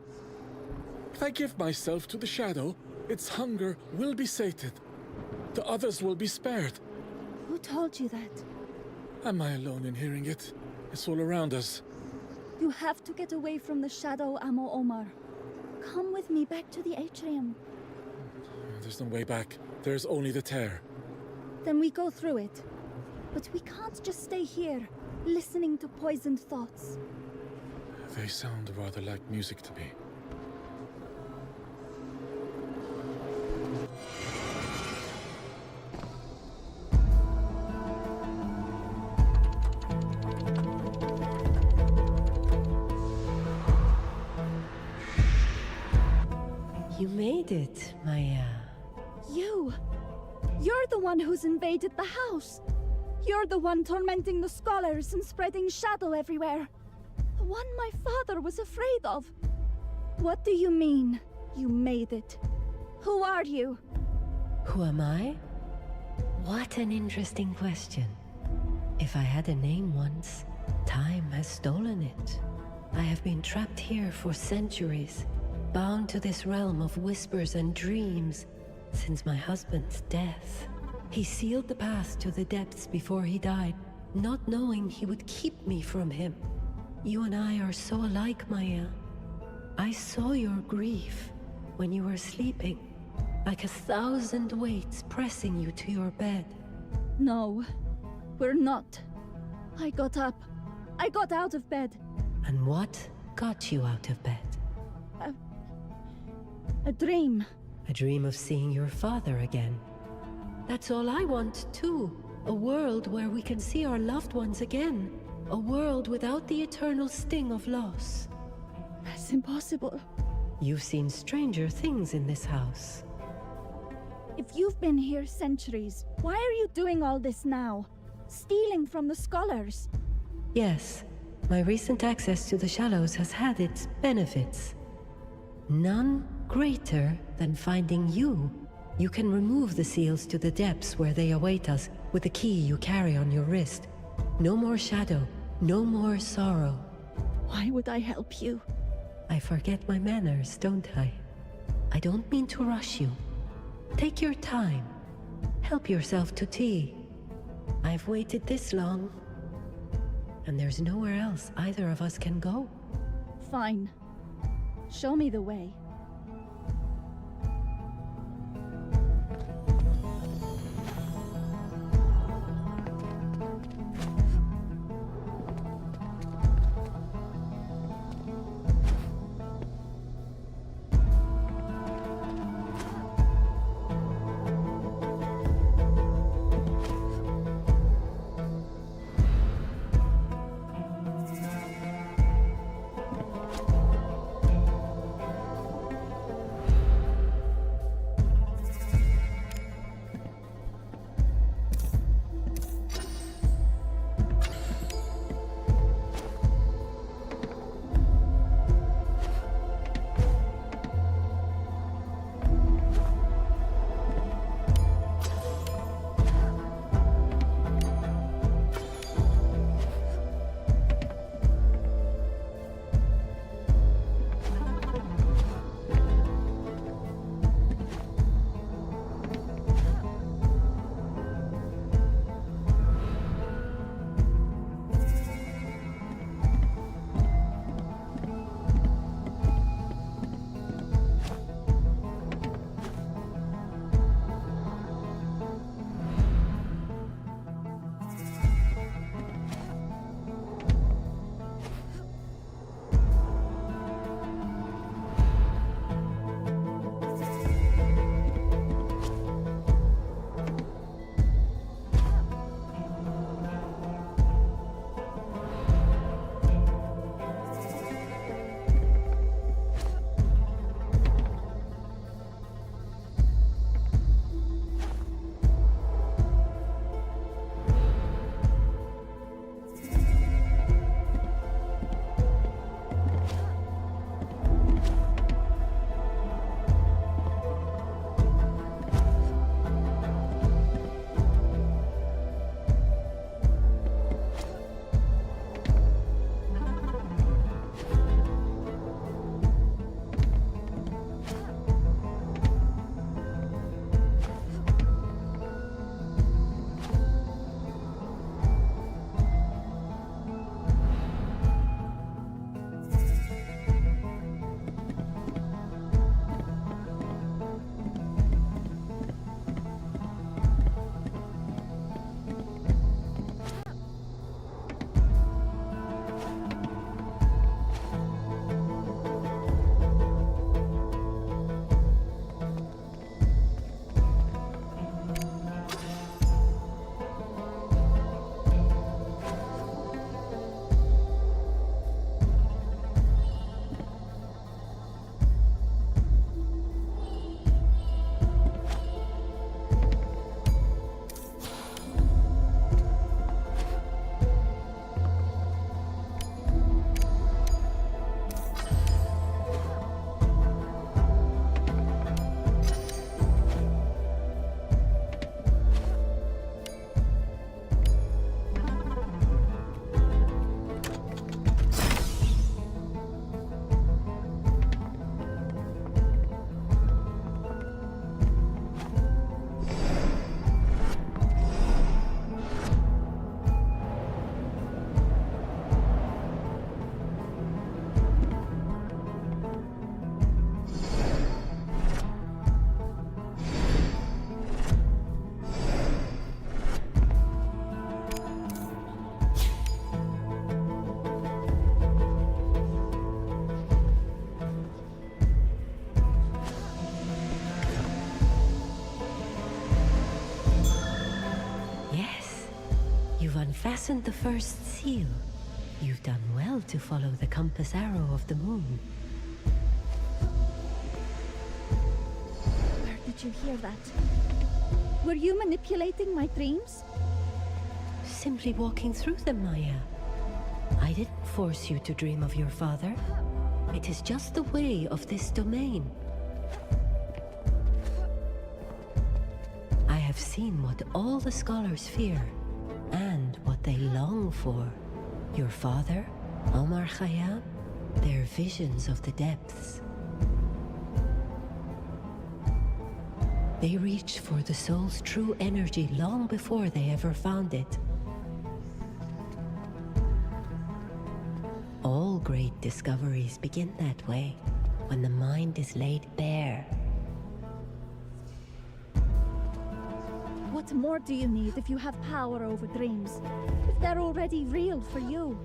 if I give myself to the shadow, its hunger will be sated. The others will be spared. Who told you that? Am I alone in hearing it? It's all around us. You have to get away from the shadow, Amo Omar. Come with me back to the atrium. There's no way back. There's only the tear. Then we go through it. But we can't just stay here, listening to poisoned thoughts. They sound rather like music to me. You made it, Maya. You! You're the one who's invaded the house! You're the one tormenting the scholars and spreading shadow everywhere. The one my father was afraid of. What do you mean, you made it? Who are you? Who am I? What an interesting question. If I had a name once, time has stolen it. I have been trapped here for centuries, bound to this realm of whispers and dreams since my husband's death. He sealed the path to the depths before he died, not knowing he would keep me from him. You and I are so alike, Maya. I saw your grief when you were sleeping, like 1,000 weights pressing you to your bed. No, we're not. I got up. I got out of bed. And what got you out of bed? A dream. A dream of seeing your father again. That's all I want, too. A world where we can see our loved ones again. A world without the eternal sting of loss. That's impossible. You've seen stranger things in this house. If you've been here centuries, why are you doing all this now? Stealing from the scholars? Yes, my recent access to the Shallows has had its benefits. None greater than finding you. You can remove the seals to the depths where they await us with the key you carry on your wrist. No more shadow, no more sorrow. Why would I help you? I forget my manners, don't I? I don't mean to rush you. Take your time. Help yourself to tea. I've waited this long, and there's nowhere else either of us can go. Fine. Show me the way. fastened the first seal. You've done well to follow the compass arrow of the moon. Where did you hear that? Were you manipulating my dreams? Simply walking through them, Maya. I didn't force you to dream of your father. It is just the way of this domain. I have seen what all the scholars fear, and what they long for. Your father, Omar Khayyam, their visions of the depths. They reached for the soul's true energy long before they ever found it. All great discoveries begin that way, when the mind is laid bare. What more do you need if you have power over dreams? If they're already real for you?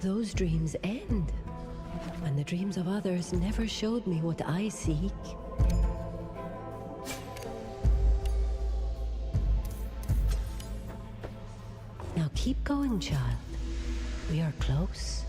Those dreams end, and the dreams of others never showed me what I seek. Now keep going, child. We are close.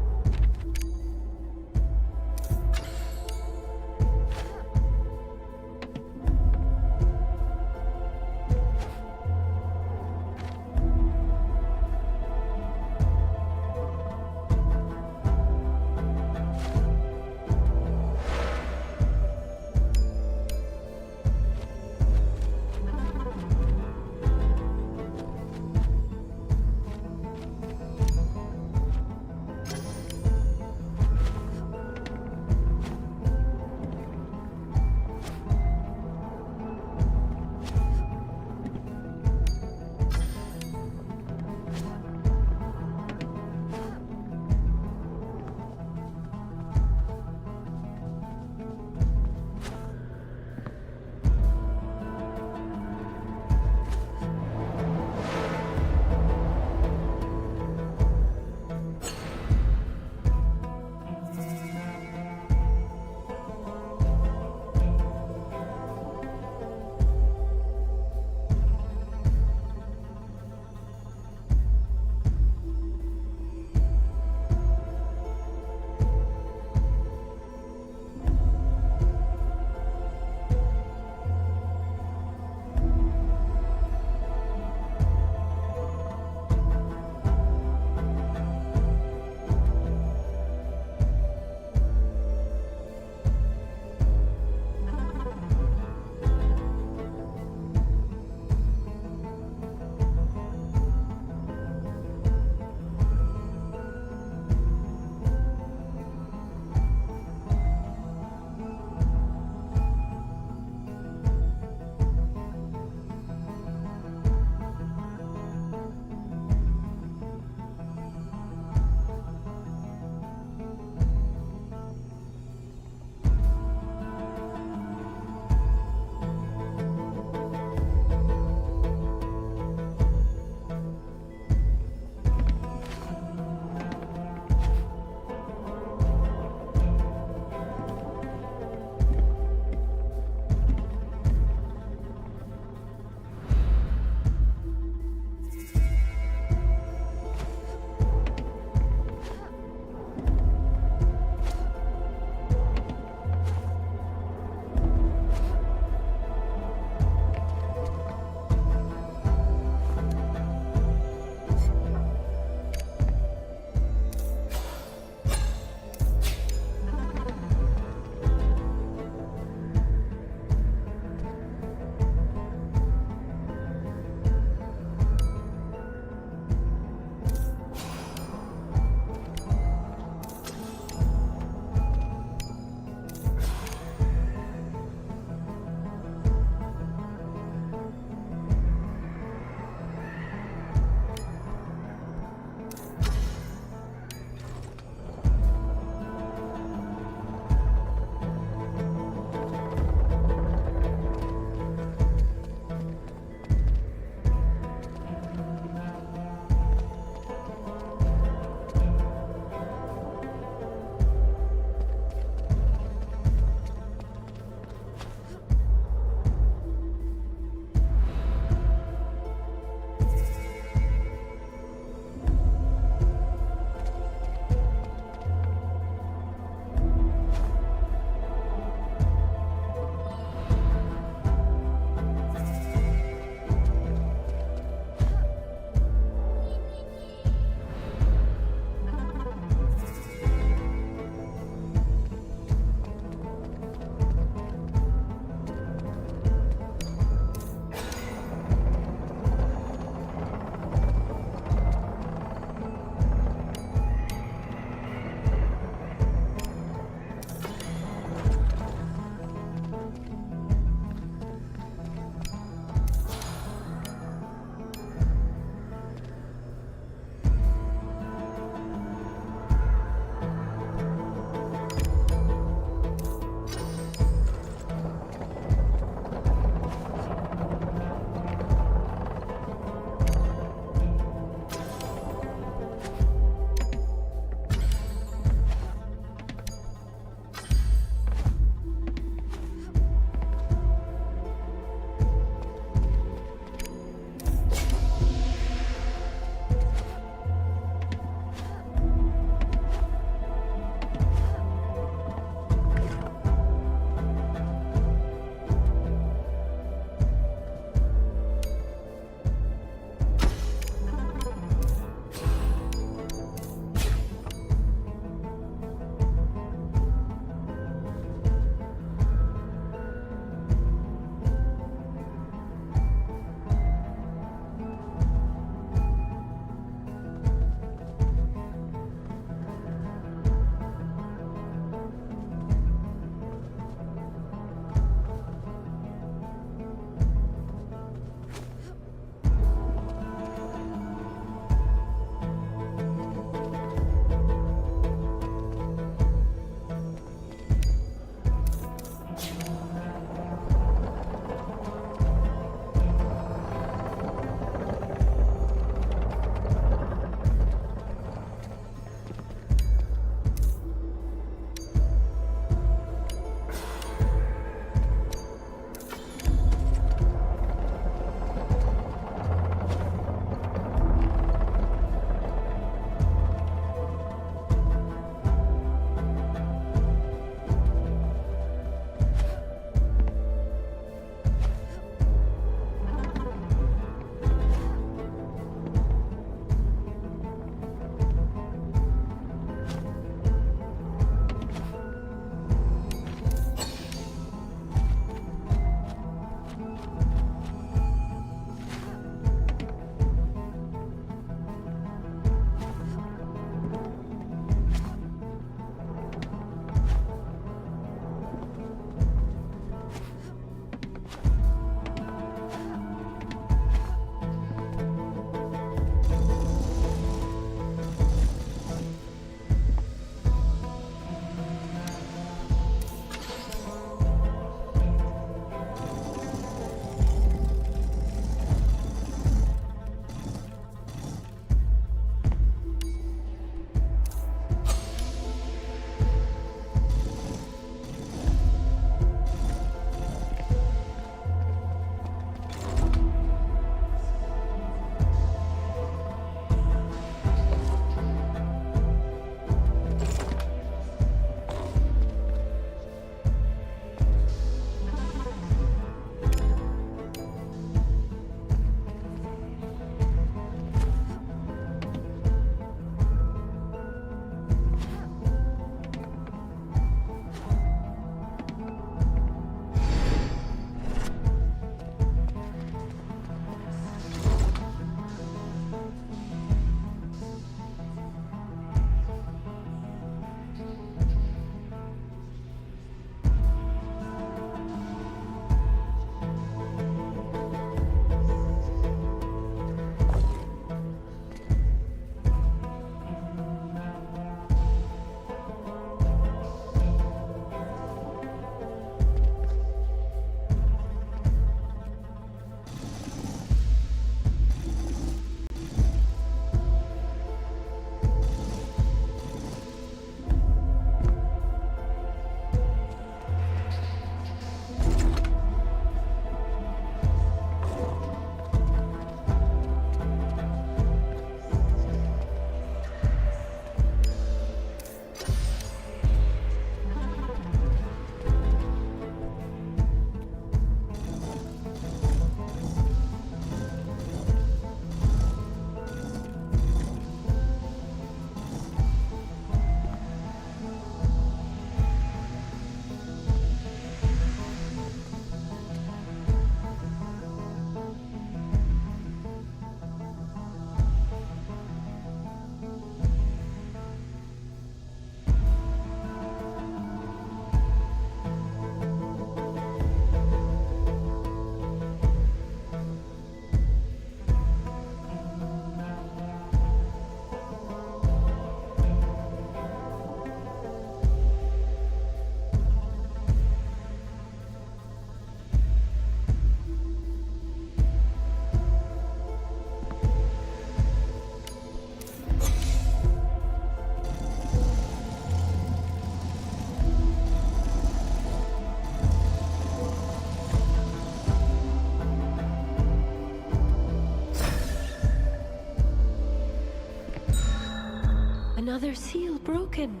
Another seal broken.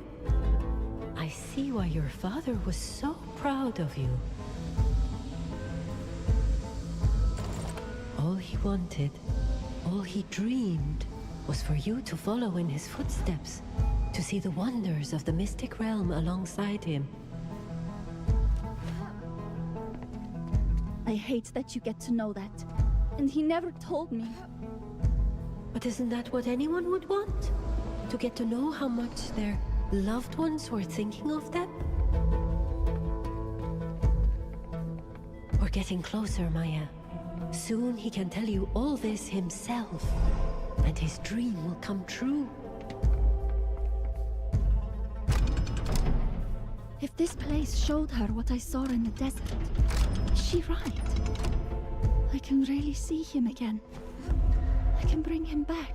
I see why your father was so proud of you. All he wanted, all he dreamed, was for you to follow in his footsteps, to see the wonders of the mystic realm alongside him. I hate that you get to know that. And he never told me. But isn't that what anyone would want? To get to know how much their loved ones were thinking of them? We're getting closer, Maya. Soon he can tell you all this himself, and his dream will come true. If this place showed her what I saw in the desert, is she right? I can really see him again. I can bring him back.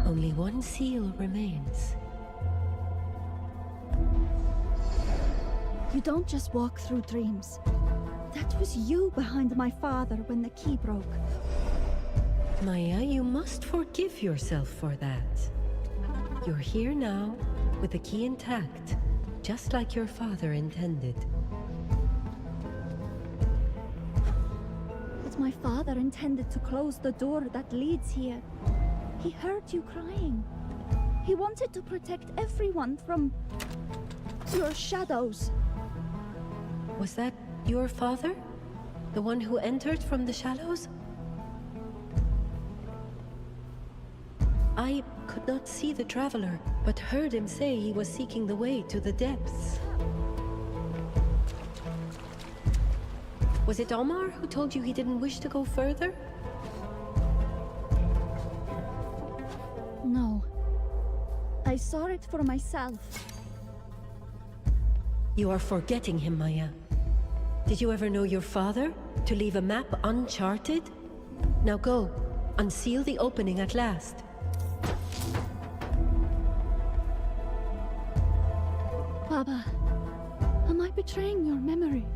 Only one seal remains. You don't just walk through dreams. That was you behind my father when the key broke. Maya, you must forgive yourself for that. You're here now, with the key intact, just like your father intended. But my father intended to close the door that leads here. He heard you crying. He wanted to protect everyone from your shadows. Was that your father? The one who entered from the shallows? I could not see the traveler, but heard him say he was seeking the way to the depths. Was it Omar who told you he didn't wish to go further? No. I saw it for myself. You are forgetting him, Maya. Did you ever know your father? To leave a map uncharted? Now go, unseal the opening at last. Baba, am I betraying your memory?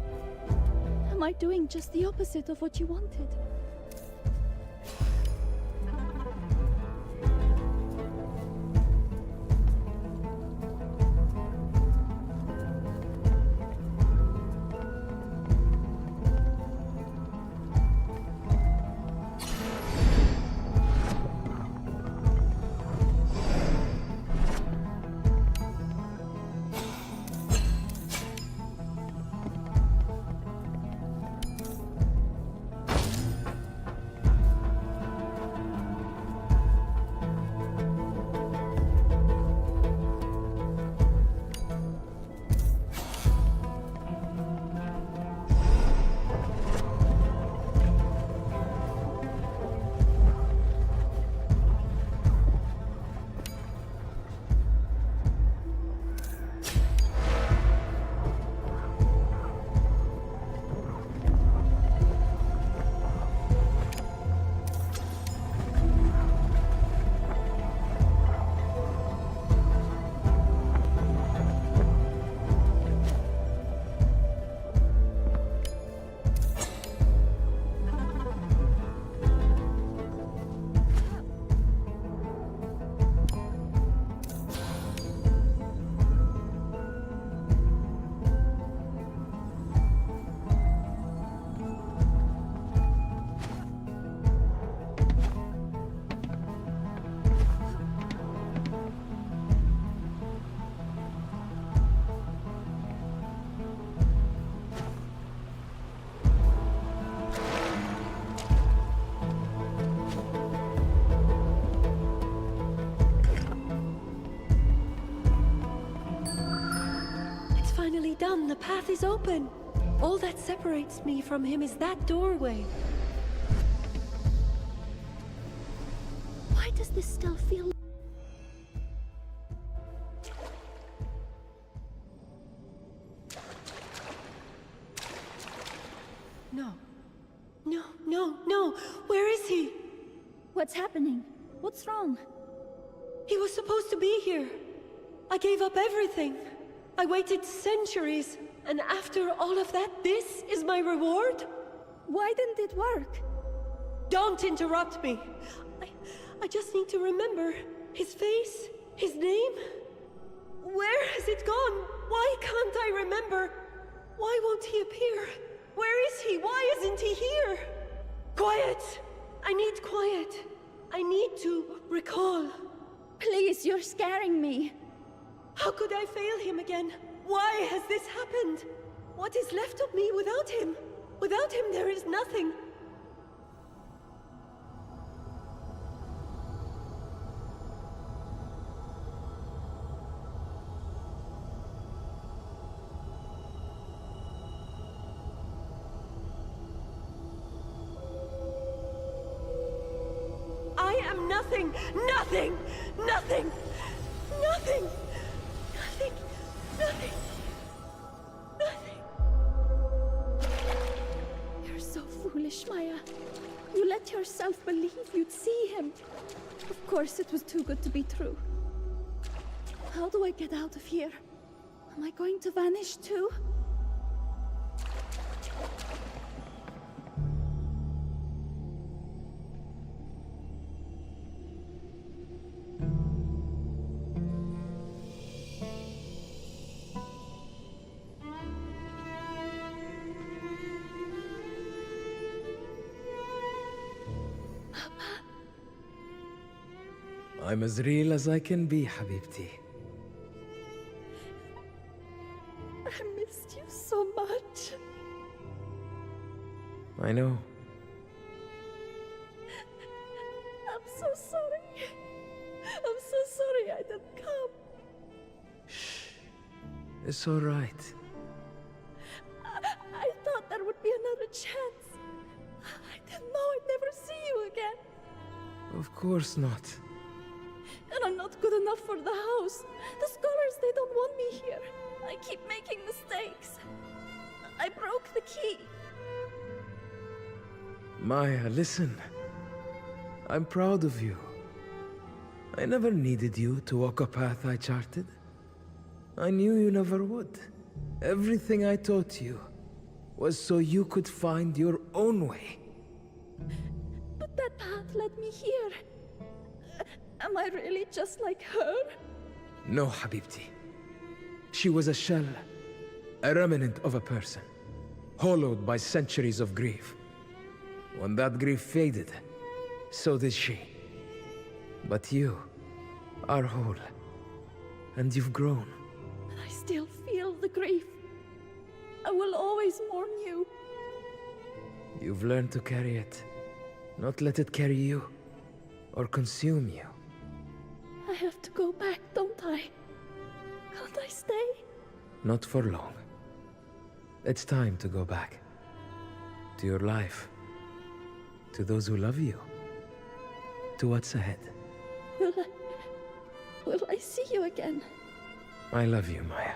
Am I doing just the opposite of what you wanted? done. The path is open. All that separates me from him is that doorway. Why does this still feel... No. No, no, no! Where is he? What's happening? What's wrong? He was supposed to be here. I gave up everything. I waited centuries, and after all of that, this is my reward? Why didn't it work? Don't interrupt me. I just need to remember his face, his name. Where has it gone? Why can't I remember? Why won't he appear? Where is he? Why isn't he here? Quiet! I need quiet. I need to recall. Please, you're scaring me. How could I fail him again? Why has this happened? What is left of me without him? Without him, there is nothing. I am nothing, nothing, nothing, nothing, nothing, nothing, nothing. You're so foolish, Maya. You let yourself believe you'd see him. Of course, it was too good to be true. How do I get out of here? Am I going to vanish too? I'm as real as I can be, Habibti. I missed you so much. I know. I'm so sorry. I'm so sorry I didn't come. Shh. It's all right. I thought there would be another chance. I didn't know I'd never see you again. Of course not. And I'm not good enough for the house. The scholars, they don't want me here. I keep making mistakes. I broke the key. Maya, listen. I'm proud of you. I never needed you to walk a path I charted. I knew you never would. Everything I taught you was so you could find your own way. But that path led me here. Am I really just like her? No, Habibti. She was a shell, a remnant of a person, hollowed by centuries of grief. When that grief faded, so did she. But you are whole, and you've grown. I still feel the grief. I will always mourn you. You've learned to carry it, not let it carry you, or consume you. I have to go back, don't I? Can't I stay? Not for long. It's time to go back. To your life. To those who love you. To what's ahead. Will I see you again? I love you, Maya.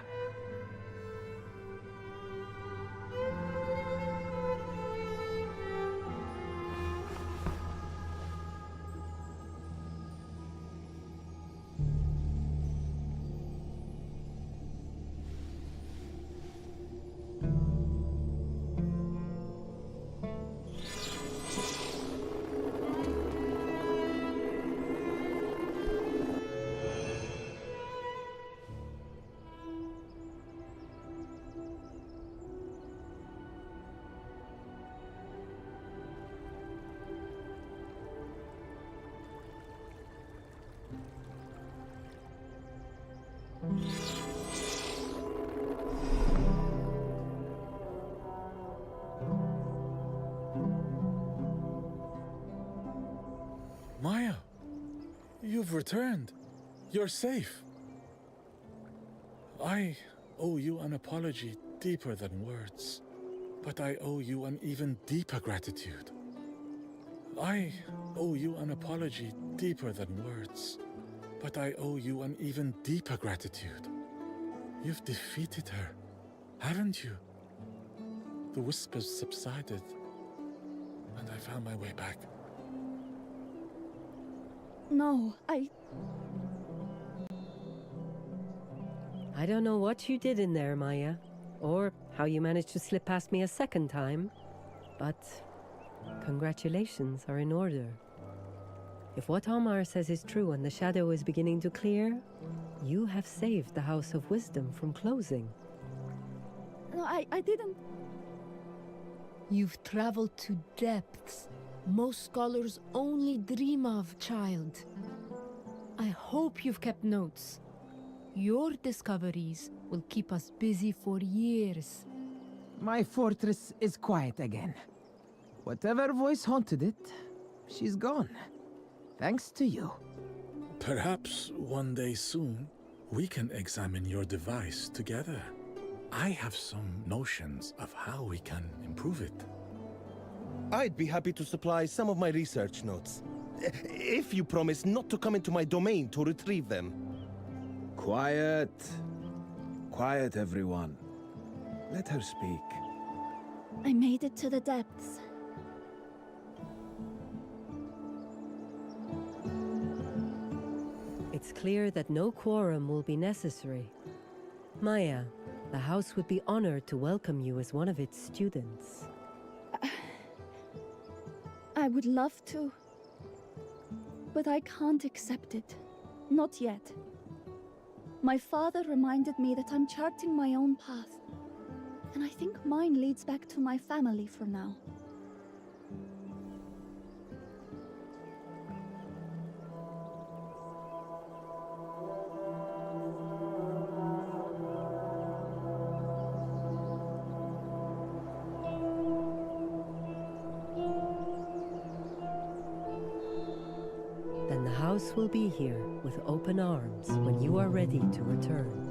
Maya, you've returned. You're safe. I owe you an apology deeper than words, but I owe you an even deeper gratitude. I owe you an apology deeper than words, but I owe you an even deeper gratitude. You've defeated her, haven't you? The whispers subsided, and I found my way back. No, I don't know what you did in there, Maya, or how you managed to slip past me a second time, but congratulations are in order. If what Omar says is true and the shadow is beginning to clear, you have saved the House of Wisdom from closing. No, I didn't. You've traveled to depths most scholars only dream of, child. I hope you've kept notes. Your discoveries will keep us busy for years. My fortress is quiet again. Whatever voice haunted it, she's gone. Thanks to you. Perhaps one day soon, we can examine your device together. I have some notions of how we can improve it. I'd be happy to supply some of my research notes. If you promise not to come into my domain to retrieve them. Quiet. Quiet, everyone. Let her speak. I made it to the depths. It's clear that no quorum will be necessary. Maya, the house would be honored to welcome you as one of its students. I would love to. But I can't accept it. Not yet. My father reminded me that I'm charting my own path. And I think mine leads back to my family for now. Then the house will be here with open arms when you are ready to return.